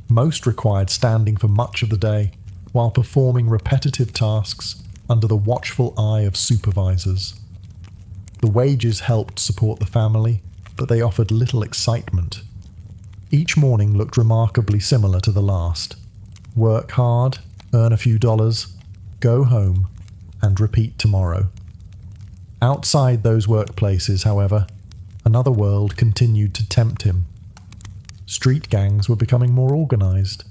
Most required standing for much of the day, while performing repetitive tasks under the watchful eye of supervisors. The wages helped support the family, but they offered little excitement. Each morning looked remarkably similar to the last. Work hard, earn a few dollars, go home, and repeat tomorrow. Outside those workplaces, however, another world continued to tempt him. Street gangs were becoming more organized.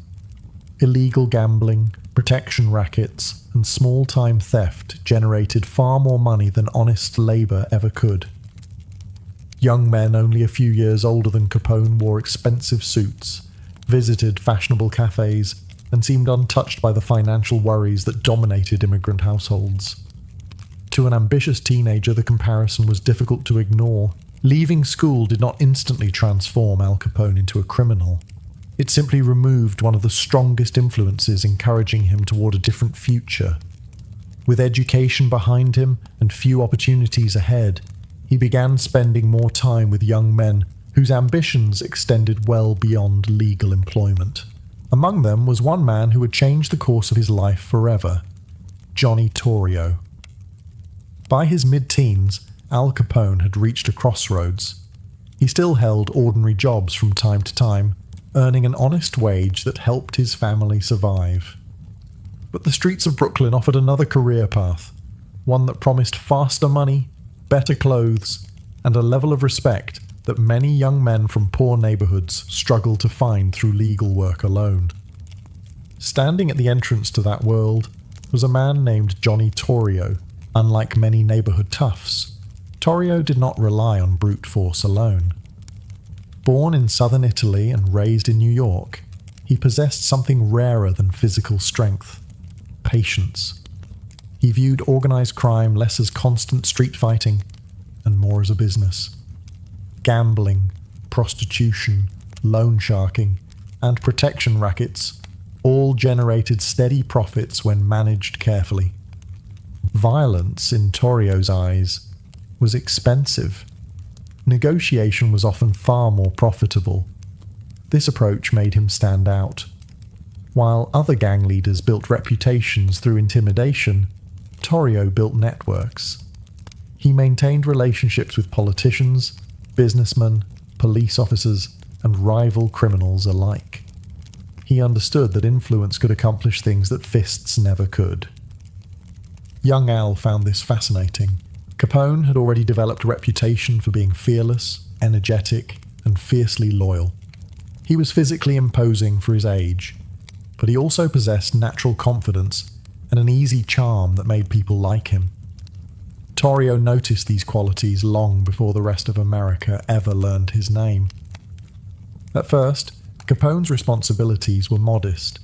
Illegal gambling, protection rackets, and small-time theft generated far more money than honest labor ever could. Young men only a few years older than Capone wore expensive suits, visited fashionable cafes, and seemed untouched by the financial worries that dominated immigrant households. To an ambitious teenager, the comparison was difficult to ignore. Leaving school did not instantly transform Al Capone into a criminal. It simply removed one of the strongest influences encouraging him toward a different future. With education behind him and few opportunities ahead, he began spending more time with young men whose ambitions extended well beyond legal employment. Among them was one man who would change the course of his life forever, Johnny Torrio. By his mid-teens, Al Capone had reached a crossroads. He still held ordinary jobs from time to time, earning an honest wage that helped his family survive. But the streets of Brooklyn offered another career path, one that promised faster money, better clothes, and a level of respect that many young men from poor neighborhoods struggled to find through legal work alone. Standing at the entrance to that world was a man named Johnny Torrio. Unlike many neighborhood toughs, Torrio did not rely on brute force alone. Born in southern Italy and raised in New York, he possessed something rarer than physical strength: patience. He viewed organized crime less as constant street fighting, and more as a business. Gambling, prostitution, loan sharking, and protection rackets all generated steady profits when managed carefully. Violence, in Torrio's eyes, was expensive. Negotiation was often far more profitable. This approach made him stand out. While other gang leaders built reputations through intimidation, Torrio built networks. He maintained relationships with politicians, businessmen, police officers, and rival criminals alike. He understood that influence could accomplish things that fists never could. Young Al found this fascinating. Capone had already developed a reputation for being fearless, energetic, and fiercely loyal. He was physically imposing for his age, but he also possessed natural confidence and an easy charm that made people like him. Torrio noticed these qualities long before the rest of America ever learned his name. At first, Capone's responsibilities were modest.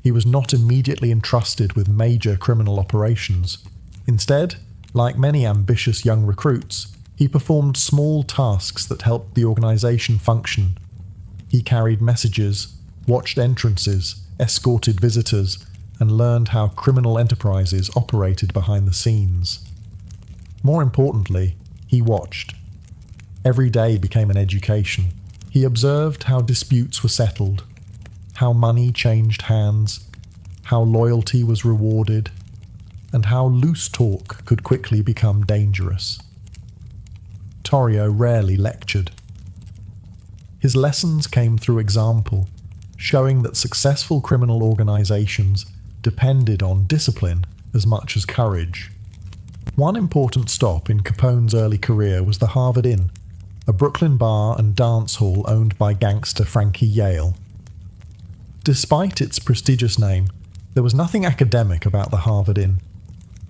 He was not immediately entrusted with major criminal operations. Instead, like many ambitious young recruits, he performed small tasks that helped the organization function. He carried messages, watched entrances, escorted visitors, and learned how criminal enterprises operated behind the scenes. More importantly, he watched. Every day became an education. He observed how disputes were settled, how money changed hands, how loyalty was rewarded, and how loose talk could quickly become dangerous. Torrio rarely lectured. His lessons came through example, showing that successful criminal organizations depended on discipline as much as courage. One important stop in Capone's early career was the Harvard Inn, a Brooklyn bar and dance hall owned by gangster Frankie Yale. Despite its prestigious name, there was nothing academic about the Harvard Inn.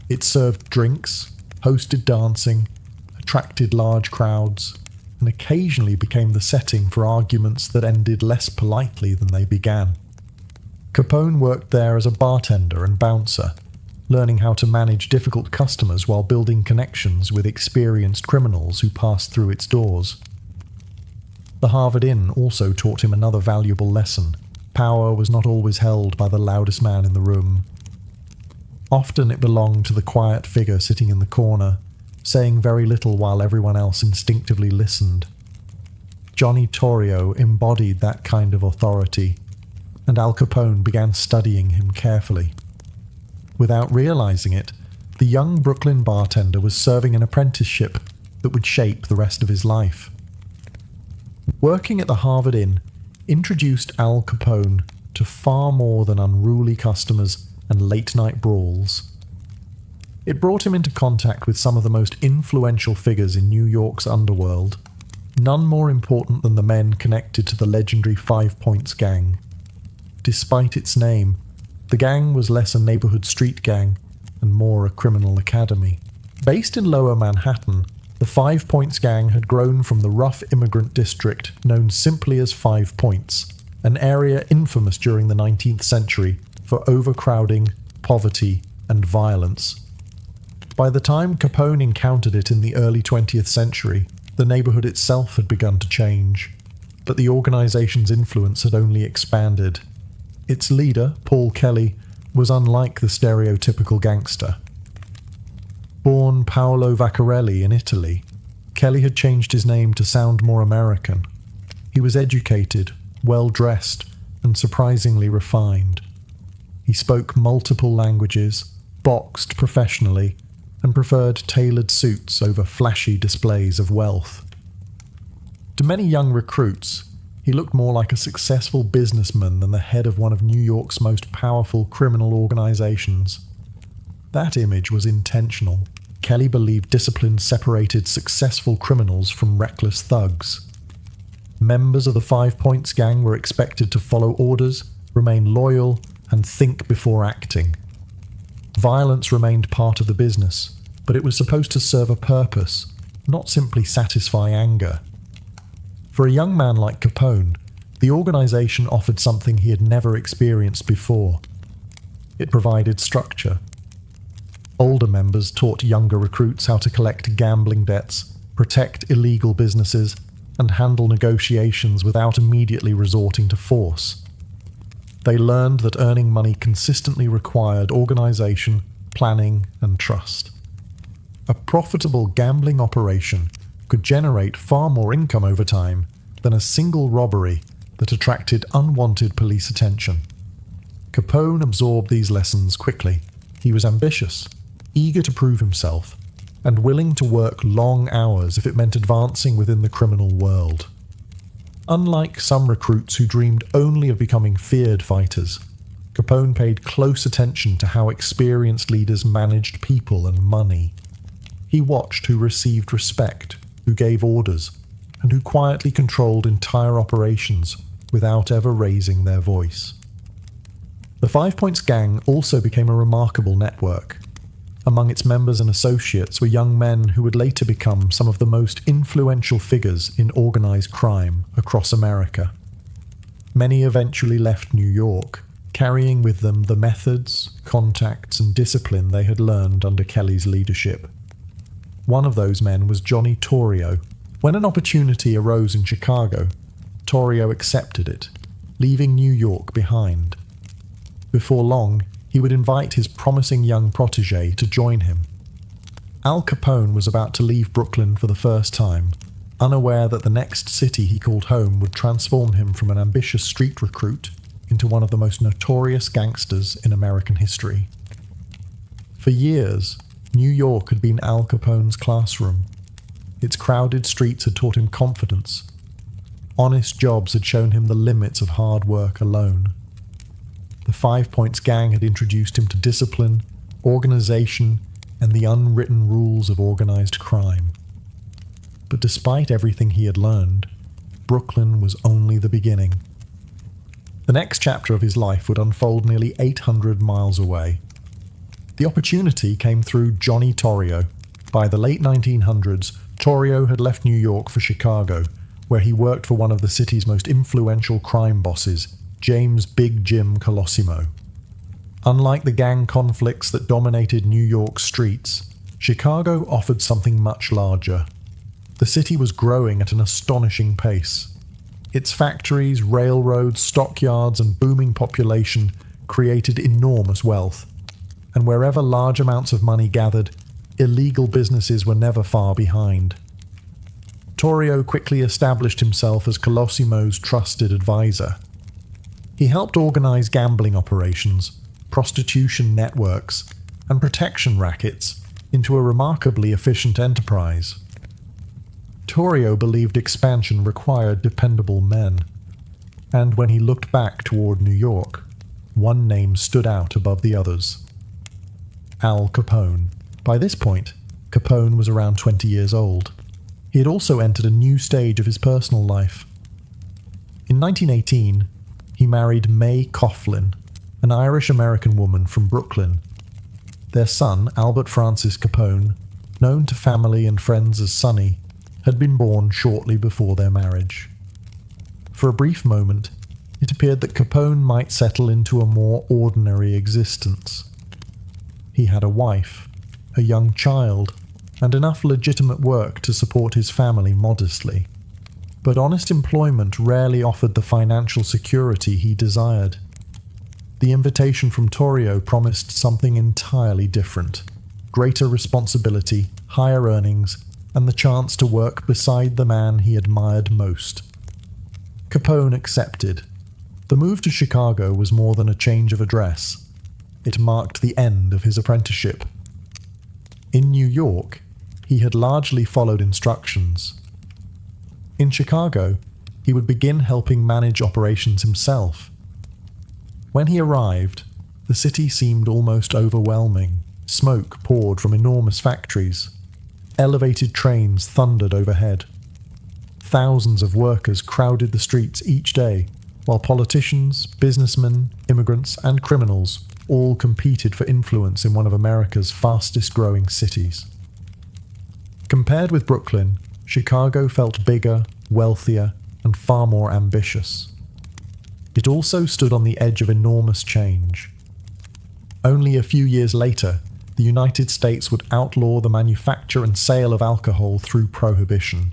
It served drinks, hosted dancing, attracted large crowds, and occasionally became the setting for arguments that ended less politely than they began. Capone worked there as a bartender and bouncer, learning how to manage difficult customers while building connections with experienced criminals who passed through its doors. The Harvard Inn also taught him another valuable lesson. Power was not always held by the loudest man in the room. Often it belonged to the quiet figure sitting in the corner, saying very little while everyone else instinctively listened. Johnny Torrio embodied that kind of authority, and Al Capone began studying him carefully. Without realizing it, the young Brooklyn bartender was serving an apprenticeship that would shape the rest of his life. Working at the Harvard Inn introduced Al Capone to far more than unruly customers and late-night brawls. It brought him into contact with some of the most influential figures in New York's underworld, none more important than the men connected to the legendary Five Points Gang. Despite its name, the gang was less a neighborhood street gang and more a criminal academy. Based in Lower Manhattan, the Five Points Gang had grown from the rough immigrant district known simply as Five Points, an area infamous during the 19th century for overcrowding, poverty, and violence. By the time Capone encountered it in the early 20th century, the neighborhood itself had begun to change, but the organization's influence had only expanded. Its leader, Paul Kelly, was unlike the stereotypical gangster. Born Paolo Vaccarelli in Italy, Kelly had changed his name to sound more American. He was educated, well-dressed, and surprisingly refined. He spoke multiple languages, boxed professionally, and preferred tailored suits over flashy displays of wealth. To many young recruits, he looked more like a successful businessman than the head of one of New York's most powerful criminal organizations. That image was intentional. Kelly believed discipline separated successful criminals from reckless thugs. Members of the Five Points Gang were expected to follow orders, remain loyal, and think before acting. Violence remained part of the business, but it was supposed to serve a purpose, not simply satisfy anger. For a young man like Capone, the organization offered something he had never experienced before. It provided structure. Older members taught younger recruits how to collect gambling debts, protect illegal businesses, and handle negotiations without immediately resorting to force. They learned that earning money consistently required organization, planning, and trust. A profitable gambling operation could generate far more income over time than a single robbery that attracted unwanted police attention. Capone absorbed these lessons quickly. He was ambitious, eager to prove himself, and willing to work long hours if it meant advancing within the criminal world. Unlike some recruits who dreamed only of becoming feared fighters, Capone paid close attention to how experienced leaders managed people and money. He watched who received respect, who gave orders, and who quietly controlled entire operations without ever raising their voice. The Five Points Gang also became a remarkable network. Among its members and associates were young men who would later become some of the most influential figures in organized crime across America. Many eventually left New York, carrying with them the methods, contacts, and discipline they had learned under Kelly's leadership. One of those men was Johnny Torrio. When an opportunity arose in Chicago, Torrio accepted it, leaving New York behind. Before long, he would invite his promising young protege to join him. Al Capone was about to leave Brooklyn for the first time, unaware that the next city he called home would transform him from an ambitious street recruit into one of the most notorious gangsters in American history. For years, New York had been Al Capone's classroom. Its crowded streets had taught him confidence. Honest jobs had shown him the limits of hard work alone. The Five Points Gang had introduced him to discipline, organization, and the unwritten rules of organized crime. But despite everything he had learned, Brooklyn was only the beginning. The next chapter of his life would unfold nearly 800 miles away. The opportunity came through Johnny Torrio. By the late 1900s, Torrio had left New York for Chicago, where he worked for one of the city's most influential crime bosses, James Big Jim Colosimo. Unlike the gang conflicts that dominated New York's streets, Chicago offered something much larger. The city was growing at an astonishing pace. Its factories, railroads, stockyards, and booming population created enormous wealth. And wherever large amounts of money gathered, illegal businesses were never far behind. Torrio quickly established himself as Colosimo's trusted advisor. He helped organize gambling operations, prostitution networks, and protection rackets into a remarkably efficient enterprise. Torrio believed expansion required dependable men, and when he looked back toward New York, one name stood out above the others: Al Capone. By this point, Capone was around 20 years old. He had also entered a new stage of his personal life. In 1918, he married May Coughlin, an Irish-American woman from Brooklyn. Their son, Albert Francis Capone, known to family and friends as Sonny, had been born shortly before their marriage. For a brief moment, it appeared that Capone might settle into a more ordinary existence. He had a wife, a young child, and enough legitimate work to support his family modestly. But honest employment rarely offered the financial security he desired. The invitation from Torrio promised something entirely different: greater responsibility, higher earnings, and the chance to work beside the man he admired most. Capone accepted. The move to Chicago was more than a change of address. It marked the end of his apprenticeship. In New York, he had largely followed instructions. In Chicago, he would begin helping manage operations himself. When he arrived, the city seemed almost overwhelming. Smoke poured from enormous factories. Elevated trains thundered overhead. Thousands of workers crowded the streets each day, while politicians, businessmen, immigrants, and criminals all competed for influence in one of America's fastest-growing cities. Compared with Brooklyn, Chicago felt bigger, wealthier, and far more ambitious. It also stood on the edge of enormous change. Only a few years later, the United States would outlaw the manufacture and sale of alcohol through prohibition.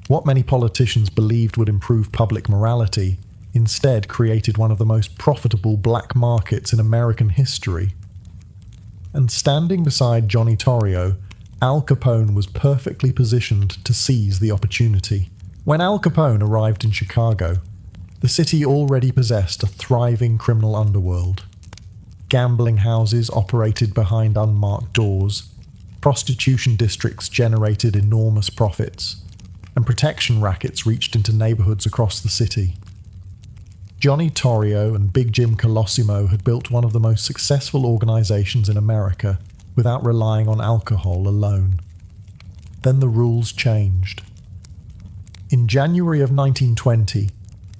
What many politicians believed would improve public morality instead created one of the most profitable black markets in American history. And standing beside Johnny Torrio, Al Capone was perfectly positioned to seize the opportunity. When Al Capone arrived in Chicago, the city already possessed a thriving criminal underworld. Gambling houses operated behind unmarked doors, prostitution districts generated enormous profits, and protection rackets reached into neighborhoods across the city. Johnny Torrio and Big Jim Colosimo had built one of the most successful organizations in America without relying on alcohol alone. Then the rules changed. In January of 1920,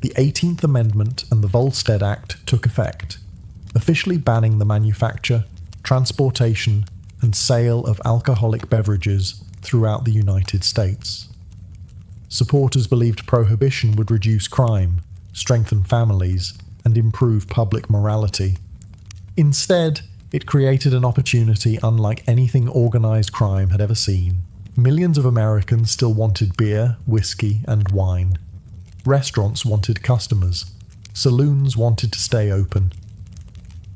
the 18th Amendment and the Volstead Act took effect, officially banning the manufacture, transportation, and sale of alcoholic beverages throughout the United States. Supporters believed prohibition would reduce crime, strengthen families, and improve public morality. Instead, it created an opportunity unlike anything organized crime had ever seen. Millions of Americans still wanted beer, whiskey, and wine. Restaurants wanted customers. Saloons wanted to stay open.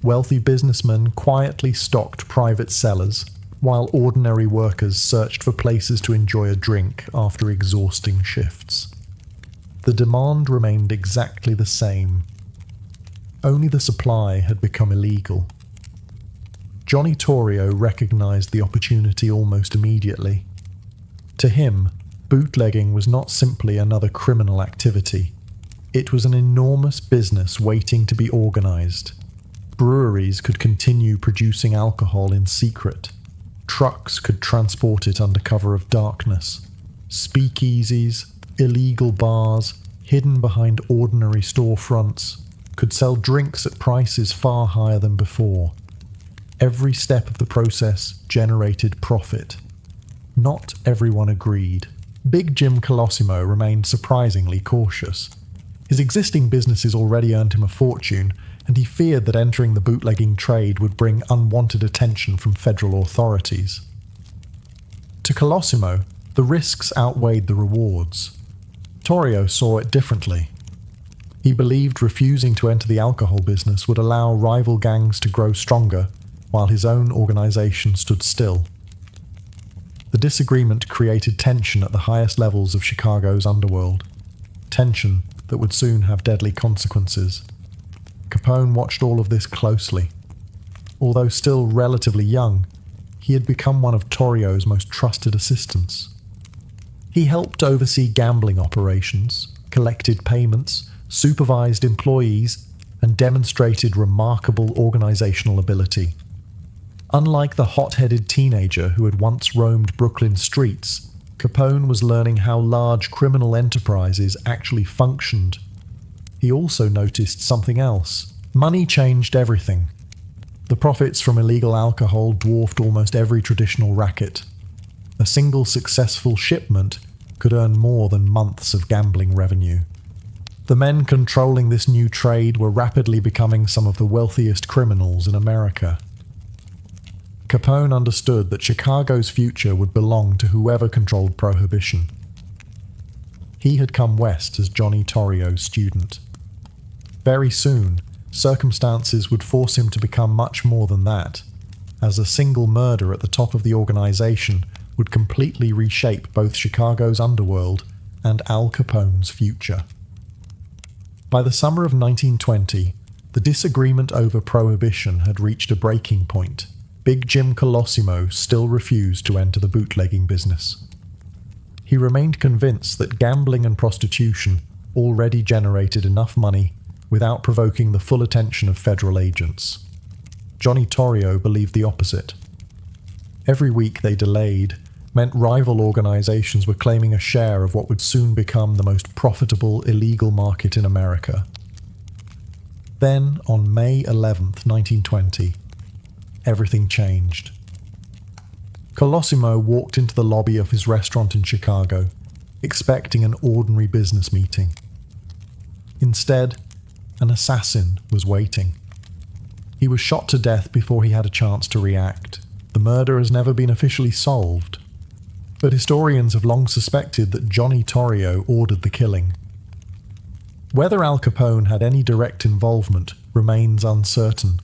Wealthy businessmen quietly stocked private cellars, while ordinary workers searched for places to enjoy a drink after exhausting shifts. The demand remained exactly the same. Only the supply had become illegal. Johnny Torrio recognized the opportunity almost immediately. To him, bootlegging was not simply another criminal activity. It was an enormous business waiting to be organized. Breweries could continue producing alcohol in secret. Trucks could transport it under cover of darkness. Speakeasies, illegal bars, hidden behind ordinary storefronts, could sell drinks at prices far higher than before. Every step of the process generated profit. Not everyone agreed. Big Jim Colosimo remained surprisingly cautious. His existing businesses already earned him a fortune, and he feared that entering the bootlegging trade would bring unwanted attention from federal authorities. To Colosimo, the risks outweighed the rewards. Torrio saw it differently. He believed refusing to enter the alcohol business would allow rival gangs to grow stronger, while his own organization stood still. The disagreement created tension at the highest levels of Chicago's underworld, tension that would soon have deadly consequences. Capone watched all of this closely. Although still relatively young, he had become one of Torrio's most trusted assistants. He helped oversee gambling operations, collected payments, supervised employees, and demonstrated remarkable organizational ability. Unlike the hot-headed teenager who had once roamed Brooklyn streets, Capone was learning how large criminal enterprises actually functioned. He also noticed something else. Money changed everything. The profits from illegal alcohol dwarfed almost every traditional racket. A single successful shipment could earn more than months of gambling revenue. The men controlling this new trade were rapidly becoming some of the wealthiest criminals in America. Capone understood that Chicago's future would belong to whoever controlled prohibition. He had come west as Johnny Torrio's student. Very soon, circumstances would force him to become much more than that, as a single murder at the top of the organization would completely reshape both Chicago's underworld and Al Capone's future. By the summer of 1920, the disagreement over prohibition had reached a breaking point. Big Jim Colosimo still refused to enter the bootlegging business. He remained convinced that gambling and prostitution already generated enough money without provoking the full attention of federal agents. Johnny Torrio believed the opposite. Every week they delayed meant rival organizations were claiming a share of what would soon become the most profitable illegal market in America. Then, on May 11th, 1920, everything changed. Colosimo walked into the lobby of his restaurant in Chicago, expecting an ordinary business meeting. Instead, an assassin was waiting. He was shot to death before he had a chance to react. The murder has never been officially solved, but historians have long suspected that Johnny Torrio ordered the killing. Whether Al Capone had any direct involvement remains uncertain.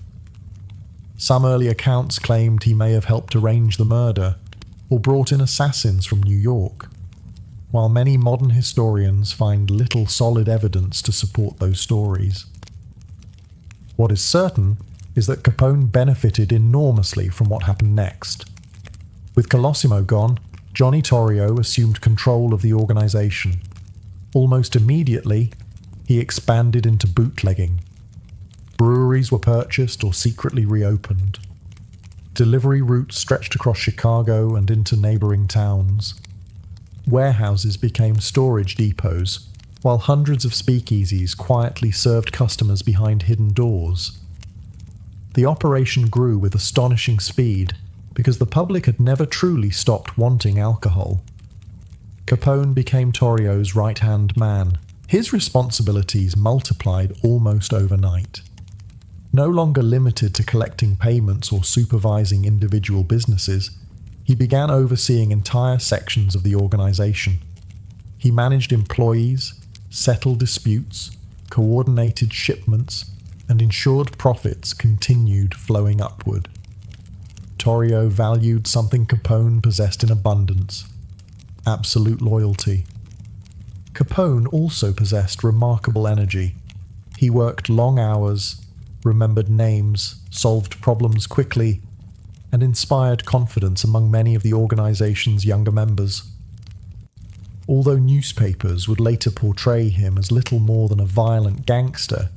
Some early accounts claimed he may have helped arrange the murder or brought in assassins from New York, while many modern historians find little solid evidence to support those stories. What is certain is that Capone benefited enormously from what happened next. With Colosimo gone, Johnny Torrio assumed control of the organization. Almost immediately, he expanded into bootlegging. Breweries were purchased or secretly reopened. Delivery routes stretched across Chicago and into neighboring towns. Warehouses became storage depots, while hundreds of speakeasies quietly served customers behind hidden doors. The operation grew with astonishing speed because the public had never truly stopped wanting alcohol. Capone became Torrio's right-hand man. His responsibilities multiplied almost overnight. No longer limited to collecting payments or supervising individual businesses, he began overseeing entire sections of the organization. He managed employees, settled disputes, coordinated shipments, and ensured profits continued flowing upward. Torrio valued something Capone possessed in abundance: absolute loyalty. Capone also possessed remarkable energy. He worked long hours, remembered names, solved problems quickly, and inspired confidence among many of the organization's younger members. Although newspapers would later portray him as little more than a violent gangster,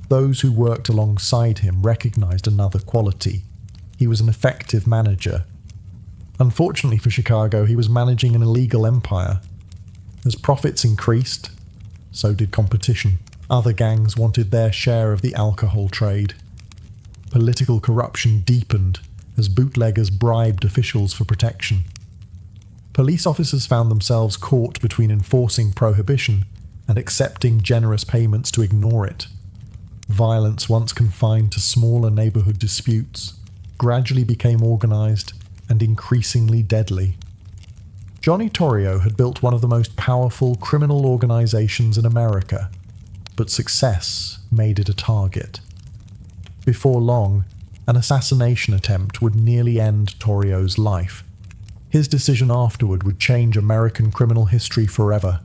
those who worked alongside him recognized another quality: he was an effective manager. Unfortunately for Chicago, he was managing an illegal empire. As profits increased, so did competition. Other gangs wanted their share of the alcohol trade. Political corruption deepened as bootleggers bribed officials for protection. Police officers found themselves caught between enforcing prohibition and accepting generous payments to ignore it. Violence, once confined to smaller neighborhood disputes, gradually became organized and increasingly deadly. Johnny Torrio had built one of the most powerful criminal organizations in America, but success made it a target. Before long, an assassination attempt would nearly end Torrio's life. His decision afterward would change American criminal history forever,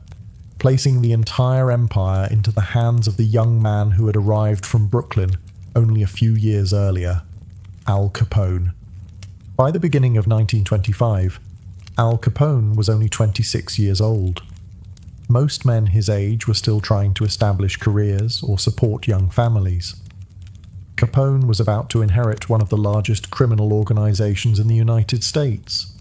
placing the entire empire into the hands of the young man who had arrived from Brooklyn only a few years earlier: Al Capone. By the beginning of 1925, Al Capone was only 26 years old. Most men his age were still trying to establish careers or support young families. Capone was about to inherit one of the largest criminal organizations in the United States.